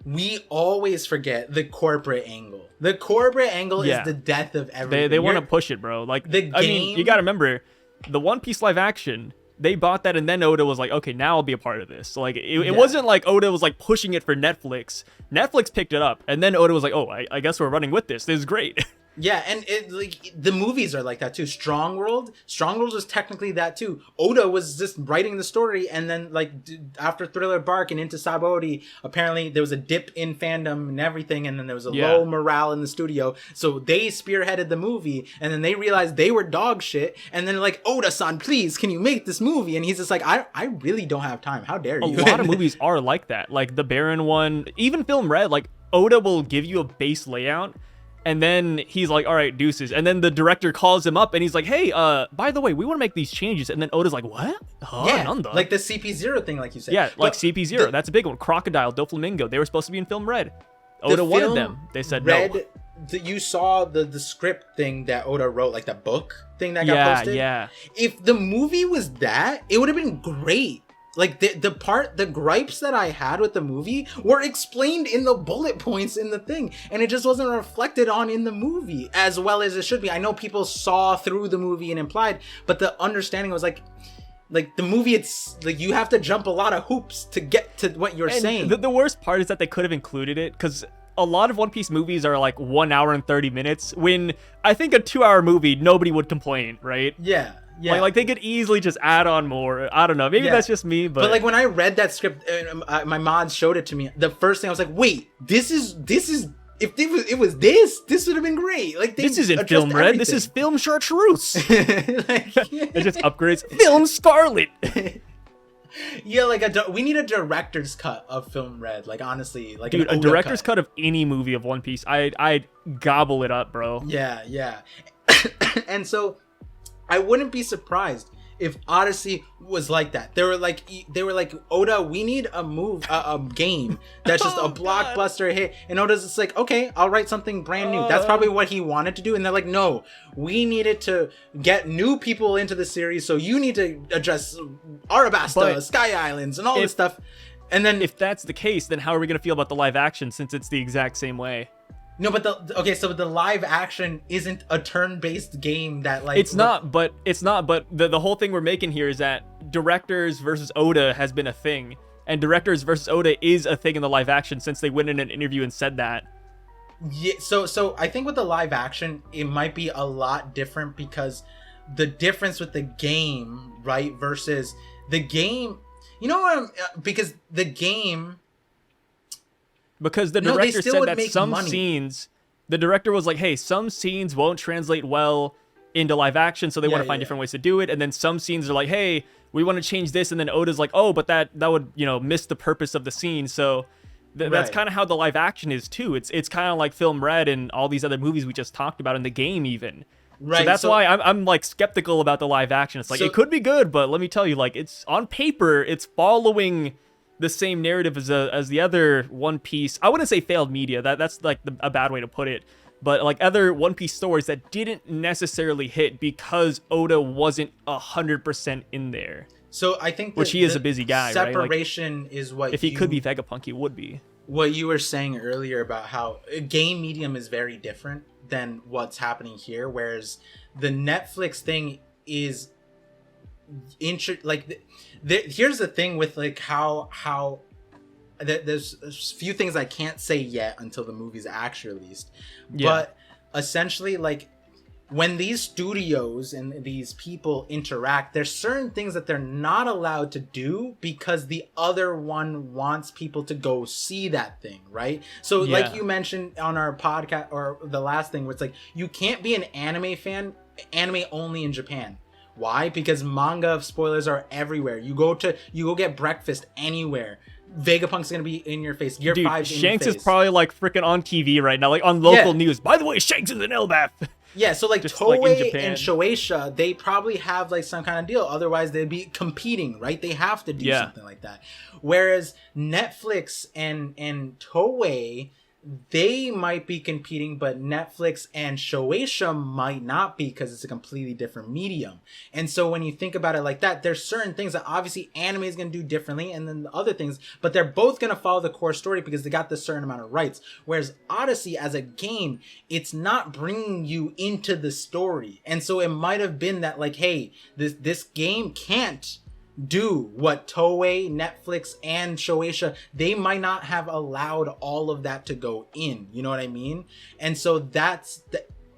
we always forget the corporate angle. The corporate angle is the death of everything. They want to push it, bro. Like, I mean, you got to remember, the One Piece live action, they bought that, and then Oda was like, okay, now I'll be a part of this. So, like, it wasn't like Oda was like pushing it for Netflix. Netflix picked it up, and then Oda was like, oh, I guess we're running with this. This is great. Yeah, and it like the movies are like that too. Strong World was technically that too. Oda was just writing the story, and then like after Thriller Bark and into Sabaody, apparently there was a dip in fandom and everything, and then there was a low morale in the studio. So they spearheaded the movie, and then they realized they were dog shit, and then like, Oda-san, please, can you make this movie? And he's just like, I really don't have time. How dare you? A lot of movies are like that. Like the Baron one, even Film Red, like Oda will give you a base layout. And then he's like, all right, deuces. And then the director calls him up and he's like, hey, by the way, we want to make these changes. And then Oda's like, what? Huh? Yeah, Nanda? like the CP0 thing, like you said. Yeah, like CP0. That's a big one. Crocodile, Doflamingo. They were supposed to be in Film Red. Oda wanted them. They said no. You saw the script thing that Oda wrote, like the book thing that got posted? Yeah. If the movie was that, it would have been great. Like the gripes that I had with the movie were explained in the bullet points in the thing, and it just wasn't reflected on in the movie as well as it should be. I know people saw through the movie and implied, but the understanding was like the movie, it's like you have to jump a lot of hoops to get to what you're saying. The worst part is that they could have included it, because a lot of One Piece movies are like 1 hour and 30 minutes, when I think a 2-hour movie, nobody would complain, right? Yeah. Yeah. Like they could easily just add on more. I don't know. Maybe that's just me, but like when I read that script, my mod showed it to me. The first thing I was like, wait, this is if it was this would have been great. Like this isn't film red. Everything. This is film chartreuse. Like, it just upgrades film scarlet. Yeah, like we need a director's cut of Film Red. Like honestly, like dude, a director's cut of any movie of One Piece, I'd gobble it up, bro. Yeah. And so, I wouldn't be surprised if Odyssey was like that. They were like, Oda, we need a game that's just a blockbuster hit. And Oda's just like, okay, I'll write something brand new. That's probably what he wanted to do. And they're like, no, we needed to get new people into the series. So you need to address Arabasta, Sky Islands, and all this stuff. And then if that's the case, then how are we going to feel about the live action since it's the exact same way? No, but so the live action isn't a turn-based game that like it's not, but the whole thing we're making here is that directors versus Oda has been a thing, and directors versus Oda is a thing in the live action since they went in an interview and said that. Yeah, so I think with the live action it might be a lot different because the difference with the game, right, versus the game, you know what? Because the game. Because the director said that some money. scenes, the director was like, hey, some scenes won't translate well into live action, so they want to find different ways to do it. And then some scenes are like, hey, we want to change this. And then Oda's like, oh, but that would, miss the purpose of the scene. So that's kind of how the live action is too. It's kind of like Film Red and all these other movies we just talked about in the game even. Right. So that's why I'm like skeptical about the live action. It's like, it could be good, but let me tell you, like, it's on paper, it's following the same narrative as the other One Piece. I wouldn't say failed media. That's like a bad way to put it. But like other One Piece stories that didn't necessarily hit because Oda wasn't 100% in there. So I think which he is a busy guy, right? Separation is what if he could be Vegapunk, he would be. What you were saying earlier about how a game medium is very different than what's happening here, whereas the Netflix thing is here's the thing with like how there's a few things I can't say yet until the movie's actually released. But essentially, like, when these studios and these people interact, there's certain things that they're not allowed to do because the other one wants people to go see that thing, right? So like you mentioned on our podcast or the last thing where it's like, you can't be an anime fan, anime only in Japan. Why? Because manga spoilers are everywhere. You go get breakfast anywhere. Vegapunk's gonna be in your face. Year 5's in your face. Shanks is probably like freaking on TV right now, like on local news. By the way, Shanks is an Elbaf. Yeah, so like Toei and Shueisha, they probably have like some kind of deal. Otherwise, they'd be competing, right? They have to do something like that. Whereas Netflix and Toei, they might be competing, but Netflix and Shueisha might not be because it's a completely different medium. And so when you think about it like that, there's certain things that obviously anime is going to do differently and then the other things, but they're both going to follow the core story because they got this certain amount of rights. Whereas Odyssey as a game, it's not bringing you into the story. And so it might have been that like, hey, this game can't do what Toei, Netflix, and Shueisha, they might not have allowed all of that to go in. You know what I mean? And so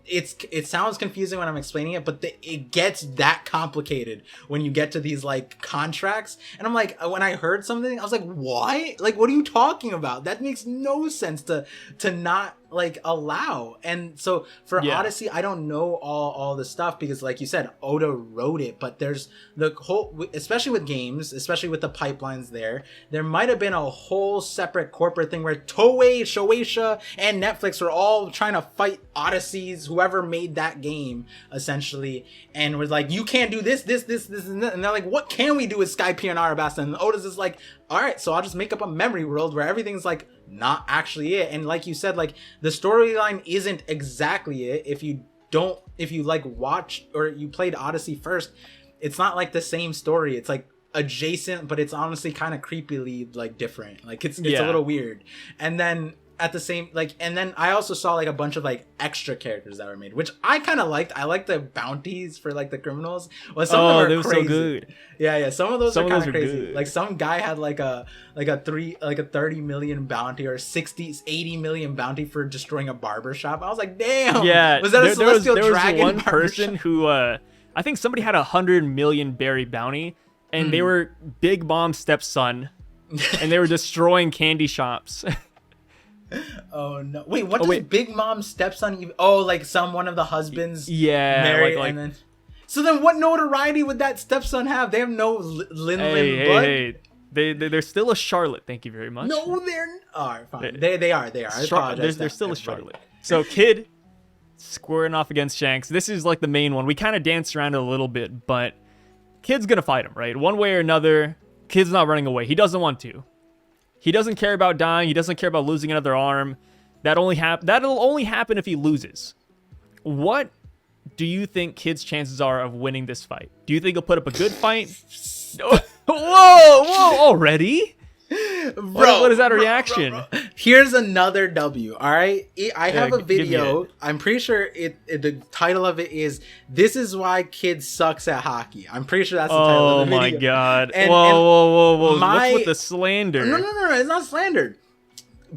it sounds confusing when I'm explaining it, but it gets that complicated when you get to these like contracts. And I'm like, when I heard something, I was like, what? Like, what are you talking about? That makes no sense to not like allow. And so for Odyssey, I don't know all the stuff because like you said, Oda wrote it, but there's the whole, especially with games, especially with the pipelines there might have been a whole separate corporate thing where Toei, Shueisha, and Netflix were all trying to fight Odyssey's whoever made that game essentially, and was like, you can't do this and that. And they're like, what can we do with Skypiea and Arabasta? And Oda's just like, all right, so I'll just make up a memory world where everything's like not actually it. And like you said, like the storyline isn't exactly it. If you like watch or you played Odyssey first, it's not like the same story. It's like adjacent, but it's honestly kind of creepily like different. Like it's a little weird. And then at the same, like, and then I also saw like a bunch of like extra characters that were made, which I kind of liked. I liked the bounties for like the criminals. Well, some of them are crazy. So good. Yeah. Some of those are kind of crazy. Good. Like some guy had like a 30 million bounty or 80 million bounty for destroying a barber shop. I was like, damn. Yeah. Was that a celestial dragon? There was one person who, I think somebody had 100 million berry bounty, and they were Big Mom's stepson, and they were destroying candy shops. Oh no! Wait, what does Big Mom's stepson even? Oh, like one of the husbands. Yeah, married, like and then. So then, what notoriety would that stepson have? They have no blood. Hey. They're still a Charlotte. Thank you very much. No, they're. All right, fine. They are. I apologize. They're still a Charlotte. So Kid squaring off against Shanks. This is like the main one. We kind of danced around it a little bit, but Kid's gonna fight him, right? One way or another. Kid's not running away. He doesn't want to. He doesn't care about dying. He doesn't care about losing another arm. That'll only happen if he loses. What do you think Kid's chances are of winning this fight? Do you think he'll put up a good fight? Whoa, already? Bro, what is that reaction? Bro. Here's another W, all right? I have a video. I'm pretty sure the title of it is "This is why Kid sucks at hockey." I'm pretty sure that's the title of the video. Oh my god. Whoa. What's with the slander? No, it's not slander.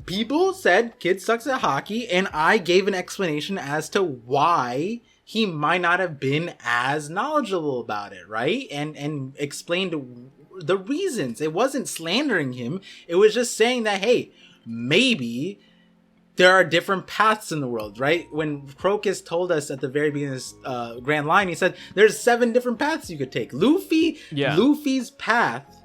People said Kid sucks at hockey, and I gave an explanation as to why he might not have been as knowledgeable about it, right? And explained the reasons. It wasn't slandering him. It was just saying that, hey, maybe there are different paths in the world, right? When Crocus told us at the very beginning of this Grand Line, he said there's 7 different paths you could take. Luffy's path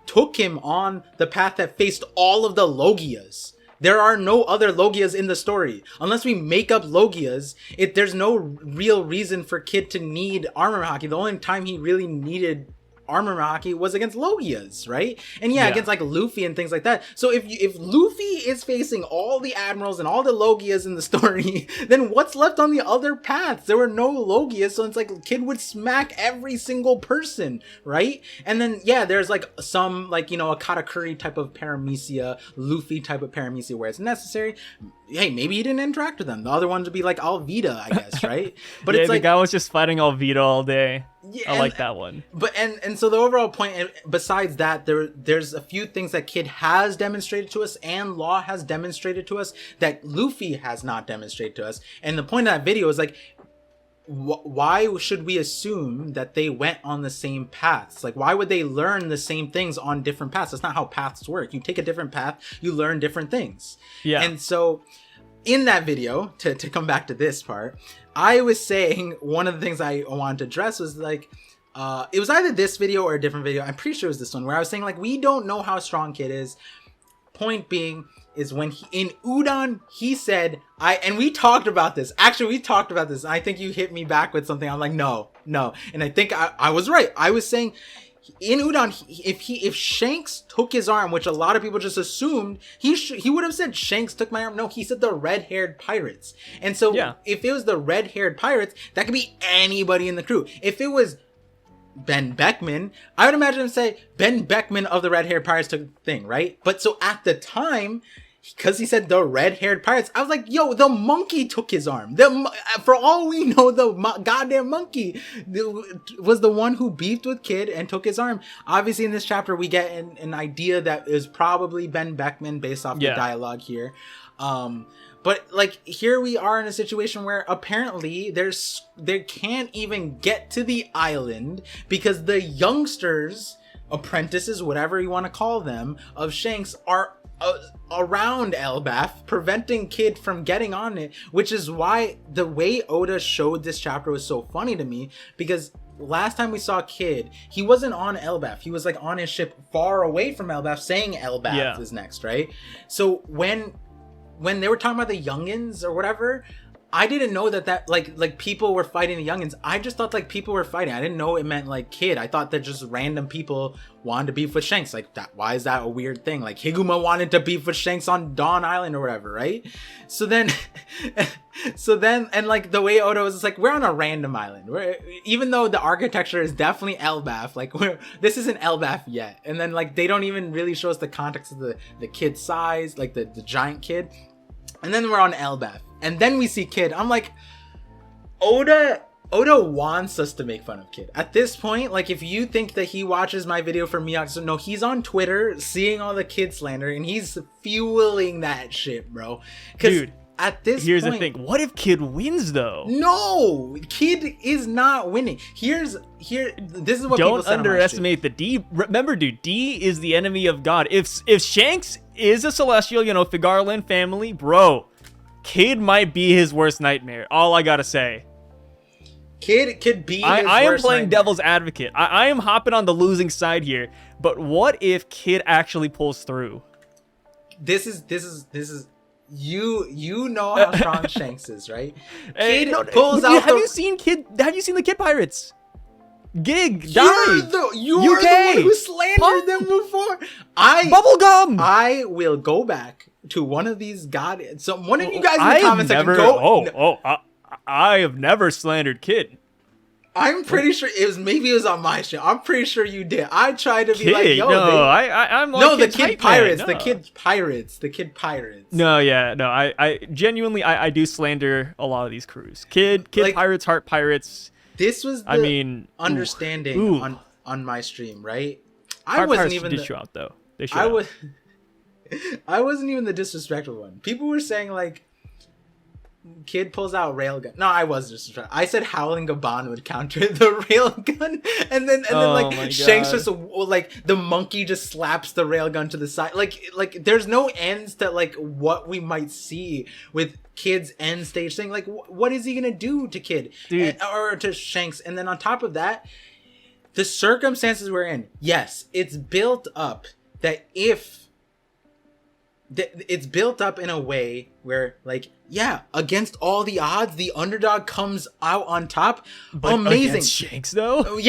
took him on the path that faced all of the Logias. There are no other Logias in the story. Unless we make up Logias, there's no real reason for Kid to need armor hockey. The only time he really needed armor hockey was against Logias, right? And against like Luffy and things like that. So if Luffy is facing all the admirals and all the Logias in the story, then what's left on the other paths? There were no Logias, so it's like Kid would smack every single person, right? And then there's like some like, a Katakuri type of paramecia, Luffy type of paramecia where it's necessary. Hey, maybe he didn't interact with them. The other ones would be like Alvida, I guess, right? But it's like the guy was just fighting Alvida all day. Yeah, I like that one. But and so the overall point, besides that, there's a few things that Kid has demonstrated to us and Law has demonstrated to us that Luffy has not demonstrated to us. And the point of that video is like, why should we assume that they went on the same paths? Like, why would they learn the same things on different paths? That's not how paths work. You take a different path, you learn different things. Yeah. And so in that video, to come back to this part, I was saying one of the things I wanted to address was like, it was either this video or a different video. I'm pretty sure it was this one where I was saying like, we don't know how strong Kid is. Point being is when in Udon, he said, and we talked about this. Actually, we talked about this. I think you hit me back with something. I'm like, no. And I think I was right. I was saying in Udon, if Shanks took his arm, which a lot of people just assumed, he would have said Shanks took my arm. No, he said the red-haired pirates. And so if it was the red-haired pirates, that could be anybody in the crew. If it was Ben Beckman, I would imagine him say Ben Beckman of the red-haired pirates took the thing, right? But so at the time, because he said the red-haired pirates, I was like, yo, the monkey took his arm. For all we know, the goddamn monkey was the one who beefed with Kid and took his arm. Obviously, in this chapter, we get an idea that is probably Ben Beckman based off the dialogue here. But like, here we are in a situation where apparently they can't even get to the island because the youngsters, apprentices, whatever you want to call them, of Shanks are around Elbaf, preventing Kid from getting on it, which is why the way Oda showed this chapter was so funny to me, because last time we saw Kid, he wasn't on Elbaf. He was like on his ship far away from Elbaf saying Elbaf is next, right? So when they were talking about the youngins or whatever, I didn't know that like people were fighting the youngins. I just thought like people were fighting. I didn't know it meant like Kid. I thought that just random people wanted to beef with Shanks. Like that. Why is that a weird thing? Like Higuma wanted to beef with Shanks on Dawn Island or whatever, right? So then, and like the way Oda was just like, we're on a random island. Even though the architecture is definitely Elbaf, like this isn't Elbaf yet. And then like they don't even really show us the context of the kid's size, like the giant kid. And then we're on Elbaf. And then we see Kid. I'm like, Oda wants us to make fun of Kid. At this point, like, if you think that he watches my video for Mihawk, so no, he's on Twitter seeing all the Kid slander and he's fueling that shit, bro. Dude, at this Here's point, the thing. What if Kid wins though? No, Kid is not winning. This is what people Don't said underestimate the D. Remember, dude, D is the enemy of God. If Shanks is a celestial, Figarland family, bro, Kid might be his worst nightmare. All I gotta say. Kid could be. I am playing devil's advocate. I am hopping on the losing side here. But what if Kid actually pulls through? This is you know how strong Shanks is, right? Kid pulls out. Have you seen the Kid Pirates? Gig died. You're the one who slandered them before. Bubblegum. I will go back to one of these one of you guys in the comments section go. I have never slandered Kid. I'm pretty sure it was on my show. I'm pretty sure you did. I tried to be Kid, like, yo, I'm like, no, the Kid Pirates, no. the Kid Pirates. No, yeah, no, I genuinely I do slander a lot of these crews. Kid like, Pirates, Heart Pirates. This was the understanding on my stream, right? I wasn't even show out though. They show I wasn't even the disrespectful one. People were saying like, Kid pulls out railgun. No, I was just trying. I said Howling Gaban would counter the railgun, and then like Shanks just like the monkey just slaps the railgun to the side. Like there's no ends to like what we might see with Kid's end stage thing. Like what is he gonna do to Kid or to Shanks? And then on top of that, the circumstances we're in. Yes, it's built up that it's built up in a way where like against all the odds the underdog comes out on top. But amazing against Shanks though.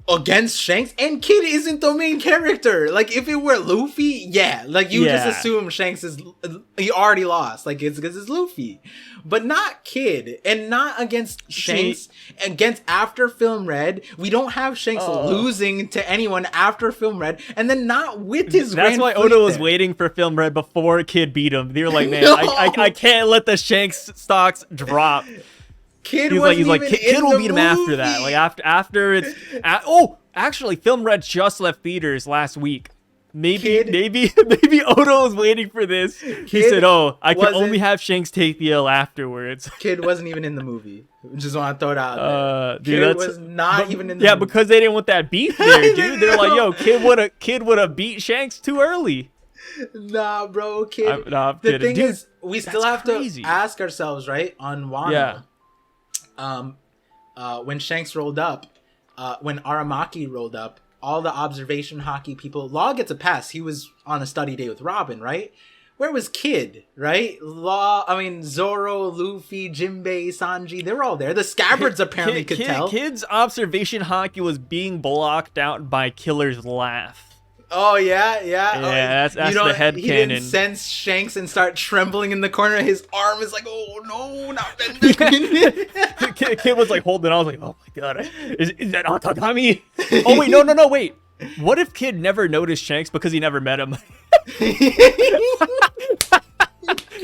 Against Shanks, and Kid isn't the main character. Like if it were Luffy, like you just assume Shanks he already lost, like it's because it's Luffy, but not Kid, and not against Shanks. Against after Film Red, we don't have Shanks losing to anyone after Film Red, and then not with his. That's why Oda was waiting for Film Red before Kid beat him. They were like, man, I can't let the Shanks stocks drop. Kid Kid will beat him after that. Like after it's actually Film Red just left theaters last week. Maybe Oda was waiting for this. He said, I can only have Shanks take the L afterwards. Kid wasn't even in the movie. Just want to throw it out there. Dude, Kid was not even in the movie. Because they didn't want that beef there, dude. They're like, yo, Kid would have beat Shanks too early. Nah, bro, Kid. I'm the kidding. thing Dude, is, we still have to ask ourselves, right, on Wano. Yeah. When Shanks rolled up, when Aramaki rolled up, all the observation hockey people, Law gets a pass. He was on a study day with Robin, right? Where was Kid, right? Zoro, Luffy, Jinbei, Sanji, they were all there. The Scabbards apparently could tell. Kid's observation hockey was being blocked out by Killer's laugh. Oh, yeah. That's the headcanon. He didn't sense Shanks and start trembling in the corner. His arm is like, oh, no, not Ben. Kid was like holding on. I was like, oh, my God. Is that Atagami? Oh, wait, no, wait. What if Kid never noticed Shanks because he never met him?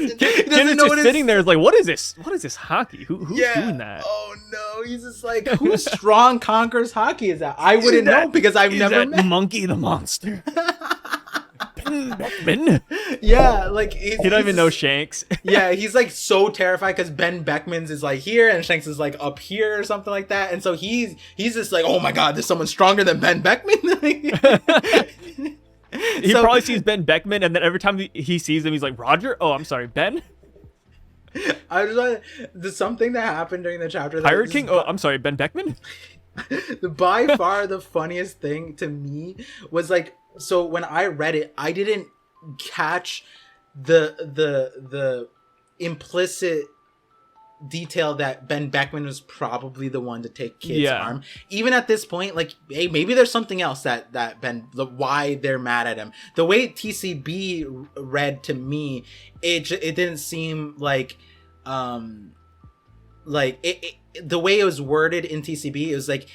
Kid is just sitting there, is like, what is this? What is this hockey? Who's doing that? Oh no, he's just like, whose strong conquers hockey is that? I wouldn't know because I've never met Monkey the Monster. Ben Beckman. Yeah, like he don't even know Shanks. Yeah, he's like so terrified because Ben Beckman's is like here and Shanks is like up here or something like that, and so he's just like, oh my God, there's someone stronger than Ben Beckman. He probably sees Ben Beckman, and then every time he sees him, he's like, Roger? Oh, I'm sorry, Ben? I was like, there's something that happened during the chapter. Pirate King? Oh, I'm sorry, Ben Beckman? By far the funniest thing to me was like, so when I read it, I didn't catch the implicit detail that Ben Beckman was probably the one to take Kid's arm. Even at this point, like, hey, maybe there's something else that why they're mad at him. The way TCB read to me, it didn't seem like the way it was worded in TCB, it was like,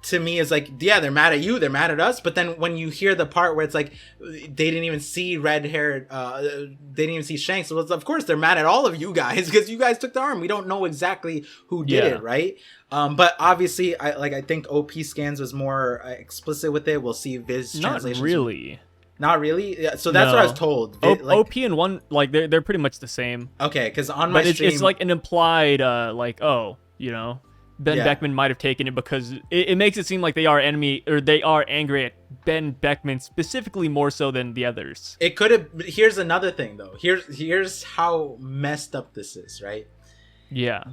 to me, it's like, yeah, they're mad at you, they're mad at us. But then when you hear the part where it's like, they didn't even see red-haired, they didn't even see Shanks. So of course, they're mad at all of you guys because you guys took the arm. We don't know exactly who did it, right? But obviously, I think OP Scans was more explicit with it. We'll see Viz translations. Not really. Not really. Yeah, so that's what I was told. OP and 1, like they're pretty much the same. Okay, because on my but stream, it's like an implied like, oh, Ben Beckman might have taken it because it makes it seem like they are angry at Ben Beckman specifically more so than the others. It could have. Here's another thing though. Here's how messed up this is, right? Yeah.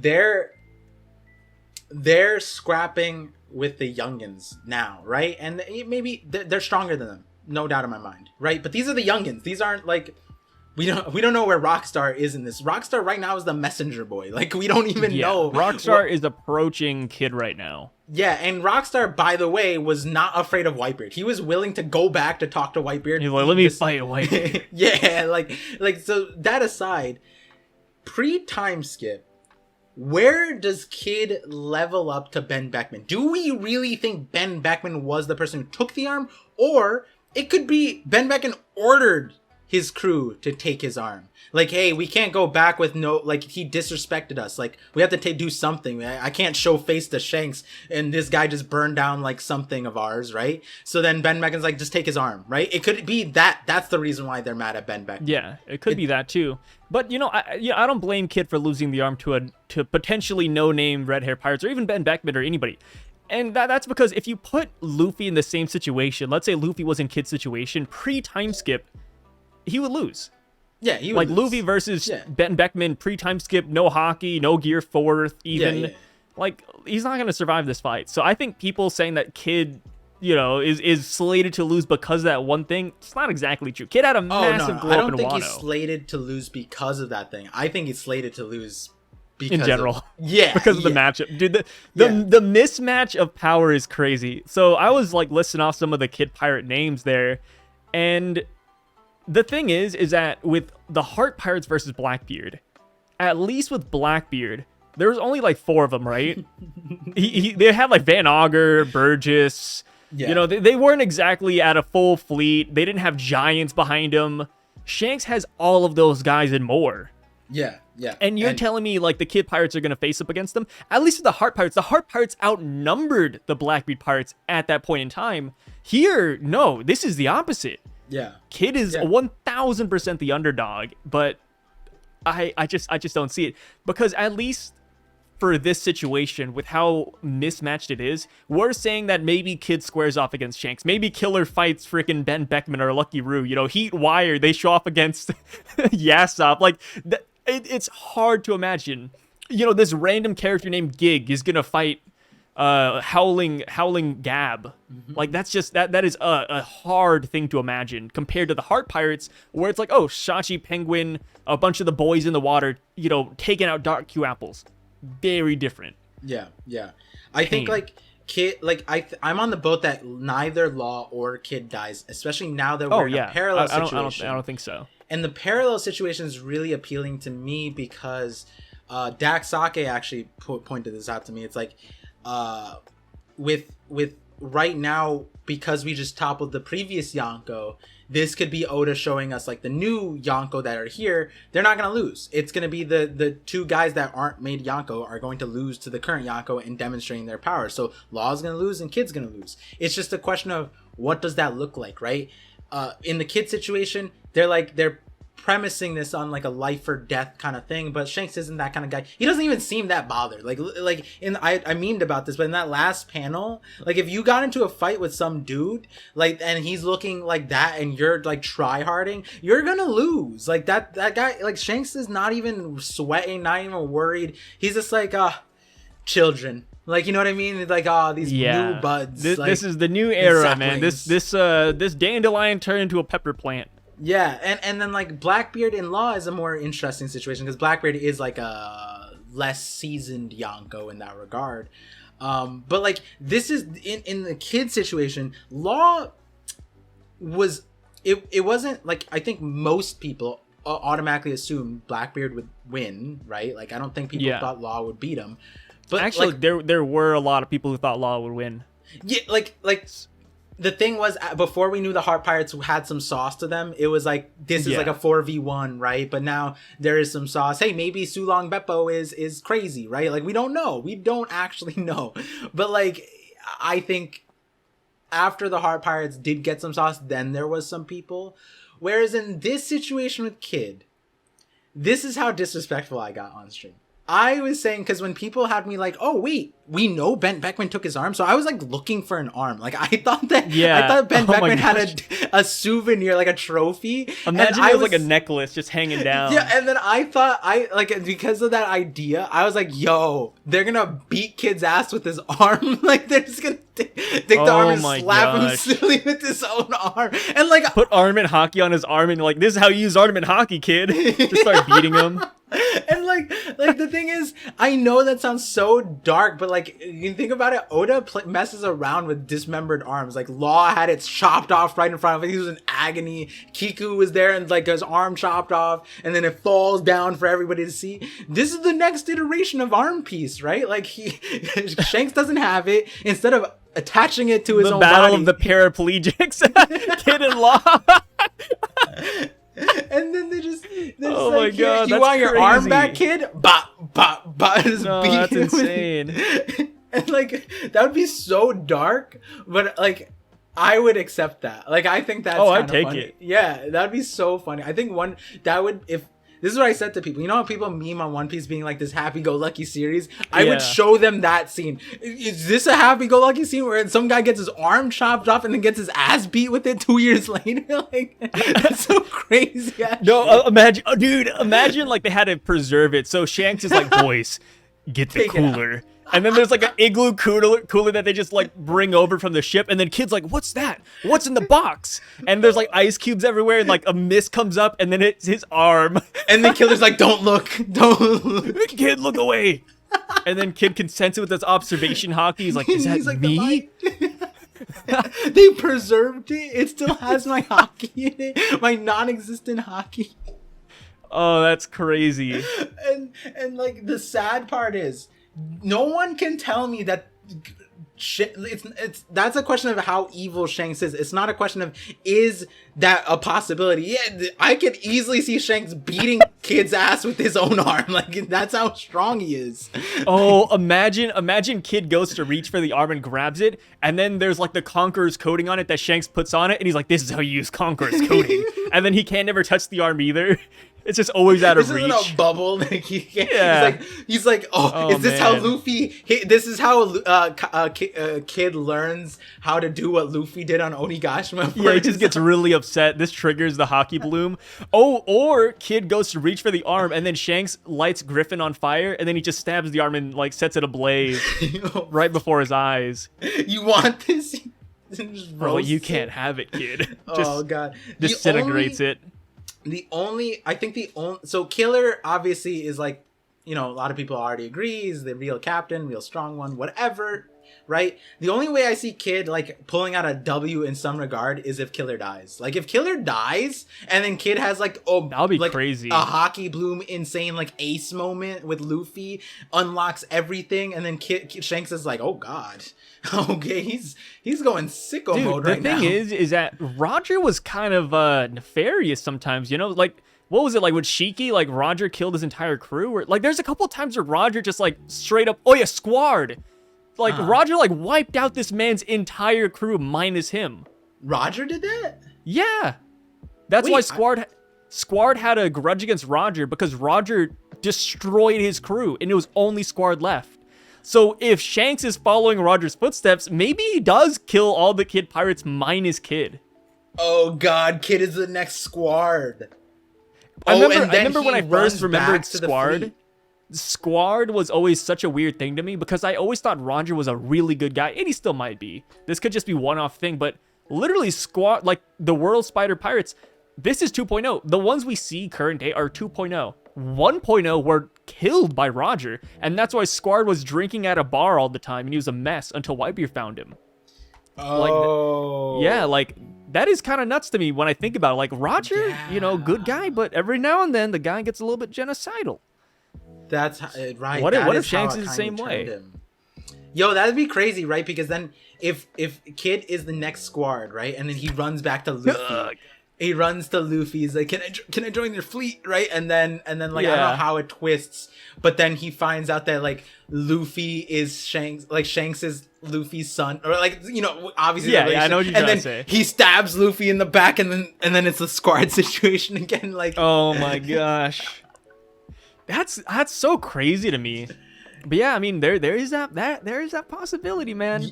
They're scrapping with the youngins now, right? And maybe they're stronger than them, no doubt in my mind, right? But these are the youngins. These aren't like we don't know where Rockstar is in this. Rockstar right now is the messenger boy. Like we don't even know. Rockstar is approaching Kid right now. Yeah, and Rockstar, by the way, was not afraid of Whitebeard. He was willing to go back to talk to Whitebeard. He's like, let me fight Whitebeard. Yeah, like so. That aside, pre-time skip. Where does Kid level up to Ben Beckman? Do we really think Ben Beckman was the person who took the arm? Or it could be Ben Beckman ordered his crew to take his arm. Like, hey, we can't go back with no... Like, he disrespected us. Like, we have to do something. I can't show face to Shanks and this guy just burned down, like, something of ours, right? So then Ben Beckman's like, just take his arm, right? It could be that. That's the reason why they're mad at Ben Beckman. Yeah, it could be that, too. But, I don't blame Kid for losing the arm to potentially no-name red hair pirates or even Ben Beckman or anybody. And that's because if you put Luffy in the same situation, let's say Luffy was in Kid's situation, pre-time skip, he would lose. Yeah, he would lose. Luffy versus Ben Beckman, pre-time skip, no hockey, no gear fourth, even. Yeah. Like, he's not going to survive this fight. So I think people saying that Kid, is slated to lose because of that one thing, it's not exactly true. Kid had a massive glow up in Wano. I don't think he's slated to lose because of that thing. I think he's slated to lose because in general. Because of the matchup. Dude, the mismatch of power is crazy. So I was, like, listing off some of the Kid Pirate names there, and... The thing is that with the Heart Pirates versus Blackbeard, at least with Blackbeard, there was only like 4 of them, right? They had like Van Augur, Burgess. Yeah. They weren't exactly at a full fleet. They didn't have giants behind them. Shanks has all of those guys and more. Yeah. And you're telling me like the Kid Pirates are going to face up against them? At least with the Heart Pirates outnumbered the Blackbeard Pirates at that point in time. Here, no, this is the opposite. Yeah, Kid is 1000% the underdog, but I just don't see it, because at least for this situation with how mismatched it is, we're saying that maybe Kid squares off against Shanks, maybe Killer fights freaking Ben Beckman or Lucky Roo, Heat Wire, they show off against Yasop. Like it's hard to imagine, this random character named Gig is gonna fight howling Gab. Like that's just that is a hard thing to imagine compared to the Heart Pirates, where it's like, oh, Shachi Penguin, a bunch of the boys in the water, taking out Dark Q apples. Very different. Yeah. I think like Kid, like I'm on the boat that neither Law or Kid dies, especially now that we're in a parallel situation. I don't think so. And the parallel situation is really appealing to me because Dax Sake actually pointed this out to me. It's like with right now, because we just toppled the previous Yonko, this could be Oda showing us like the new Yonko that are here. They're not going to lose. It's going to be the 2 guys that aren't made Yonko are going to lose to the current Yonko and demonstrating their power. So Law's going to lose and Kid's going to lose. It's just a question of what does that look like, right? In the Kid situation, they're premising this on like a life or death kind of thing, but Shanks isn't that kind of guy. He doesn't even seem that bothered. I memed about this, but in that last panel, like if you got into a fight with some dude, like, and he's looking like that, and you're like try-harding, you're gonna lose. Like that guy, like Shanks is not even sweating, not even worried. He's just like children. Like, you know what I mean? It's like, these new buds. This is the new era, man. This dandelion turned into a pepper plant. Yeah, and then like Blackbeard in Law is a more interesting situation because Blackbeard is like a less seasoned Yonko in that regard. But like this is in the Kid situation, Law was it wasn't like, I think most people automatically assumed Blackbeard would win, right? Like I don't think people thought Law would beat him. But actually, like, there were a lot of people who thought Law would win. Yeah, like the thing was, before we knew the Heart Pirates had some sauce to them, it was like, this is like a 4v1, right? But now there is some sauce. Hey, maybe Sulong Beppo is crazy, right? Like, we don't know. We don't actually know. But, like, I think after the Heart Pirates did get some sauce, then there was some people. Whereas in this situation with Kid, this is how disrespectful I got on stream. I was saying, because when people had me like, oh wait, we know Ben Beckman took his arm, so I was like looking for an arm. Like I thought Ben Beckman had a souvenir, like a trophy. Imagine it was like a necklace just hanging down. Yeah, and then I thought because of that idea, I was like, yo, they're gonna beat Kid's ass with his arm. Like they're just gonna take the arm and slap him silly with his own arm, and like put Armament Hockey on his arm and like, this is how you use Armament Hockey, kid. Just start beating him. And like the thing is, I know that sounds so dark, but like you think about it, Oda messes around with dismembered arms. Like Law had it chopped off right in front of him. He was in agony. Kiku was there and like his arm chopped off, and then it falls down for everybody to see. This is the next iteration of Arm Piece, right? Like Shanks doesn't have it. Instead of attaching it to his own body. The battle of the paraplegics. Kid and Law. And then they just oh like, my god, you want your arm back, Kid? Bop, bop, bop. No, that's insane. And like that would be so dark, but like I would accept that. Like I think that's I'd take funny. it. Yeah, that'd be so funny. I think if this is what I said to people. You know how people meme on One Piece being like this happy-go-lucky series? I would show them that scene. Is this a happy-go-lucky scene where some guy gets his arm chopped off and then gets his ass beat with it 2 years later? Like, that's so crazy. Actually. No, imagine like they had to preserve it. So Shanks is like, boys, get the cooler. And then there's like an igloo cooler that they just like bring over from the ship. And then Kid's like, what's that? What's in the box? And there's like ice cubes everywhere. And like a mist comes up and then it's his arm. And then Killer's like, don't look. Don't look. Kid, look away. And then Kid consents with this observation hockey. He's like, is that like, me? They preserved it. It still has my hockey in it. My non-existent hockey. Oh, that's crazy. And like the sad part is, no one can tell me that that's a question of how evil Shanks is. It's not a question of is that a possibility. Yeah, I could easily see Shanks beating Kid's ass with his own arm. Like that's how strong he is. Oh, imagine Kid goes to reach for the arm and grabs it, and then there's like the Conqueror's coating on it that Shanks puts on it, and he's like, this is how you use Conqueror's coating. And then he can't never touch the arm either. It's just always out of reach. This isn't a bubble. Like, he's like, oh, is this how Luffy? This is how Kid learns how to do what Luffy did on Onigashima. Yeah, he just gets really upset. This triggers the hockey bloom. Oh, or Kid goes to reach for the arm, and then Shanks lights Griffin on fire, and then he just stabs the arm and like sets it ablaze right before his eyes. You want this? Bro, you can't have it, Kid. Oh god, disintegrates it. So Killer obviously is like, you know, a lot of people already agree he's the real captain, real strong one, whatever, right? The only way I see Kid like pulling out a W in some regard is if Killer dies. Like if Killer dies and then Kid has like that'll be like crazy, a hockey bloom insane like ace moment with Luffy, unlocks everything, and then Shanks is like, oh god. Okay, he's going sicko mode right now. The thing is that Roger was kind of nefarious sometimes, you know? Like, what was it, like with Shiki? Like, Roger killed his entire crew? Or, like, there's a couple times where Roger just, like, straight up... Oh, yeah, Squard! Like, Roger, like, wiped out this man's entire crew minus him. Roger did that? Yeah. That's why Squard had a grudge against Roger, because Roger destroyed his crew, and it was only Squard left. So if Shanks is following Roger's footsteps, maybe he does kill all the Kid pirates minus Kid. Oh god, Kid is the next Squard. I remember when I first remembered Squard. Squard was always such a weird thing to me because I always thought Roger was a really good guy, and he still might be. This could just be one-off thing, but literally Squard, like the World Spider Pirates, this is 2.0. The ones we see current day are 2.0. 1.0 were killed by Roger, and that's why Squard was drinking at a bar all the time, and he was a mess until Whitebeard found him. Oh. Like that is kind of nuts to me when I think about it. Like Roger, you know, good guy, but every now and then the guy gets a little bit genocidal. That's right. What if Shanks is the same way? Yo, that'd be crazy, right? Because then if Kid is the next Squard, right, and then he runs back to Luffy. he runs to Luffy. He's like, can I join your fleet, right? And then like, I don't know how it twists, but then he finds out that like Luffy is Shanks, like Shanks is Luffy's son, or like, you know, obviously. Yeah, I know what you're trying to say. He stabs Luffy in the back, and then it's a squad situation again. Like, oh my gosh, that's so crazy to me. But yeah, I mean, there is that possibility, man.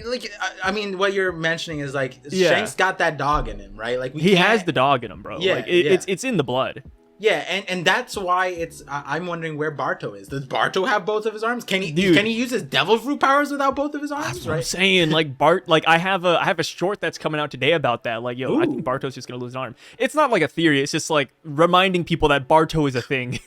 Like, I mean, what you're mentioning is like Shanks got that dog in him, right? Like he has the dog in him, bro. Yeah, like, it's in the blood. Yeah, and that's why I'm wondering where Barto is. Does Barto have both of his arms? Can he use his devil fruit powers without both of his arms? That's what I'm saying. Like I have a short that's coming out today about that. Like, yo, I think Barto's just gonna lose an arm. It's not like a theory. It's just like reminding people that Barto is a thing.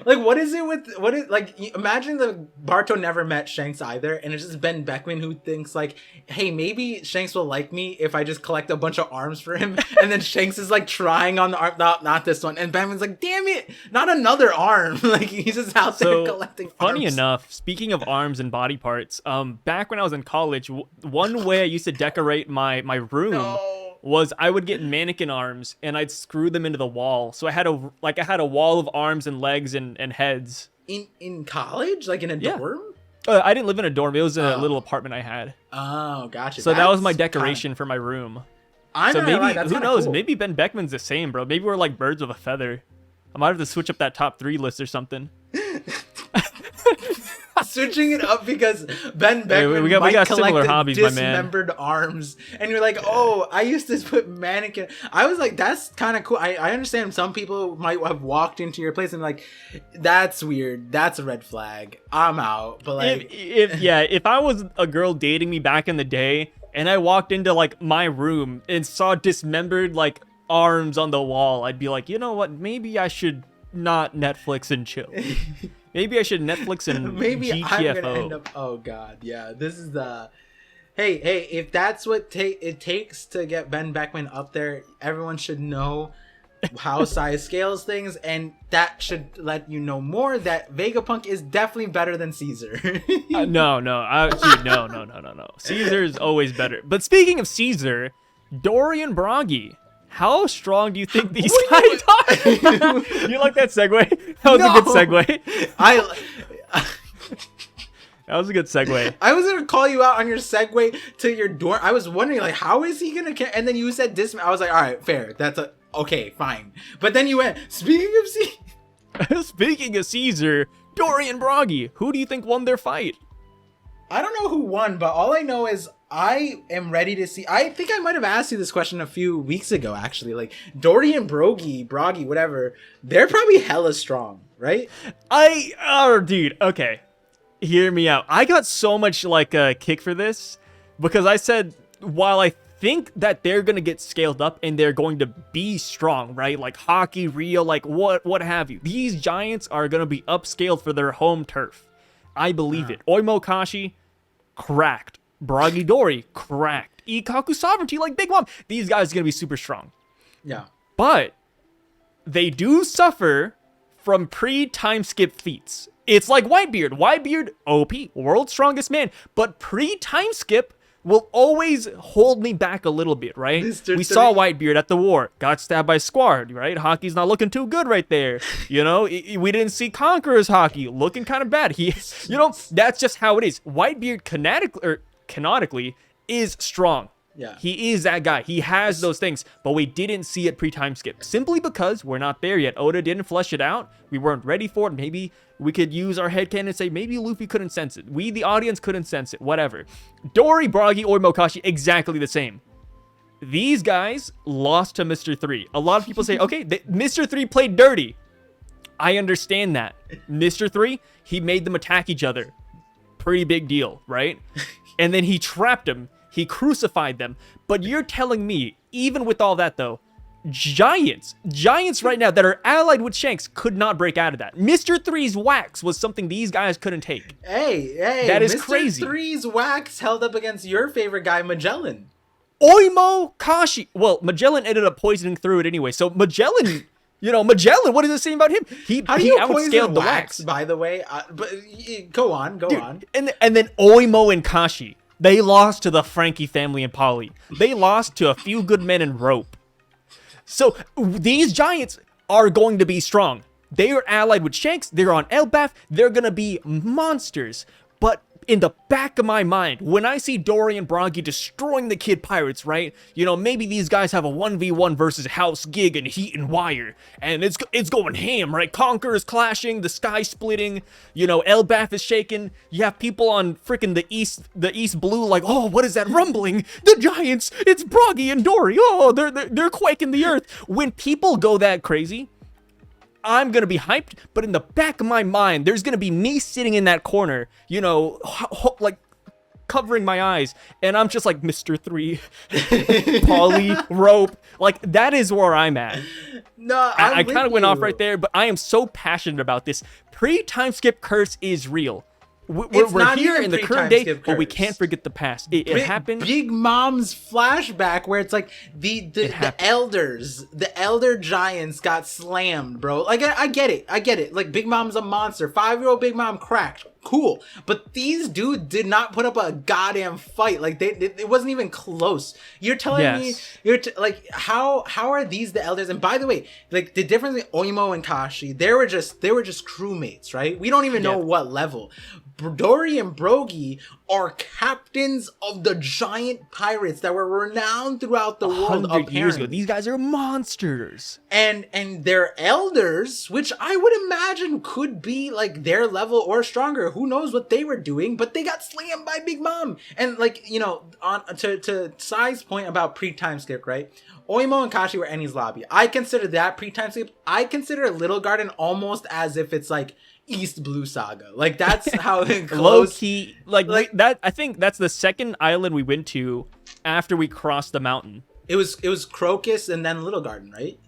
Like, imagine the Barto never met Shanks either, and it's just Ben Beckman who thinks like, hey, maybe Shanks will like me if I just collect a bunch of arms for him, and then Shanks is like trying on the arm, not this one, and Beckman's like, damn it, not another arm. Like, he's just out there collecting arms. Funny enough, speaking of arms and body parts, back when I was in college, one way I used to decorate my room was I would get mannequin arms and I'd screw them into the wall. So I had a wall of arms and legs and heads. In college? Like in a dorm? I didn't live in a dorm. It was a little apartment I had. Oh, gotcha. So that was my decoration for my room. So maybe, who knows? Cool. Maybe Ben Beckman's the same, bro. Maybe we're like birds with a feather. I might have to switch up that top 3 list or something. Switching it up because Ben Beckman we got similar hobbies, dismembered arms, and you're like, oh, I used to put mannequin. I was like, that's kind of cool. I understand some people might have walked into your place and like, that's weird. That's a red flag. I'm out. But like, if I was a girl dating me back in the day and I walked into like my room and saw dismembered like arms on the wall, I'd be like, you know what? Maybe I should not Netflix and chill. Maybe I should Netflix and maybe GTFO. I'm gonna end up. Oh god, yeah. This is the. Hey, if that's what it takes to get Ben Beckman up there, everyone should know how size scales things, and that should let you know more that Vegapunk is definitely better than Caesar. No. Caesar's always better. But speaking of Caesar, Dorian Broggy. How strong do you think these guys are? You like that segue? That was a good segue. That was a good segue. I was gonna call you out on your segue to your dorm. I was wondering, like, how is he gonna? And then you said this. I was like, all right, fair. That's okay, fine. But then you went. Speaking of Caesar, Dorian Broggy. Who do you think won their fight? I don't know who won, but all I know is I am ready to see. I think I might have asked you this question a few weeks ago, actually. Like, Dorian Broggy, whatever, they're probably hella strong, right? Dude, okay. Hear me out. I got so much, like, a kick for this because I said, while I think that they're going to get scaled up and they're going to be strong, right? Like, hockey, Rio, like, what have you. These giants are going to be upscaled for their home turf. I believe it. Oimo Kashi, cracked. Broggy Dory, cracked. Kaku Sovereignty, like Big Mom. These guys are going to be super strong. Yeah. But they do suffer from pre-time skip feats. It's like Whitebeard. Whitebeard, OP, world's strongest man. But pre-time skip will always hold me back a little bit, right? We saw Whitebeard at the war. Got stabbed by Squard, right? Hockey's not looking too good right there. You know, we didn't see Conqueror's hockey looking kind of bad. That's just how it is. Whitebeard canonically is strong. Yeah. He is that guy. He has those things, but we didn't see it pre-time skip simply because we're not there yet. Oda didn't flesh it out. We weren't ready for it. Maybe we could use our headcanon and say maybe Luffy couldn't sense it. We, the audience, couldn't sense it. Whatever. Dory, Broggy, or Mokashi, exactly the same. These guys lost to Mr. 3. A lot of people say, okay, Mr. 3 played dirty. I understand that. Mr. 3, he made them attack each other. Pretty big deal, right? And then he trapped them. He crucified them. But you're telling me, even with all that though, giants right now that are allied with Shanks could not break out of that. Mr. 3's wax was something these guys couldn't take. Hey, that is Mr. crazy. Mr. 3's wax held up against your favorite guy, Magellan. Oimo Kashi. Well, Magellan ended up poisoning through it anyway. So Magellan, what does it say about him? He outscaled the wax, by the way. But go on. And then Oimo and Kashi. They lost to the Frankie family and Polly. They lost to a few good men in rope. So these giants are going to be strong. They are allied with Shanks. They're on Elbaf. They're going to be monsters. But in the back of my mind, when I see Dory and Broggy destroying the Kid Pirates, right? You know, maybe these guys have a 1v1 versus House, Gig, and Heat and Wire. And it's going ham, right? Conquer is clashing, the sky splitting, you know, Elbaf is shaking. You have people on freaking the East Blue like, oh, what is that rumbling? The giants, it's Broggy and Dory. Oh, they're quaking the earth. When people go that crazy, I'm going to be hyped, but in the back of my mind, there's going to be me sitting in that corner, you know, like covering my eyes, and I'm just like, Mr. 3, Polly, Rope, like that is where I'm at. No, I kind of went off right there, but I am so passionate about this. Pre-time skip curse is real. We're here in the current day, but we can't forget the past. It happened. Big Mom's flashback where it's like the elders, the elder giants got slammed, bro. Like I get it. Like Big Mom's a monster. 5-year-old Big Mom cracked. Cool. But these dudes did not put up a goddamn fight. Like it wasn't even close. You're telling me like how are these the elders? And by the way, like the difference between Oimo and Kashi, they were just crewmates, right? We don't even know what level. Dory and Broggy are captains of the giant pirates that were renowned throughout the world. 100 years ago, these guys are monsters. And they're elders, which I would imagine could be like their level or stronger. Who knows what they were doing? But they got slammed by Big Mom. And like, you know, on to Sai's point about pre-time skip, right? Oimo and Kashi were Eni's lobby. I consider that pre-time skip. I consider Little Garden almost as if it's like East Blue Saga. Like that's how close. Low key, like that. I think that's the second island we went to after we crossed the mountain. It was Crocus and then Little Garden, right?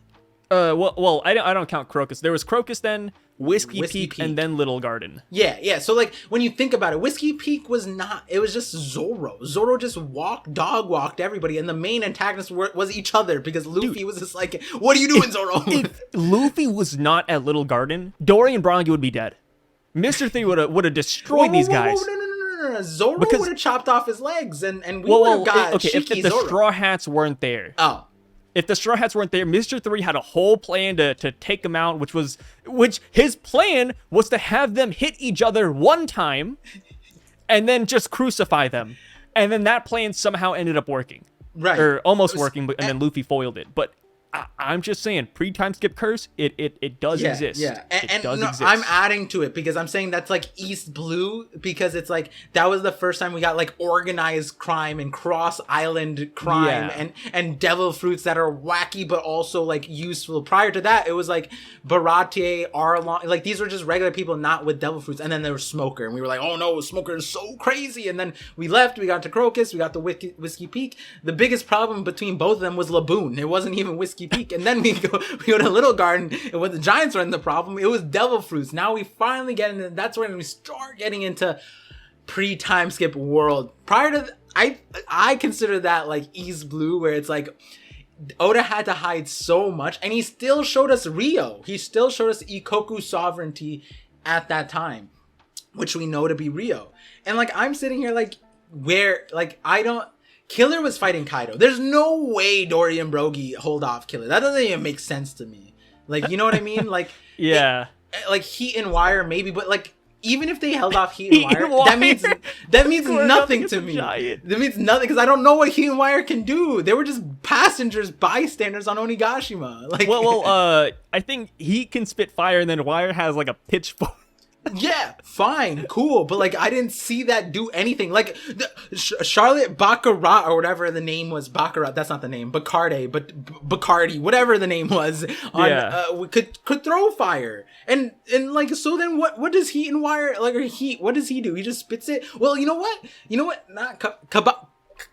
Well, I don't count Crocus. There was Crocus, then Whiskey Peak, and then Little Garden. Yeah. So like when you think about it, Whiskey Peak was not. It was just Zoro. Zoro just dog walked everybody, and the main antagonist was each other because Luffy was just like, "What are you doing, Zoro?" If Luffy was not at Little Garden, Dory and Broggy would be dead. Mr. 3 would have destroyed these guys. No. Zoro would have chopped off his legs, and we would have got if the Zoro. Straw Hats weren't there. Oh. If the Straw Hats weren't there, Mr. 3 had a whole plan to take them out, which his plan was to have them hit each other one time and then just crucify them. And then that plan somehow ended up working. Right. Or almost working, and then Luffy foiled it. But I'm just saying, pre-time skip curse, it does exist. Yeah, it does exist. I'm adding to it because I'm saying that's like East Blue because it's like that was the first time we got like organized crime and cross island crime and devil fruits that are wacky but also like useful. Prior to that, it was like Baratier, Arlong, like these were just regular people not with devil fruits, and then there was Smoker, and we were like, oh no, Smoker is so crazy, and then we left, we got to Crocus, we got to Whiskey Peak. The biggest problem between both of them was Laboon. It wasn't even Whiskey Peak. And then we go to Little Garden, and when the giants were in the problem, it was devil fruits. Now we finally get into, that's when we start getting into pre-time skip world. Prior to I consider that like East Blue, where it's like Oda had to hide so much, and he still showed us Rio. He still showed us Ikoku sovereignty at that time, which we know to be Rio. And like I'm sitting here like where like I don't. Killer was fighting Kaido. There's no way Dory and Broggy hold off Killer. That doesn't even make sense to me. Like, you know what I mean? Like, yeah. Like Heat and Wire maybe, but like even if they held off Heat and Wire, that means nothing to me. That means nothing because I don't know what Heat and Wire can do. They were just passengers, bystanders on Onigashima. Like, well, I think Heat can spit fire, and then Wire has like a pitchfork. Yeah, fine, cool, but like I didn't see that do anything. Like Charlotte Baccarat or whatever the name was, Baccarat. That's not the name. Bacardi, whatever the name was. Could throw fire, and like so. Then what does Heat and Wire like? Or Heat? What does he do? He just spits it. Well, you know what? Not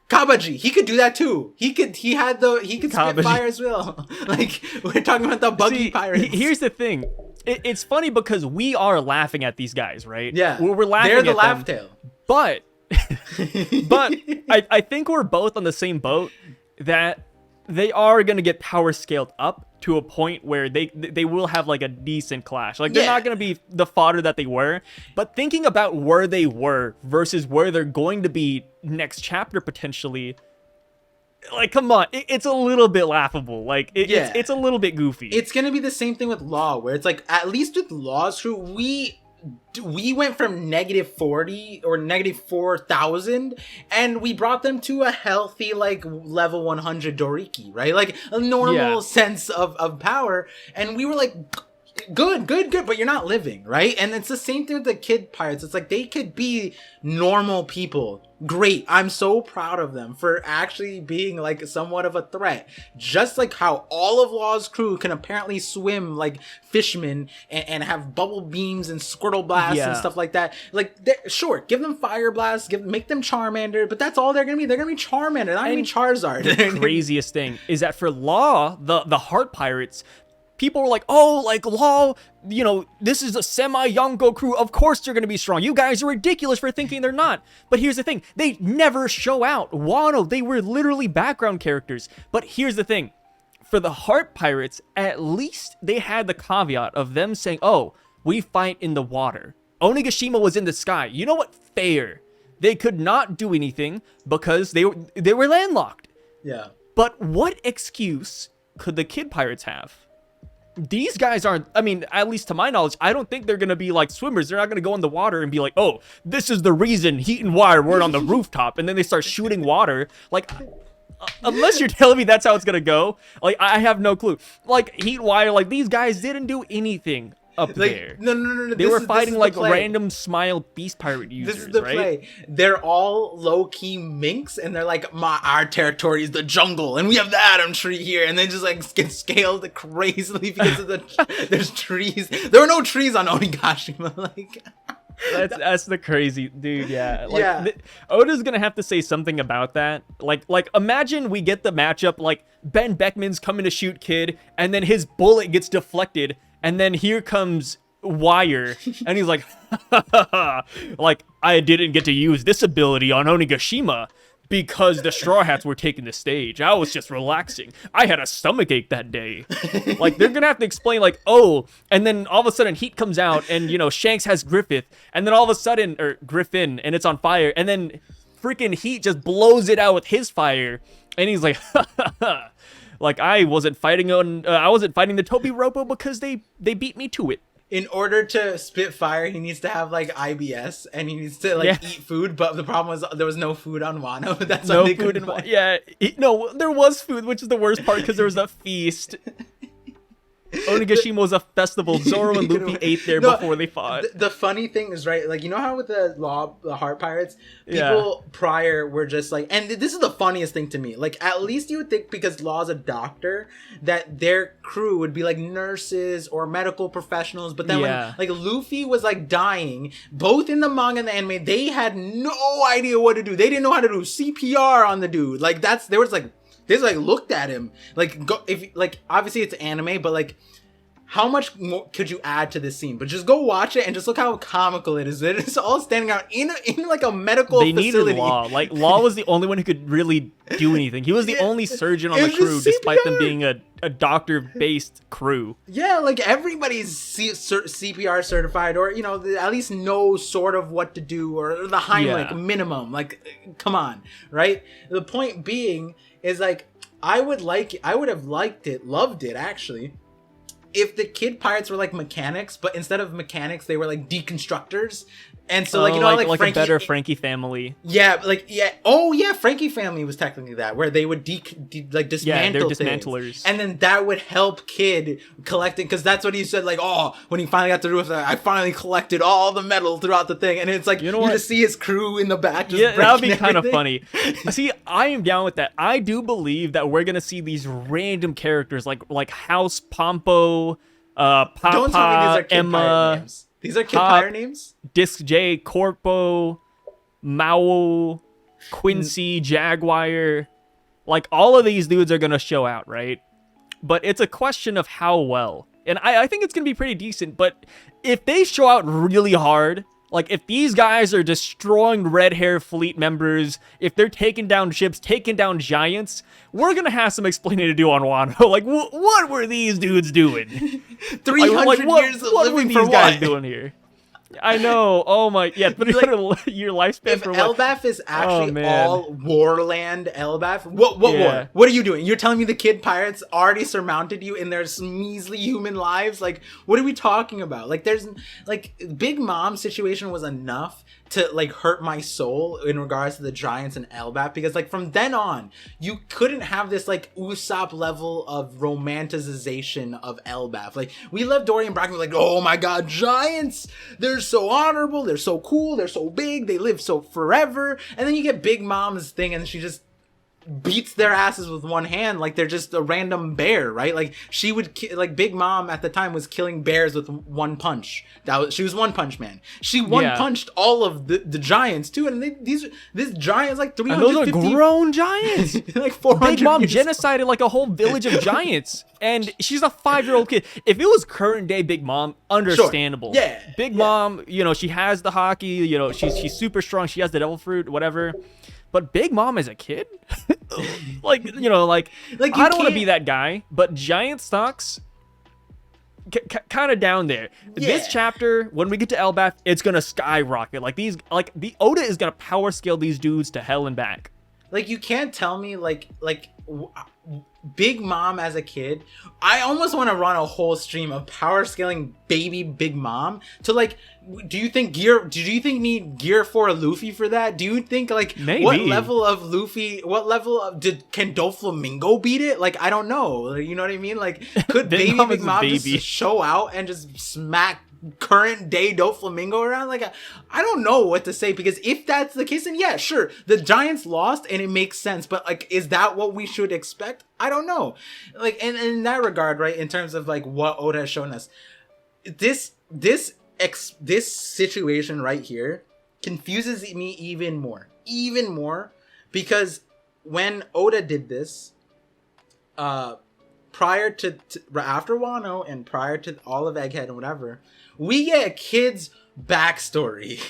Kabaji, he could do that too. He could spit fire as well. Like we're talking about the buggy pirates. Here's the thing. It's funny because we are laughing at these guys, right? Yeah, we're laughing. They're the at laugh them, tail. But I think we're both on the same boat that they are gonna get power scaled up to a point where they will have like a decent clash. Like they're not gonna be the fodder that they were. But thinking about where they were versus where they're going to be next chapter potentially, like, come on, it's a little bit laughable. Like, it's a little bit goofy. It's gonna be the same thing with Law, where it's like, at least with Law's crew, we went from -40 or -4,000, and we brought them to a healthy, like, level 100 Doriki, right? Like, a normal sense of power, and we were like, good, but you're not living, right? And it's the same thing with the kid pirates. It's like, they could be normal people. Great. I'm so proud of them for actually being like somewhat of a threat. Just like how all of Law's crew can apparently swim like fishmen and have bubble beams and squirtle blasts and stuff like that. Like, sure, give them fire blasts, make them Charmander, but that's all they're gonna be. They're gonna be Charmander, they're not gonna be Charizard. The craziest thing is that for Law, the heart pirates, people were like, oh, like, Law, you know, this is a semi-Yonko crew. Of course they're going to be strong. You guys are ridiculous for thinking they're not. But here's the thing. They never show out. Wano, they were literally background characters. But here's the thing. For the Heart Pirates, at least they had the caveat of them saying, oh, we fight in the water. Onigashima was in the sky. You know what? Fair. They could not do anything because they were landlocked. Yeah. But what excuse could the Kid Pirates have? These guys aren't, I mean, at least to my knowledge, I don't think they're going to be like swimmers. They're not going to go in the water and be like, oh, this is the reason Heat and Wire weren't on the rooftop. And then they start shooting water. Like, unless you're telling me that's how it's going to go, like, I have no clue. Like, Heat and Wire, like, these guys didn't do anything up there. No. They were fighting like random Smile Beast Pirate users, This is the right? play. They're all low-key minks, and they're like, our territory is the jungle, and we have the Atom Tree here, and they just like get scaled crazily because of there's trees. There were no trees on Onigashima, like. That's the crazy dude. Yeah, like, Oda's gonna have to say something about that. Like imagine we get the matchup, like Ben Beckman's coming to shoot Kid, and then his bullet gets deflected, and then here comes Wire, and he's like, like, I didn't get to use this ability on Onigashima because the Straw Hats were taking the stage. I was just relaxing. I had a stomachache that day. Like, they're gonna have to explain, like, oh, and then all of a sudden Heat comes out, and, you know, Shanks has Griffith, and then all of a sudden, or Griffin, and it's on fire, and then freaking Heat just blows it out with his fire, and he's like, like, I wasn't fighting the Tobi-Roppo because they beat me to it. In order to spit fire, he needs to have like IBS, and he needs to like eat food. But the problem was there was no food on Wano. That's no why they food. couldn't No, there was food, which is the worst part because there was a feast. Onigashima was a festival. Zoro and Luffy ate there before they fought. The funny thing is, right, like, you know how with the Heart Pirates, people prior were just like, and this is the funniest thing to me, like, at least you would think, because Law's a doctor, that their crew would be like nurses or medical professionals, but then when like Luffy was like dying, both in the manga and the anime, they had no idea what to do. They didn't know how to do CPR on the dude. Like, they just like looked at him like, obviously it's anime, but like, how much more could you add to this scene? But just go watch it and just look how comical it is. It's all standing out in like a medical facility. They needed Law. Like, Law was the only one who could really do anything. He was the only surgeon on the crew, despite them being a doctor-based crew. Yeah, like, everybody's CPR certified, or, you know, at least know sort of what to do, or the Heimlich minimum. Like, come on, right? The point being is, like, I would have loved it actually, if the Kid Pirates were like mechanics, but instead of mechanics, they were like deconstructors. And so, like, you know, like Frankie, a better Frankie family. Yeah, like, oh yeah, Frankie family was technically that, where they would dismantle they're things. dismantlers. And then that would help Kid collecting, because that's what he said, like, oh, when he finally got the roof, I finally collected all the metal throughout the thing. And it's like, you just see his crew in the back just that would be kind of funny. See, I am down with that. I do believe that we're gonna see these random characters like House Pompo, Papa, Don't tell me these are Kid Emma, Pirate names. These are Kid Pirate names? Disc J, Corpo, Mao, Quincy, Jaguar. Like, all of these dudes are going to show out, right? But it's a question of how well. And I think it's going to be pretty decent. But if they show out really hard, like, if these guys are destroying Red Hair Fleet members, if they're taking down ships, taking down giants, we're going to have some explaining to do on Wano. Like, what were these dudes doing? 300 years of what living were for these guys what? doing here? I know. Oh my, yeah. But Like, your lifespan if for what? Elbaf is actually all Warland Elbaf, what Yeah. war? What are you doing? You're telling me the kid pirates already surmounted you in their measly human lives? Like, what are we talking about? Like, there's like Big Mom situation was enough to like hurt my soul in regards to the Giants and Elbaf, because like from then on you couldn't have this like Usopp level of romanticization of Elbaf. Like, we love Dory and Bracken, like, oh my god, Giants, they're so honorable, they're so cool, they're so big, they live so forever. And then you get Big Mom's thing and she just beats their asses with one hand like they're just a random bear, right? Like, she would like Big Mom at the time was killing bears with one punch. She was One Punch Man. She one punched all of the giants too, and this giant is like 350. And those are grown giants. Like 400. Big Mom genocided like a whole village of giants, and she's a 5-year-old kid. If it was current day Big Mom, understandable. Sure. Yeah. Big Mom, you know, she has the hockey. You know, she's super strong. She has the devil fruit, whatever. But Big Mom as a kid, like, you know, like I don't want to be that guy, but giant stocks, kind of down there. Yeah. This chapter, when we get to Elbaf, it's gonna skyrocket. Like the Oda is gonna power scale these dudes to hell and back. Like, you can't tell me Big Mom as a kid. I almost want to run a whole stream of power scaling baby Big Mom to like. Do you think need Gear 4 Luffy for that? Do you think like maybe what level of Luffy? What level of can Doflamingo beat it? Like, I don't know. Like, you know what I mean? Like, could Big Mom just show out and just smack current day Doflamingo around? Like, I don't know what to say, because if that's the case, then yeah, sure, the Giants lost and it makes sense, but like, is that what we should expect? I don't know. Like, and in that regard, right, in terms of like what Oda has shown us, this situation right here confuses me even more, because when Oda did this, prior to after Wano and prior to all of Egghead and whatever, we get a kid's backstory.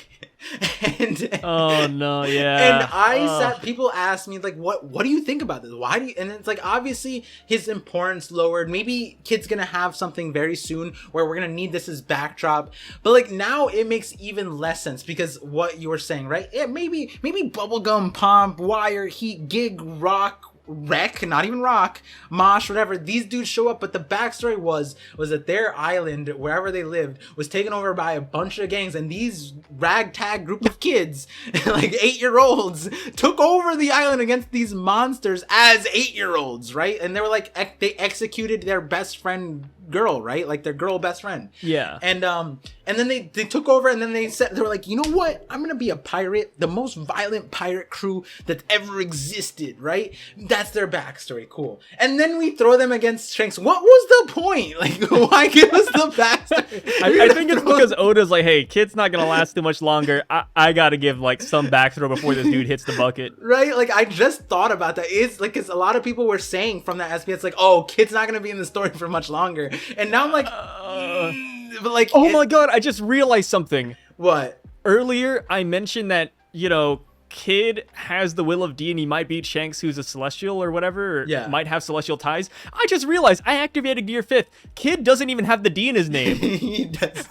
And oh no, yeah. And people ask me like, what do you think about this? Why do you? And it's like, obviously his importance lowered. Maybe kid's gonna have something very soon where we're gonna need this as backdrop. But like, now it makes even less sense, because what you were saying, right? Yeah, maybe bubblegum, pump, wire, heat, gig, rock, wreck, not even rock, mosh, whatever, these dudes show up, but the backstory was that their island, wherever they lived, was taken over by a bunch of gangs, and these ragtag group of kids, like 8-year-olds, took over the island against these monsters as 8-year-olds, right? And they were like, they executed their best friend girl, right? Like their girl best friend. Yeah. And then they took over, and then they were like, you know what? I'm gonna be a pirate, the most violent pirate crew that ever existed, right? That's their backstory. Cool. And then we throw them against Shanks. What was the point? Like, why give us the backstory? I think it's because Oda's like, hey, kid's not gonna last too much longer. I gotta give like some backstory before this dude hits the bucket. Right? Like, I just thought about that. It's like, because a lot of people were saying from that SP, it's like, oh, kid's not gonna be in the story for much longer. And now I'm like, but like, oh my god, I just realized something. What? Earlier, I mentioned that, you know, Kid has the will of D and he might beat Shanks, who's a celestial or whatever, or might have celestial ties. I just realized I activated Gear 5th. Kid doesn't even have the D in his name. He does.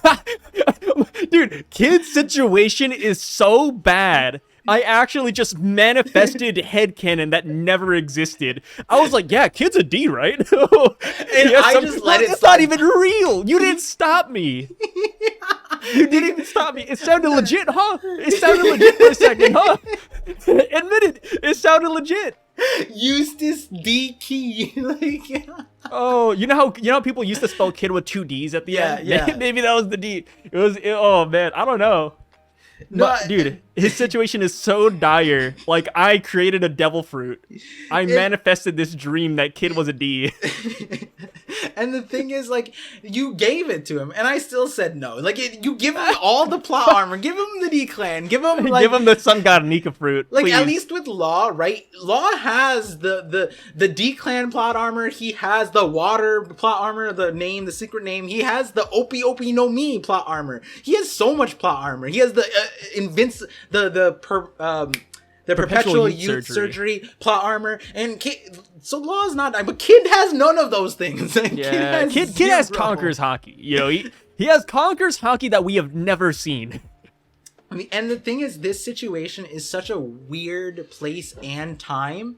Dude, Kid's situation is so bad. I actually just manifested headcanon that never existed. I was like, yeah, Kid's a D, right? And I just let it slide. It's not even real. You didn't stop me. You didn't even stop me. It sounded legit, huh? It sounded legit for a second, huh? Admit it. It sounded legit. Eustace D. Key. Like, oh, you know how people used to spell kid with 2 D's at the end? Yeah. Maybe that was the D. Oh man, I don't know. No, but, dude, his situation is so dire. Like, I created a devil fruit. I manifested this dream that Kid was a D. And the thing is, like, you gave it to him, and I still said no. Like, you give him all the plot armor, give him the D clan, give him like, give him the Sun God Nika fruit. Like, please. At least with Law, right? Law has the D clan plot armor. He has the water plot armor, the secret name. He has the Opie no Mi plot armor. He has so much plot armor. He has the perpetual youth surgery plot armor, and so Law's not, but Kid has none of those things. Yeah, Kid has Conqueror's hockey. You know, He has Conqueror's Haki that we have never seen. I mean, and the thing is, this situation is such a weird place and time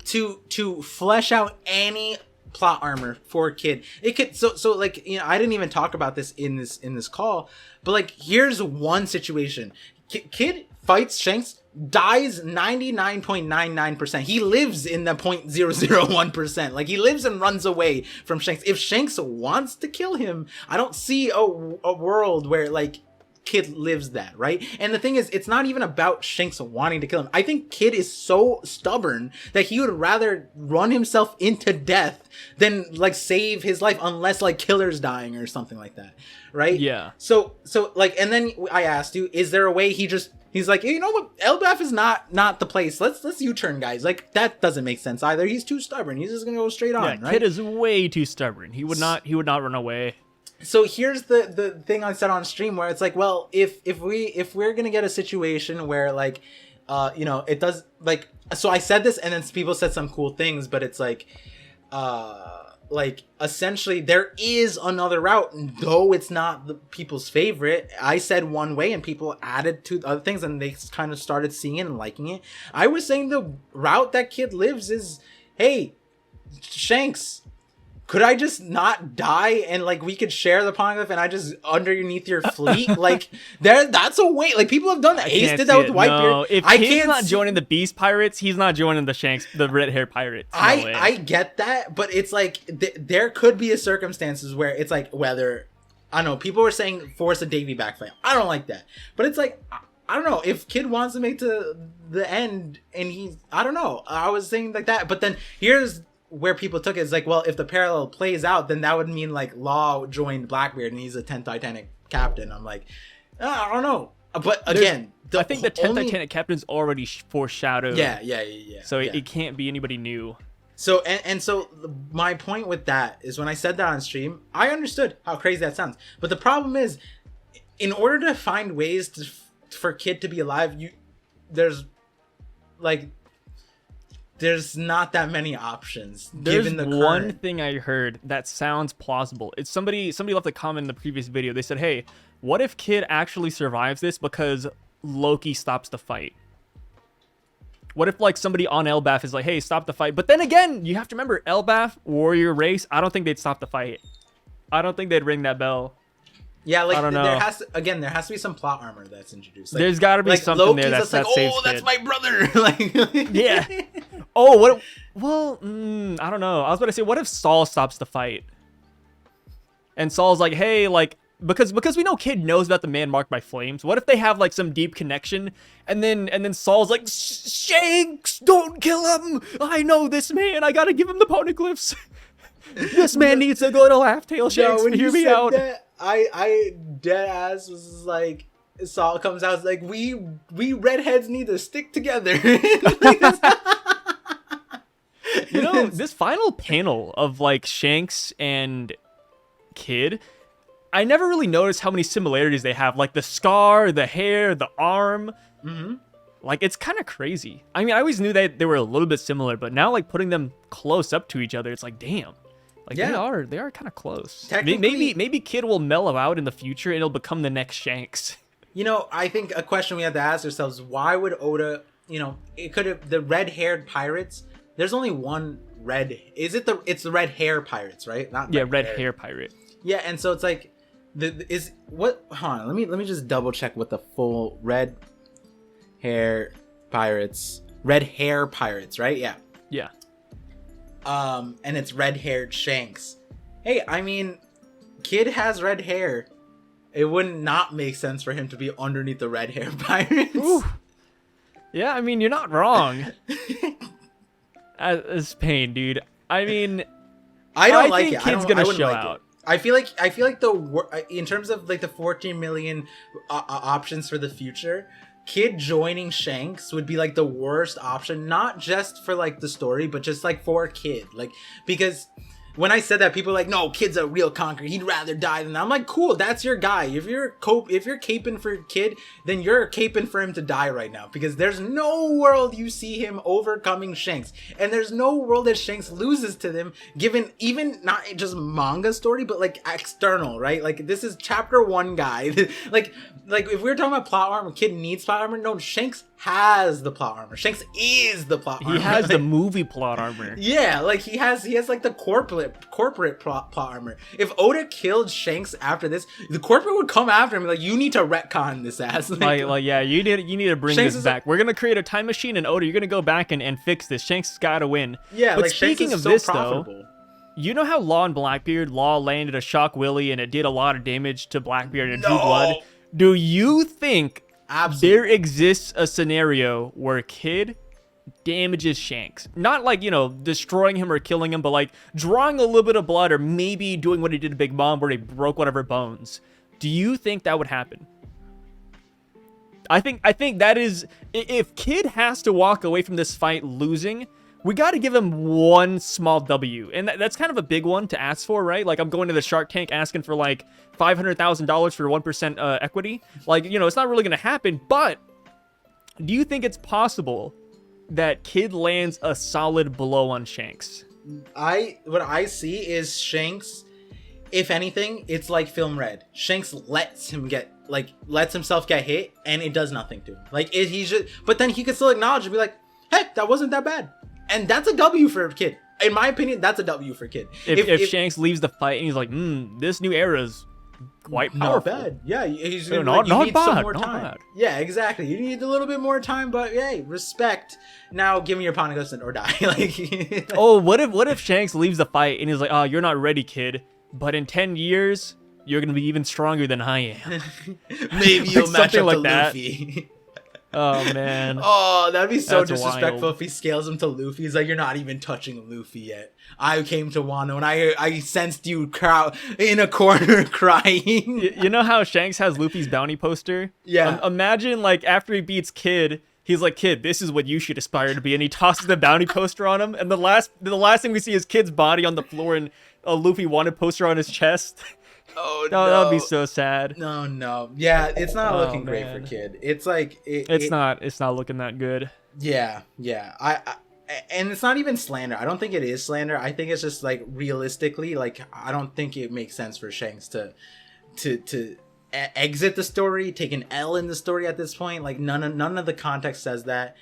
to flesh out any plot armor for Kid. It could so like, you know, I didn't even talk about this in this call, but like, here's one situation. Kid fights Shanks, dies 99.99%. He lives in the 0.001%. Like, he lives and runs away from Shanks. If Shanks wants to kill him, I don't see a world where like Kid lives that, right? And the thing is, it's not even about Shanks wanting to kill him. I think Kid is so stubborn that he would rather run himself into death than like save his life, unless like Killer's dying or something like that, right? Yeah. So like, and then I asked you, is there a way he's like, you know what, Elbaf is not the place. Let's U-turn, guys. Like, that doesn't make sense either. He's too stubborn. He's just gonna go straight on, right? Kid is way too stubborn. He would not run away. So here's the thing I said on stream, where it's like, well, if we're gonna get a situation where like, you know, it does, like, so I said this and then people said some cool things, but it's like essentially there is another route, though it's not the people's favorite. I said one way and people added to other things and they kind of started seeing it and liking it. I was saying the route that Kid lives is, hey, Shanks, could I just not die and like we could share the poneglyph and I just underneath your fleet? Like, that's a way. Like, people have done that. Ace did that with Whitebeard. No, if he's not joining the Beast Pirates, he's not joining the Shanks, the red hair pirates. No way. I get that, but it's like there could be a circumstances where it's like, whether, I don't know, people were saying force a Davy backflame. I don't like that, but it's like, I don't know, if Kid wants to make to the end and he's, I don't know, I was saying like that, but then here's where people took it, is like, well, if the parallel plays out, then that would mean like Law joined Blackbeard and he's a 10th Titanic captain. I'm like, I don't know, but again, I think the 10th Titanic captain's already foreshadowed. Yeah. So it can't be anybody new. So and so my point with that is, when I said that on stream, I understood how crazy that sounds, but the problem is, in order to find ways for Kid to be alive, there's not that many options. There's given the one current thing I heard that sounds plausible. It's somebody left a comment in the previous video. They said, hey, what if Kid actually survives this because Loki stops the fight? What if like somebody on Elbaf is like, hey, stop the fight? But then again, you have to remember, Elbaf, warrior race, I don't think they'd stop the fight. I don't think they'd ring that bell. Yeah, like, I don't know. there has to be some plot armor that's introduced. Like, there's got to be something Loki's there that like, saves oh, that's Kid. my brother. Like, Yeah. Oh, what? Well, I don't know. I was about to say, what if Saul stops the fight? And Saul's like, hey, like, because we know Kid knows about the man marked by flames. What if they have like some deep connection, and then Saul's like, Shanks, don't kill him. I know this man. I gotta give him the poneglyphs. This man needs to go to Laugh Tale. Shanks, when hear you me said out. That, I dead ass was like, Saul comes out, it's like, we redheads need to stick together. You know, this final panel of like Shanks and Kid, I never really noticed how many similarities they have. Like the scar, the hair, the arm. Mm-hmm. Like, it's kind of crazy. I mean, I always knew that they were a little bit similar, but now like putting them close up to each other, it's like, damn. Like, yeah, they are kind of close. Maybe Kid will mellow out in the future and it'll become the next Shanks. You know, I think a question we have to ask ourselves, why would Oda, you know, it could have, the red-haired pirates, there's only one red, it's the red hair pirates, right? Not red hair pirate. Yeah, and so it's like, hold on, let me just double check what the full red hair pirates, right? Yeah. Yeah. And it's red-haired Shanks. Hey, I mean, Kid has red hair. It would not make sense for him to be underneath the red hair pirates. Ooh. Yeah, I mean, you're not wrong. It's pain, dude. I mean, I think Kid's gonna show out. I feel like in terms of like the 14 million options for the future, Kid joining Shanks would be like the worst option, not just for like the story, but just like for Kid, like, because when I said that, people were like, no, Kid's a real conqueror. He'd rather die than that. I'm like, cool, that's your guy. If you're caping for Kid, then you're caping for him to die right now, because there's no world you see him overcoming Shanks, and there's no world that Shanks loses to them, given even not just manga story, but like external, right? Like this is chapter 1 guy. like if we were talking about plot armor, Kid needs plot armor. No, Shanks has the plot armor. Shanks is the plot armor. He has the movie plot armor. Yeah, like he has like the corporate plot armor. If Oda killed Shanks after this, the corporate would come after him like, you need to retcon this ass. like yeah, you need to bring Shanks this back. We're gonna create a time machine, and Oda, you're gonna go back and fix this. Shanks has gotta win. Yeah, but like speaking Shanks is of so this profitable. though, you know how Law and Blackbeard, Law landed a Shock Willy and it did a lot of damage to Blackbeard and drew blood? Do you think there exists a scenario where Kid damages Shanks? Not like, destroying him or killing him, but like drawing a little bit of blood, or maybe doing what he did to Big Mom where he broke one of her bones. Do you think that would happen? I think that is, if Kid has to walk away from this fight losing, we got to give him one small W. And that's kind of a big one to ask for, right? Like, I'm going to the Shark Tank asking for like $500,000 for 1% equity. Like, it's not really going to happen. But do you think it's possible that Kid lands a solid blow on Shanks? What I see is Shanks, if anything, it's like Film Red. Shanks lets himself get hit, and it does nothing to him. Like, he's just, but then he could still acknowledge and be like, hey, that wasn't that bad. And that's a W for Kid. In my opinion, that's a W for Kid. If Shanks leaves the fight and he's like, this new era's quite powerful. Not bad. Yeah, he's you need some more not time. bad. Yeah, exactly. You need a little bit more time, but hey, respect. Now give me your Poneglyphs or die. Like, oh, what if Shanks leaves the fight and he's like, oh, you're not ready, Kid, but in 10 years you're gonna be even stronger than I am. Maybe you'll match up like to that. Luffy. Oh man. Oh, that'd be so That's disrespectful wild. if he scales him to Luffy. He's like, you're not even touching Luffy yet. I came to Wano and I sensed you in a corner crying. You know how Shanks has Luffy's bounty poster? Yeah. Imagine like after he beats Kid, he's like, Kid, this is what you should aspire to be, and he tosses the bounty poster on him, and the last thing we see is Kid's body on the floor and a Luffy wanted poster on his chest. Oh no, that would be so sad. No. Yeah, it's not looking great man. for Kid. It's like It's not looking that good. Yeah. I and it's not even slander. I don't think it is slander. I think it's just like realistically, like I don't think it makes sense for Shanks to exit the story, take an L in the story at this point. Like none of the context says that.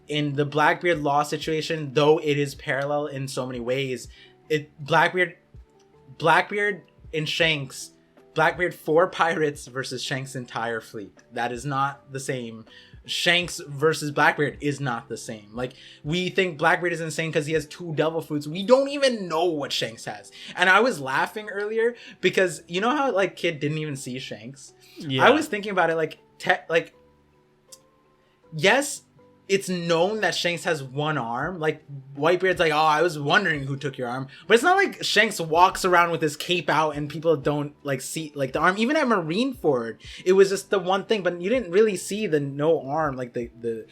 In the Blackbeard Law situation, though it is parallel in so many ways, Blackbeard and Shanks, Blackbeard 4 pirates versus Shanks' entire fleet. That is not the same. Shanks versus Blackbeard is not the same. Like, we think Blackbeard is insane because he has 2 devil fruits. We don't even know what Shanks has. And I was laughing earlier because you know how like Kid didn't even see Shanks? Yeah. I was thinking about it like yes, it's known that Shanks has 1 arm. Like, Whitebeard's like, oh, I was wondering who took your arm. But it's not like Shanks walks around with his cape out and people don't, like, see, like, the arm. Even at Marineford, it was just the one thing. But you didn't really see the no arm, like, the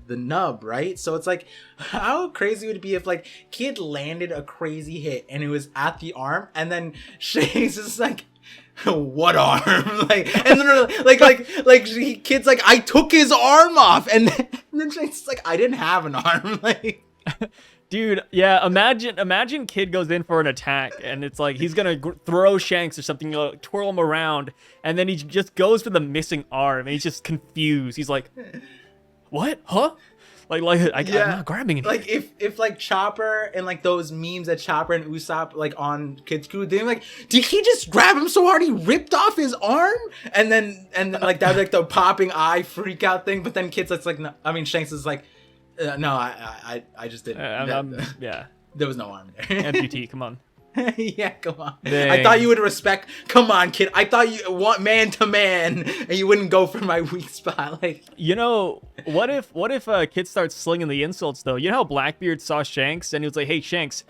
nub, right? So it's like, how crazy would it be if, like, Kid landed a crazy hit and it was at the arm, and then Shanks is like, what arm? Kid's like, I took his arm off, and then Shanks is like, I didn't have an arm. Like, dude, yeah. Imagine Kid goes in for an attack, and it's like he's gonna throw Shanks or something, twirl him around, and then he just goes for the missing arm, and he's just confused. He's like, what? Huh? I'm not grabbing it. Like if like Chopper and like those memes that Chopper and Usopp like on Kid's crew, they're like, did he just grab him so hard he ripped off his arm? And then like that like the popping eye freak out thing. But then Kid's like no, I mean Shanks is like, no, I just didn't. Yeah, there was no arm there. amputee, come on. Yeah, come on. Dang. I thought you would respect. Come on, Kid. I thought you want man to man, and you wouldn't go for my weak spot. Like, what if Kid starts slinging the insults though? You know how Blackbeard saw Shanks and he was like, "Hey Shanks,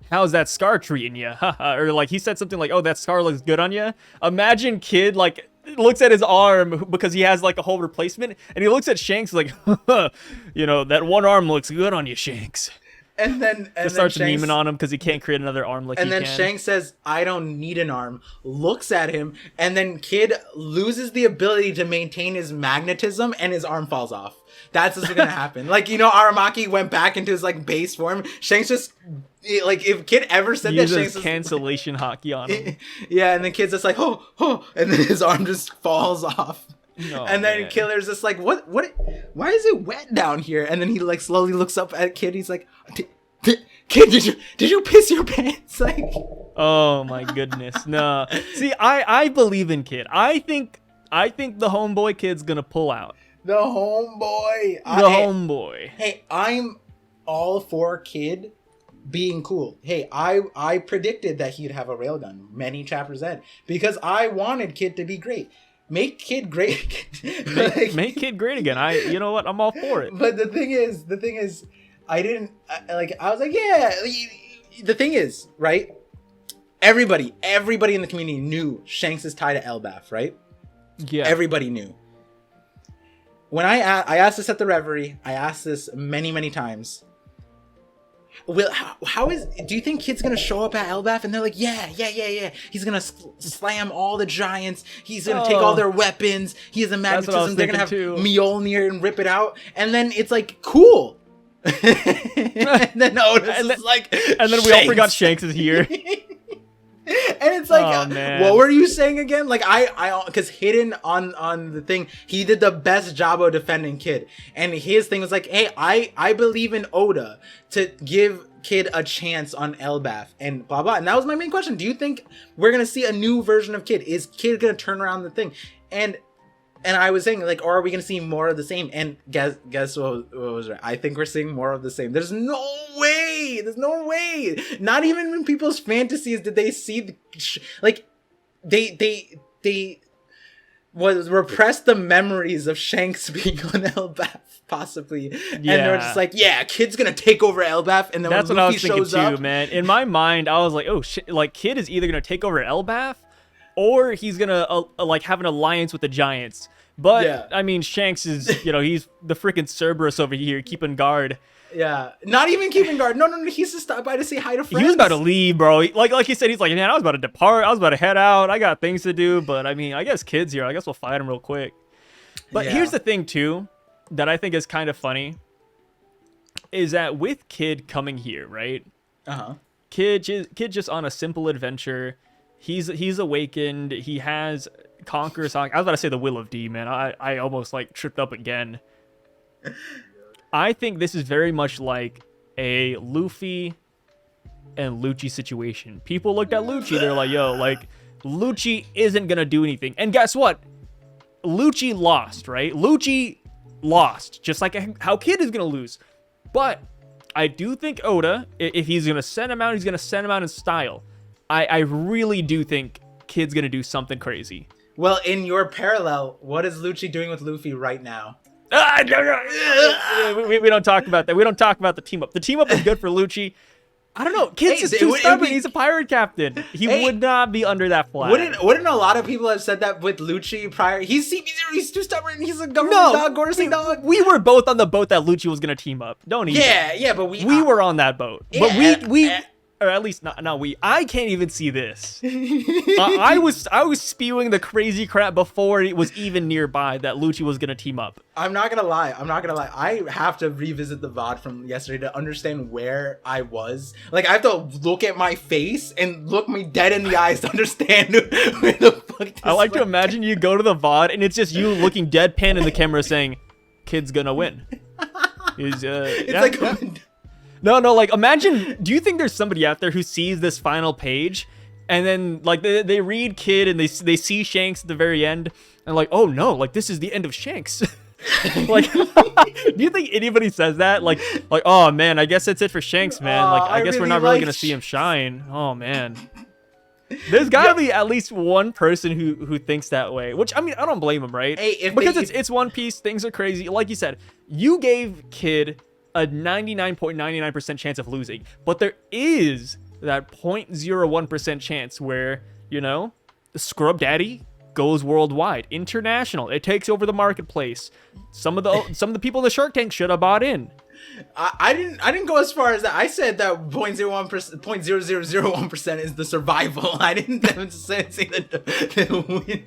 how's that scar treating you?" Or like he said something like, "Oh, that scar looks good on you." Imagine Kid like looks at his arm because he has like a whole replacement, and he looks at Shanks like, that one arm looks good on you, Shanks. Just starts memeing on him because he can't create another arm like he can. And then Shanks says, I don't need an arm, looks at him, and then Kid loses the ability to maintain his magnetism and his arm falls off. That's what's gonna happen. Like, you know, Aramaki went back into his like base form. Shanks just like, if Kid ever said that, Shanks cancellation hockey on him. Yeah, and then Kid's just like, oh, and then his arm just falls off. Oh, and then Killer's just like, what, why is it wet down here? And then he like slowly looks up at Kid. He's like, Kid, did you piss your pants? Like, oh my goodness, no. See, I believe in Kid. I think the homeboy Kid's gonna pull out. The homeboy. Homeboy. Hey, I'm all for Kid being cool. Hey, I predicted that he'd have a railgun many chapters ahead because I wanted Kid to be great. Make Kid great. make Kid great again. You know what? I'm all for it. But the thing is, I was like, yeah. The thing is, right? Everybody in the community knew Shanks is tied to Elbaf, right? Yeah. Everybody knew. When I asked this at the Reverie, I asked this many times. Do you think Kid's gonna show up at Elbaf? And they're like, yeah. He's gonna slam all the giants. He's gonna take all their weapons. He has a magnetism. They're gonna have Mjolnir and rip it out. And then it's like, cool. And then Otis is like, and then we all forgot Shanks is here. And it's like, what were you saying again? Like, I because hidden on the thing, he did the best job of defending Kid, and his thing was like, hey, I believe in Oda to give Kid a chance on Elbaf and blah blah. And that was my main question. Do you think we're gonna see a new version of Kid? Is Kid gonna turn around the thing? And I was saying, like, or are we going to see more of the same? And guess what was right? I think we're seeing more of the same. There's no way. Not even in people's fantasies did they see, they repressed the memories of Shanks being on Elbaf, possibly. Yeah. And they were just like, yeah, Kid's going to take over Elbaf. And then that's when what Luffy I was thinking shows too, up, man. In my mind, I was like, oh, shit. Like, Kid is either going to take over Elbaf, or he's gonna like have an alliance with the giants. But yeah. I mean, Shanks is, he's the freaking Cerberus over here keeping guard. Yeah, not even keeping guard. No. He's just stopped by to say hi to friends. He was about to leave, bro. Like he said, he's like, man, I was about to depart. I was about to head out. I got things to do. But I mean, I guess Kid's here. I guess we'll fight him real quick. But here's the thing too, that I think is kind of funny, is that with Kid coming here, right? Kid just on a simple adventure. He's awakened. He has conquers. I was about to say the will of D, man. I almost like tripped up again. I think this is very much like a Luffy and Lucci situation. People looked at Lucci. They're like, yo, like Lucci isn't gonna do anything. And guess what? Lucci lost, right? Lucci lost, just like how Kid is gonna lose. But I do think Oda, if he's gonna send him out, he's gonna send him out in style. I really do think Kid's gonna do something crazy. Well, in your parallel, what is Lucci doing with Luffy right now? We don't talk about that. We don't talk about the team up. The team up is good for Lucci. I don't know. Kid's just too stubborn. He's a pirate captain. He would not be under that flag. Wouldn't a lot of people have said that with Lucci prior? He's CP0. He's too stubborn. He's a government dog, Gorsi dog. We were both on the boat that Lucci was gonna team up. Don't even. Yeah, but we were on that boat. Yeah, but we. Or at least not we. I can't even see this. I was spewing the crazy crap before it was even nearby that Lucci was gonna team up. I'm not gonna lie. I have to revisit the VOD from yesterday to understand where I was. Like, I have to look at my face and look me dead in the eyes to understand where the fuck. I like to imagine you go to the VOD and it's just you looking deadpan in the camera saying, "Kid's gonna win." No, like, imagine, do you think there's somebody out there who sees this final page and then, like, they read Kid and they see Shanks at the very end and, like, oh, no, like, this is the end of Shanks. Like, do you think anybody says that? Like, oh, man, I guess that's it for Shanks, man. Like, I guess we're not really going to see him shine. Oh, man. There's got to be at least one person who thinks that way, which, I mean, I don't blame him, right? Hey, because it's One Piece, things are crazy. Like you said, you gave Kid a 99.99% chance of losing, but there is that 0.01% chance where, the Scrub Daddy goes worldwide, international. It takes over the marketplace. Some of the people in the Shark Tank should have bought in. I didn't go as far as that. I said that 0.01%, 0.0001% is the survival. I didn't say the win.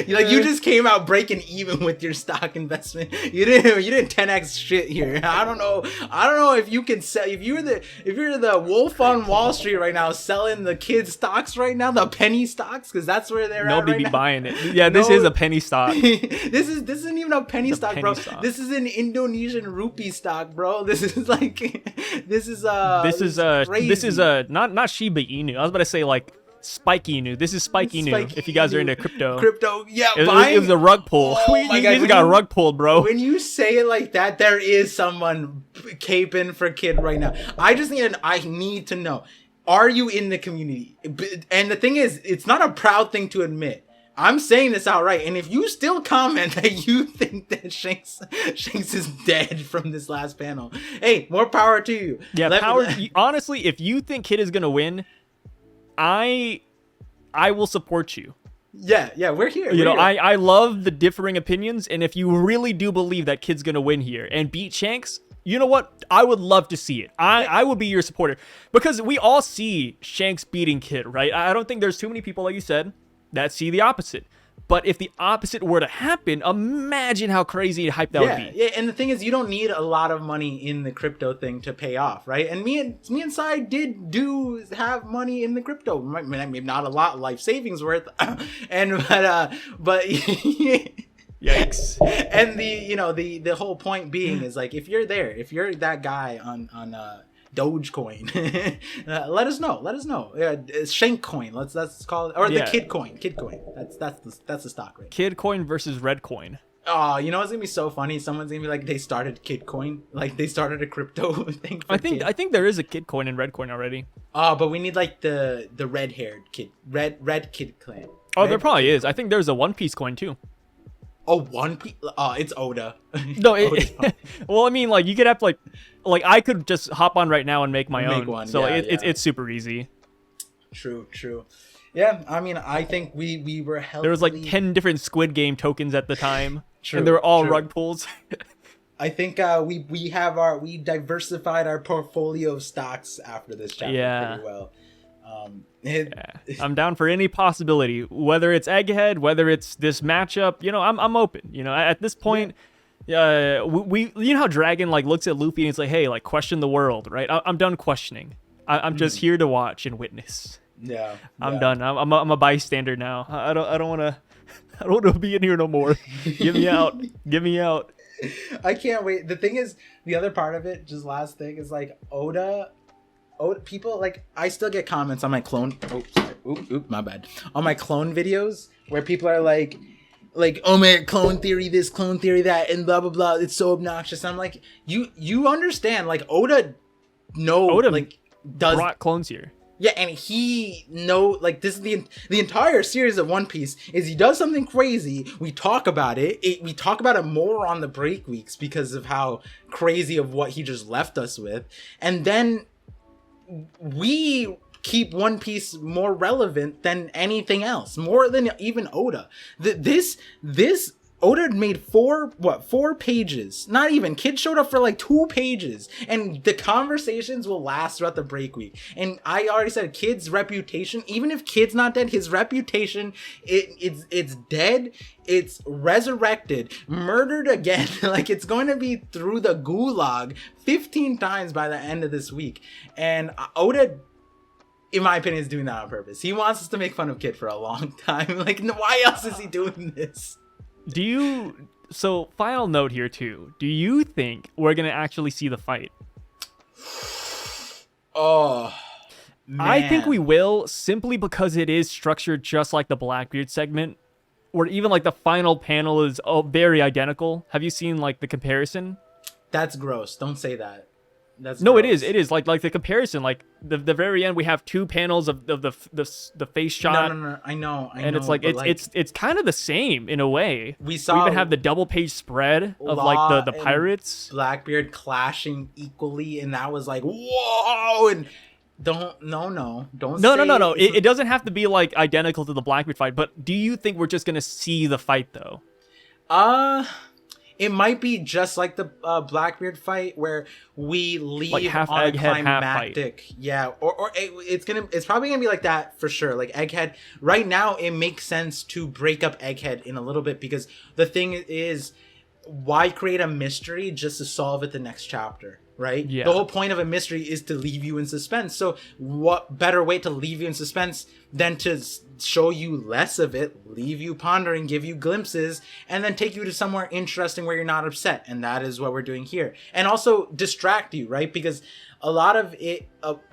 Like, you just came out breaking even with your stock investment. You didn't 10x shit here. I don't know if you can sell, if you're the wolf on Wall Street right now selling the kids stocks right now, the penny stocks, because that's where they're Nobody at right be now. buying it. Yeah, this is a penny stock. This isn't even a penny It's a stock, penny bro. stock. This is an Indonesian rupee stock, bro. This is like this is crazy. Not Shiba Inu. I was about to say like Spike Inu. This is Spike Inu. If you guys are into crypto, yeah, it was a rug pull. Oh my God, You got rug pulled, bro. When you say it like that, there is someone caping for kid right now. I need to know. Are you in the community? And the thing is, it's not a proud thing to admit. I'm saying this outright, and if you still comment that you think that Shanks is dead from this last panel, hey, more power to you. Yeah, honestly, if you think Kid is gonna win, I will support you. Yeah, we're here. You know, I love the differing opinions, and if you really do believe that Kid's gonna win here and beat Shanks, you know what? I would love to see it. I would be your supporter, because we all see Shanks beating Kid, right? I don't think there's too many people, like you said, that see the opposite. But if the opposite were to happen, imagine how crazy and hype that would be. Yeah, and the thing is, you don't need a lot of money in the crypto thing to pay off, right? And me and Sai do have money in the crypto. Maybe not a lot, life savings worth, but Yikes. And the whole point being is, like, if you're that guy on Dogecoin, let us know. It's Shank coin. Let's call it, or the Kid coin. That's the stock, right? Kid coin versus red coin. Oh, you know what's gonna be so funny? Someone's gonna be like, they started Kid coin, like they started a crypto thing. I think there is a Kid coin and red coin already. Oh, but we need like the red haired kid, red Kid clan. Oh, there probably is. I think there's a One Piece coin too. Oh, One Piece. Oh, it's Oda. No, well, I mean, like, you could have like I could just hop on right now and make my own. One. So it's super easy. True. Yeah, I mean, I think we were healthy. There was like 10 different Squid Game tokens at the time. And they were all rug pulls. I think we diversified our portfolio of stocks after this chapter pretty well. I'm down for any possibility, whether it's Egghead, whether it's this matchup. You know, I'm open. You know, at this point, we you know how Dragon like looks at Luffy and he's like, hey, like, question the world, right? I'm done questioning. I'm just here to watch and witness. Yeah, I'm done. I'm a bystander now. I don't want to be in here no more. Get me out. Get me out. I can't wait. The thing is, the other part of it, just last thing, is like Oda, people, like, I still get comments on my clone. Oh, sorry. Oop, my bad. On my clone videos where people are like, oh man, clone theory this, clone theory that, and blah blah blah. It's so obnoxious. I'm like, you understand? Like, Oda like does brought clones here. Yeah, and he like, this is the entire series of One Piece is he does something crazy. We talk about it. We talk about it more on the break weeks because of how crazy of what he just left us with, and then we keep One Piece more relevant than anything else, more than even Oda. This Oda made four pages. Not even. Kid showed up for like 2 pages, and the conversations will last throughout the break week. And I already said, Kid's reputation, even if Kid's not dead, his reputation, it's dead. It's resurrected, murdered again. Like, it's going to be through the gulag 15 times by the end of this week. And Oda, in my opinion, is doing that on purpose. He wants us to make fun of Kid for a long time. Like, why else is he doing this? So final note here too. Do you think we're going to actually see the fight? Oh, man. I think we will, simply because it is structured just like the Blackbeard segment, where even like the final panel is very identical. Have you seen like the comparison? That's gross. Don't say that. That's no, gross. It is like the comparison, like the very end, we have 2 panels of the face shot. No, I know, and it's like it's kind of the same in a way. We even have the double page spread of like the pirates, Blackbeard clashing equally, and that was like, whoa. And don't no. It doesn't have to be like identical to the Blackbeard fight, but do you think we're just gonna see the fight though? it might be just like the Blackbeard fight where we leave like half on Egghead, a climactic, it's probably gonna be like that for sure. Like Egghead, right now it makes sense to break up Egghead in a little bit, because the thing is, why create a mystery just to solve it the next chapter, right? Yeah. The whole point of a mystery is to leave you in suspense. So what better way to leave you in suspense than to show you less of it, leave you pondering, give you glimpses, and then take you to somewhere interesting where you're not upset. And that is what we're doing here. And also distract you, right? Because a lot of it,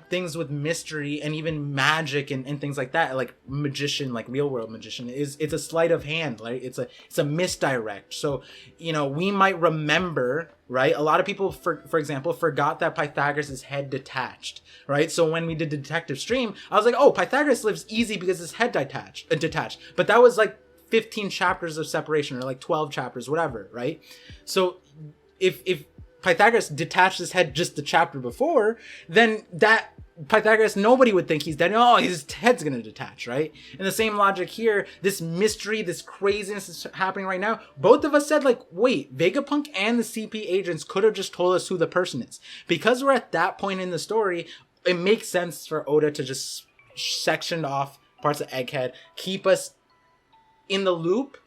things with mystery and even magic and things like that, like magician, like real world magician, it's a sleight of hand, right? It's a misdirect. So, we might remember, right? A lot of people, for example, forgot that Pythagoras' head detached, right? So when we did the detective stream, I was like, oh, Pythagoras lives easy because his head detached. But that was like 15 chapters of separation, or like 12 chapters, whatever, right? So if Pythagoras detached his head just the chapter before, then that Pythagoras, nobody would think he's dead. Oh, his head's gonna detach, right? And the same logic here, this mystery, this craziness is happening right now. Both of us said, like, wait, Vegapunk and the CP agents could have just told us who the person is. Because we're at that point in the story, it makes sense for Oda to just section off parts of Egghead, keep us in the loop,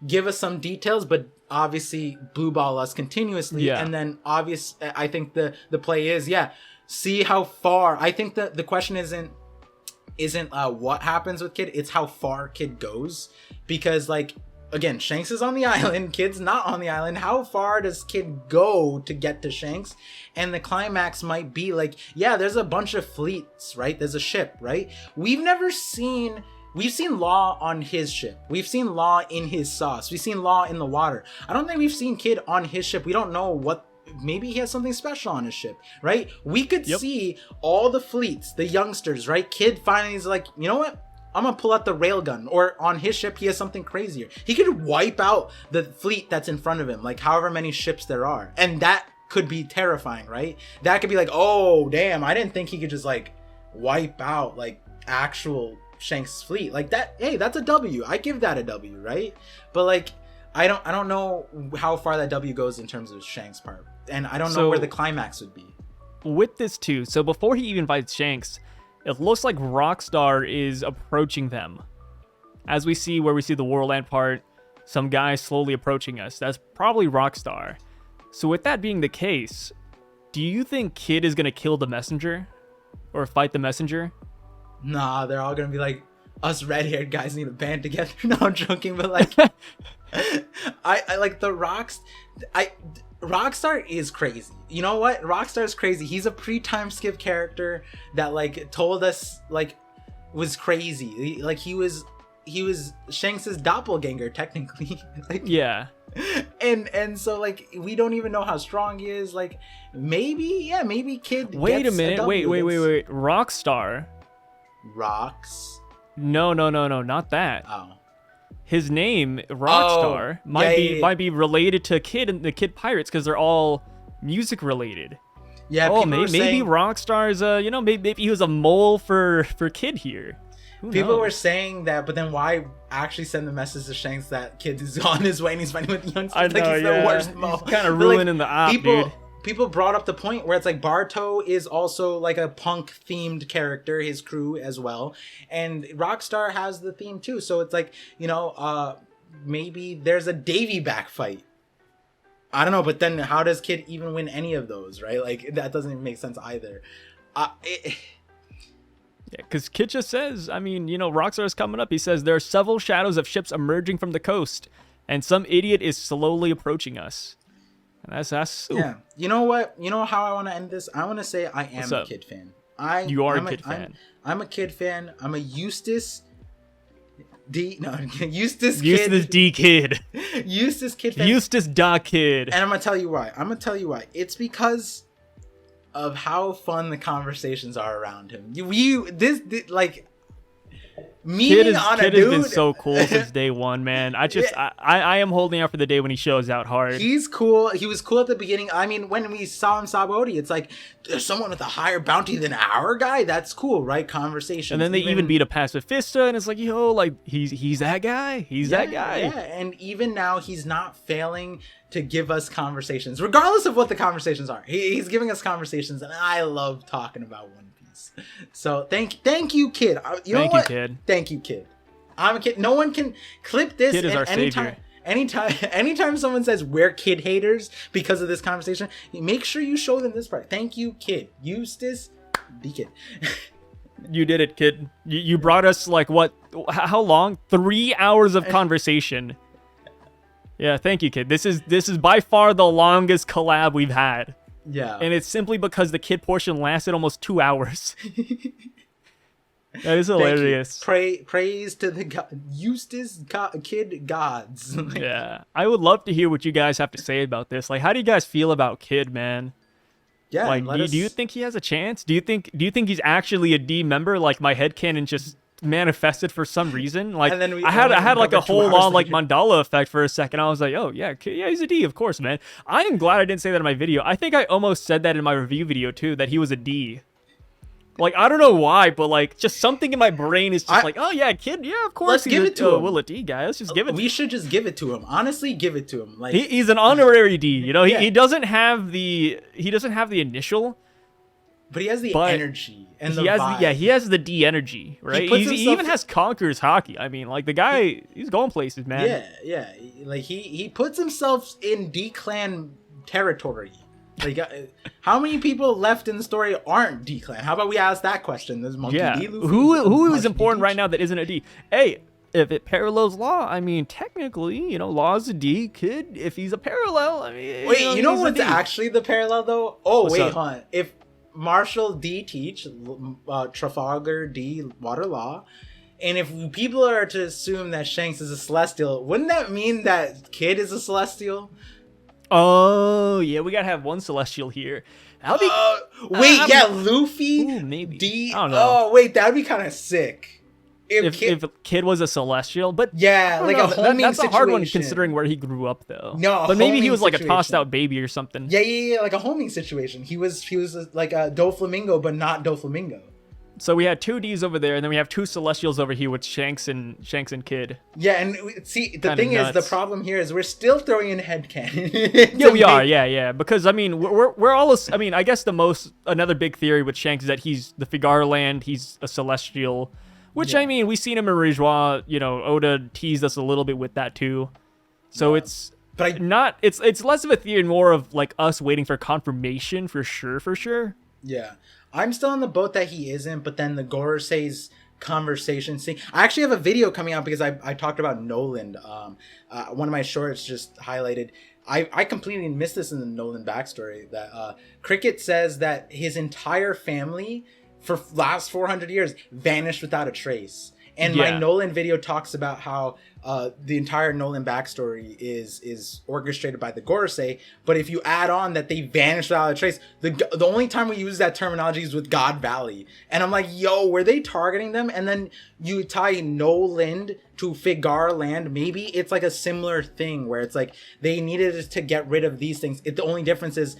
give us some details, but obviously blue ball us continuously. Yeah. And then I think the play is, see how far. I think the question isn't what happens with Kid, it's how far Kid goes. Because, like, again, Shanks is on the island, Kid's not on the island. How far does Kid go to get to Shanks? And the climax might be like, there's a bunch of fleets, right? There's a ship, right? We've seen Law on his ship. We've seen Law in his sauce. We've seen Law in the water. I don't think we've seen Kid on his ship. We don't know maybe he has something special on his ship, right? We could see all the fleets, the youngsters, right? Kid finally is like, you know what? I'm gonna pull out the railgun. Or on his ship, he has something crazier. He could wipe out the fleet that's in front of him, like however many ships there are. And that could be terrifying, right? That could be like, oh, damn, I didn't think he could just like wipe out like actual Shanks' fleet. Like that, hey, that's a W. I give that a W, right? But like, I don't know how far that W goes in terms of Shanks' part. And I don't know where the climax would be. With this too, so before he even fights Shanks, it looks like Rockstar is approaching them. As we see the Warland part, some guy slowly approaching us. That's probably Rockstar. So with that being the case, do you think Kid is going to kill the messenger? Or fight the messenger? Nah, they're all going to be like, us red-haired guys need to band together. No, I'm joking, but like, I like the Rockstar is crazy. You know what? Rockstar is crazy. He's a pre-time skip character that like told us like was crazy. Like he was Shanks's doppelganger technically. Like, yeah. And so like we don't even know how strong he is. Like maybe Kid. Wait a minute. Wait. Rockstar. Rocks. No, not that. Oh. His name, Rockstar, might be related to Kid and the Kid Pirates because they're all music related. Yeah. Maybe Rockstar's maybe he was a mole for Kid here. People were saying that, but then why actually send the message to Shanks that Kid is on his way and he's fighting with the youngsters? I know, like he's the worst mole. He's kind of ruining the op, dude. People brought up the point where it's like Barto is also like a punk themed character, his crew as well, and Rockstar has the theme too. So it's like, maybe there's a Davy back fight. I don't know, but then how does Kid even win any of those, right? Like that doesn't even make sense either. Yeah, because Kid just says, Rockstar's coming up. He says there are several shadows of ships emerging from the coast, and some idiot is slowly approaching us. And that's yeah. You know what? You know how I want to end this? I want to say I am a Kid fan. You are a Kid fan. I'm a Kid fan. I'm a Eustace D Kid. Eustace D Kid. Eustace Kid fan. Eustace Da Kid. And I'm gonna tell you why. It's because of how fun the conversations are around him. Meeting on a Kid dude. has been so cool since day one, man. I am holding out for the day when he shows out hard. He's cool. He was cool at the beginning. I mean, when we saw him Sabodi, it's like, there's someone with a higher bounty than our guy? That's cool, right? Conversation. And then they even beat a pacifista, and it's like, yo, like, he's that guy. He's that guy. Yeah, and even now, he's not failing to give us conversations, regardless of what the conversations are. He's giving us conversations, and I love talking about One Piece. So thank you, kid. Thank you, kid. Thank you, kid. I'm a kid. No one can clip this. Kid is our savior. Anytime someone says we're kid haters because of this conversation, make sure you show them this part. Thank you, kid. Eustace, the kid. You did it, kid. You brought us, like, what? How long? 3 hours of conversation. Yeah, thank you, kid. This is by far the longest collab we've had. Yeah. And it's simply because the kid portion lasted almost 2 hours. That is hilarious. Praise to the kid gods. Yeah. I would love to hear what you guys have to say about this. Like, how do you guys feel about Kid, man? Yeah. Like, do you think he has a chance? Do you think he's actually a D member? Like, my headcanon just manifested for some reason. Like, I had like a whole on like Mandala effect for a second. I was like, oh yeah, he's a D, of course, man. I am glad I didn't say that in my video. I think I almost said that in my review video too, that he was a D. Like, I don't know why, but like, just something in my brain is just like, oh yeah, Kid, yeah, of course. Let's give it to him. Will a D guy. Let's just give it. We should just give it to him. Honestly, give it to him. Like, he's an honorary D. You know, he doesn't have the initial. But he has the energy and the vibe. He has the D energy, right? He even has Conqueror's hockey. I mean, like, the guy, he's going places, man. Yeah. Like, he puts himself in D-Clan territory. Like, how many people left in the story aren't D-Clan? How about we ask that question? There's Monkey D. Luffy, who is important right now that isn't a D? Hey, if it parallels Law, I mean, technically, you know, Law's a D. Kid, if he's a parallel, I mean... Wait, you know what's actually the parallel, though? Oh, what's wait, up? hold on. If Marshall D teach, Trafalgar D water law, and if people are to assume that Shanks is a celestial, wouldn't that mean that Kid is a celestial? Oh yeah, we gotta have one celestial here. Luffy. Ooh, maybe D. I don't know. Oh wait, that'd be kind of sick. If Kid was a celestial, but yeah, like a homing that's situation. a hard one considering where he grew up, though. No, but maybe he was like a tossed out baby or something. Yeah, like a homing situation. He was like a Doflamingo, but not Doflamingo. So we had two Ds over there, and then we have two celestials over here with Shanks and Kid. Yeah, and see, the thing is, the problem here is we're still throwing in headcanon. Yeah, we are. Yeah. Because I mean, we're all. I mean, I guess another big theory with Shanks is that he's the Figar land. He's a celestial. Which, I mean, we've seen him in Rijwa, you know, Oda teased us a little bit with that too. So it's less of a theory and more of like us waiting for confirmation for sure. Yeah. I'm still on the boat that he isn't, but then the Gorosei's conversation scene. I actually have a video coming out because I talked about Noland. One of my shorts just highlighted. I completely missed this in the Noland backstory that Cricket says that his entire family for last 400 years vanished without a trace. And my Nolan video talks about how the entire Nolan backstory is orchestrated by the Gorosei. But if you add on that they vanished without a trace, the only time we use that terminology is with God Valley. And I'm like, yo, were they targeting them? And then you tie Noland to Figar land. Maybe it's like a similar thing where it's like they needed to get rid of these things. The only difference is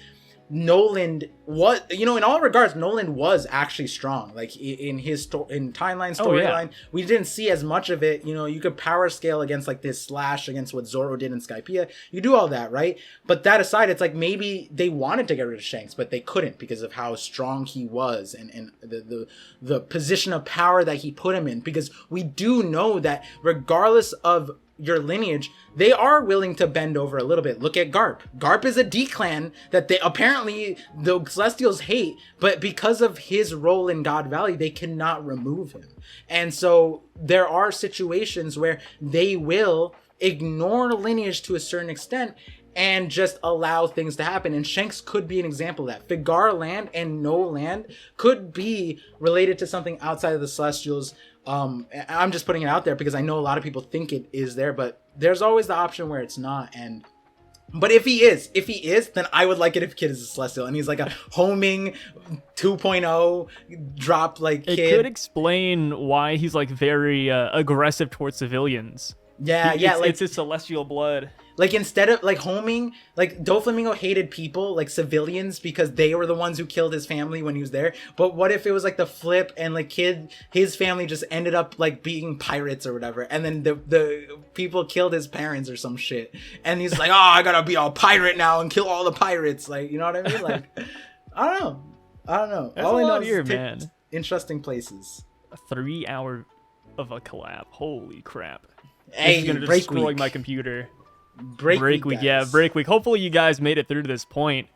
Noland was, you know, in all regards, Noland was actually strong. Like in his timeline, storyline, we didn't see as much of it. You know, you could power scale against like this slash against what Zoro did in Skypiea. You do all that, right? But that aside, it's like maybe they wanted to get rid of Shanks, but they couldn't because of how strong he was and the position of power that he put him in. Because we do know that regardless of your lineage, they are willing to bend over a little bit. Look at Garp. Garp is a D-clan that they apparently the Celestials hate, but because of his role in God Valley, they cannot remove him. And so there are situations where they will ignore lineage to a certain extent and just allow things to happen. And Shanks could be an example of that. Figar land and No land could be related to something outside of the Celestials. I'm just putting it out there because I know a lot of people think it is there, but there's always the option where it's not. And But if he is, then I would like it if Kid is a Celestial and he's like a homing 2.0 drop like kid. It could explain why he's like very aggressive towards civilians. Yeah, It's his celestial blood. Like, instead of, like, homing, like, Doflamingo hated people, like, civilians, because they were the ones who killed his family when he was there. But what if it was, like, the flip, and, like, his family just ended up, like, being pirates or whatever, and then the people killed his parents or some shit, and he's like, oh, I gotta be all pirate now and kill all the pirates, like, you know what I mean? Like, I don't know. That's all a I know lot is here, man. Interesting places. A 3 hour of a collab. Holy crap. Hey, this is gonna destroy my computer. Break week, yeah, break week. Hopefully you guys made it through to this point.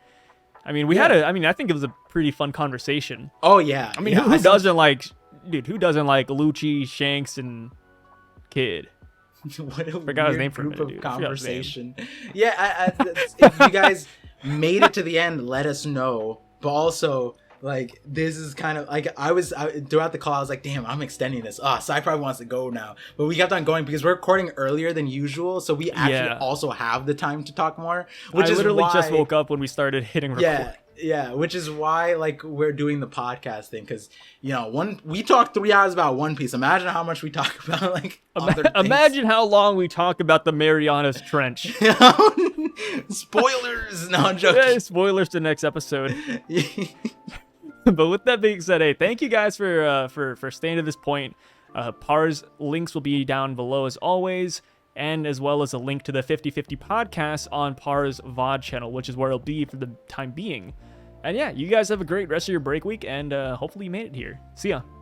I mean, I think it was a pretty fun conversation. Oh yeah. I mean, who doesn't like Lucci, Shanks, and Kid? What a Forgot his name group for a minute, of dude. conversation. Yeah, if you guys made it to the end, let us know. But also, like, this is kind of like throughout the call I was like, damn, I'm extending this. Sai probably wants to go now, but we kept on going because we're recording earlier than usual, so we actually also have the time to talk more, which is literally just woke up when we started hitting record. Yeah, which is why, like, we're doing the podcast thing, because, you know, we talked 3 hours about One Piece. Imagine how much we talk about, like, other things. Imagine how long we talk about the Marianas Trench. Spoilers! No, I'm joking. Yeah, spoilers to next episode. But with that being said, hey, thank you guys for staying to this point. Par's links will be down below as always, and as well as a link to the 50/50 podcast on Par's VOD channel, which is where it'll be for the time being. And yeah, you guys have a great rest of your break week, and hopefully you made it here. See ya.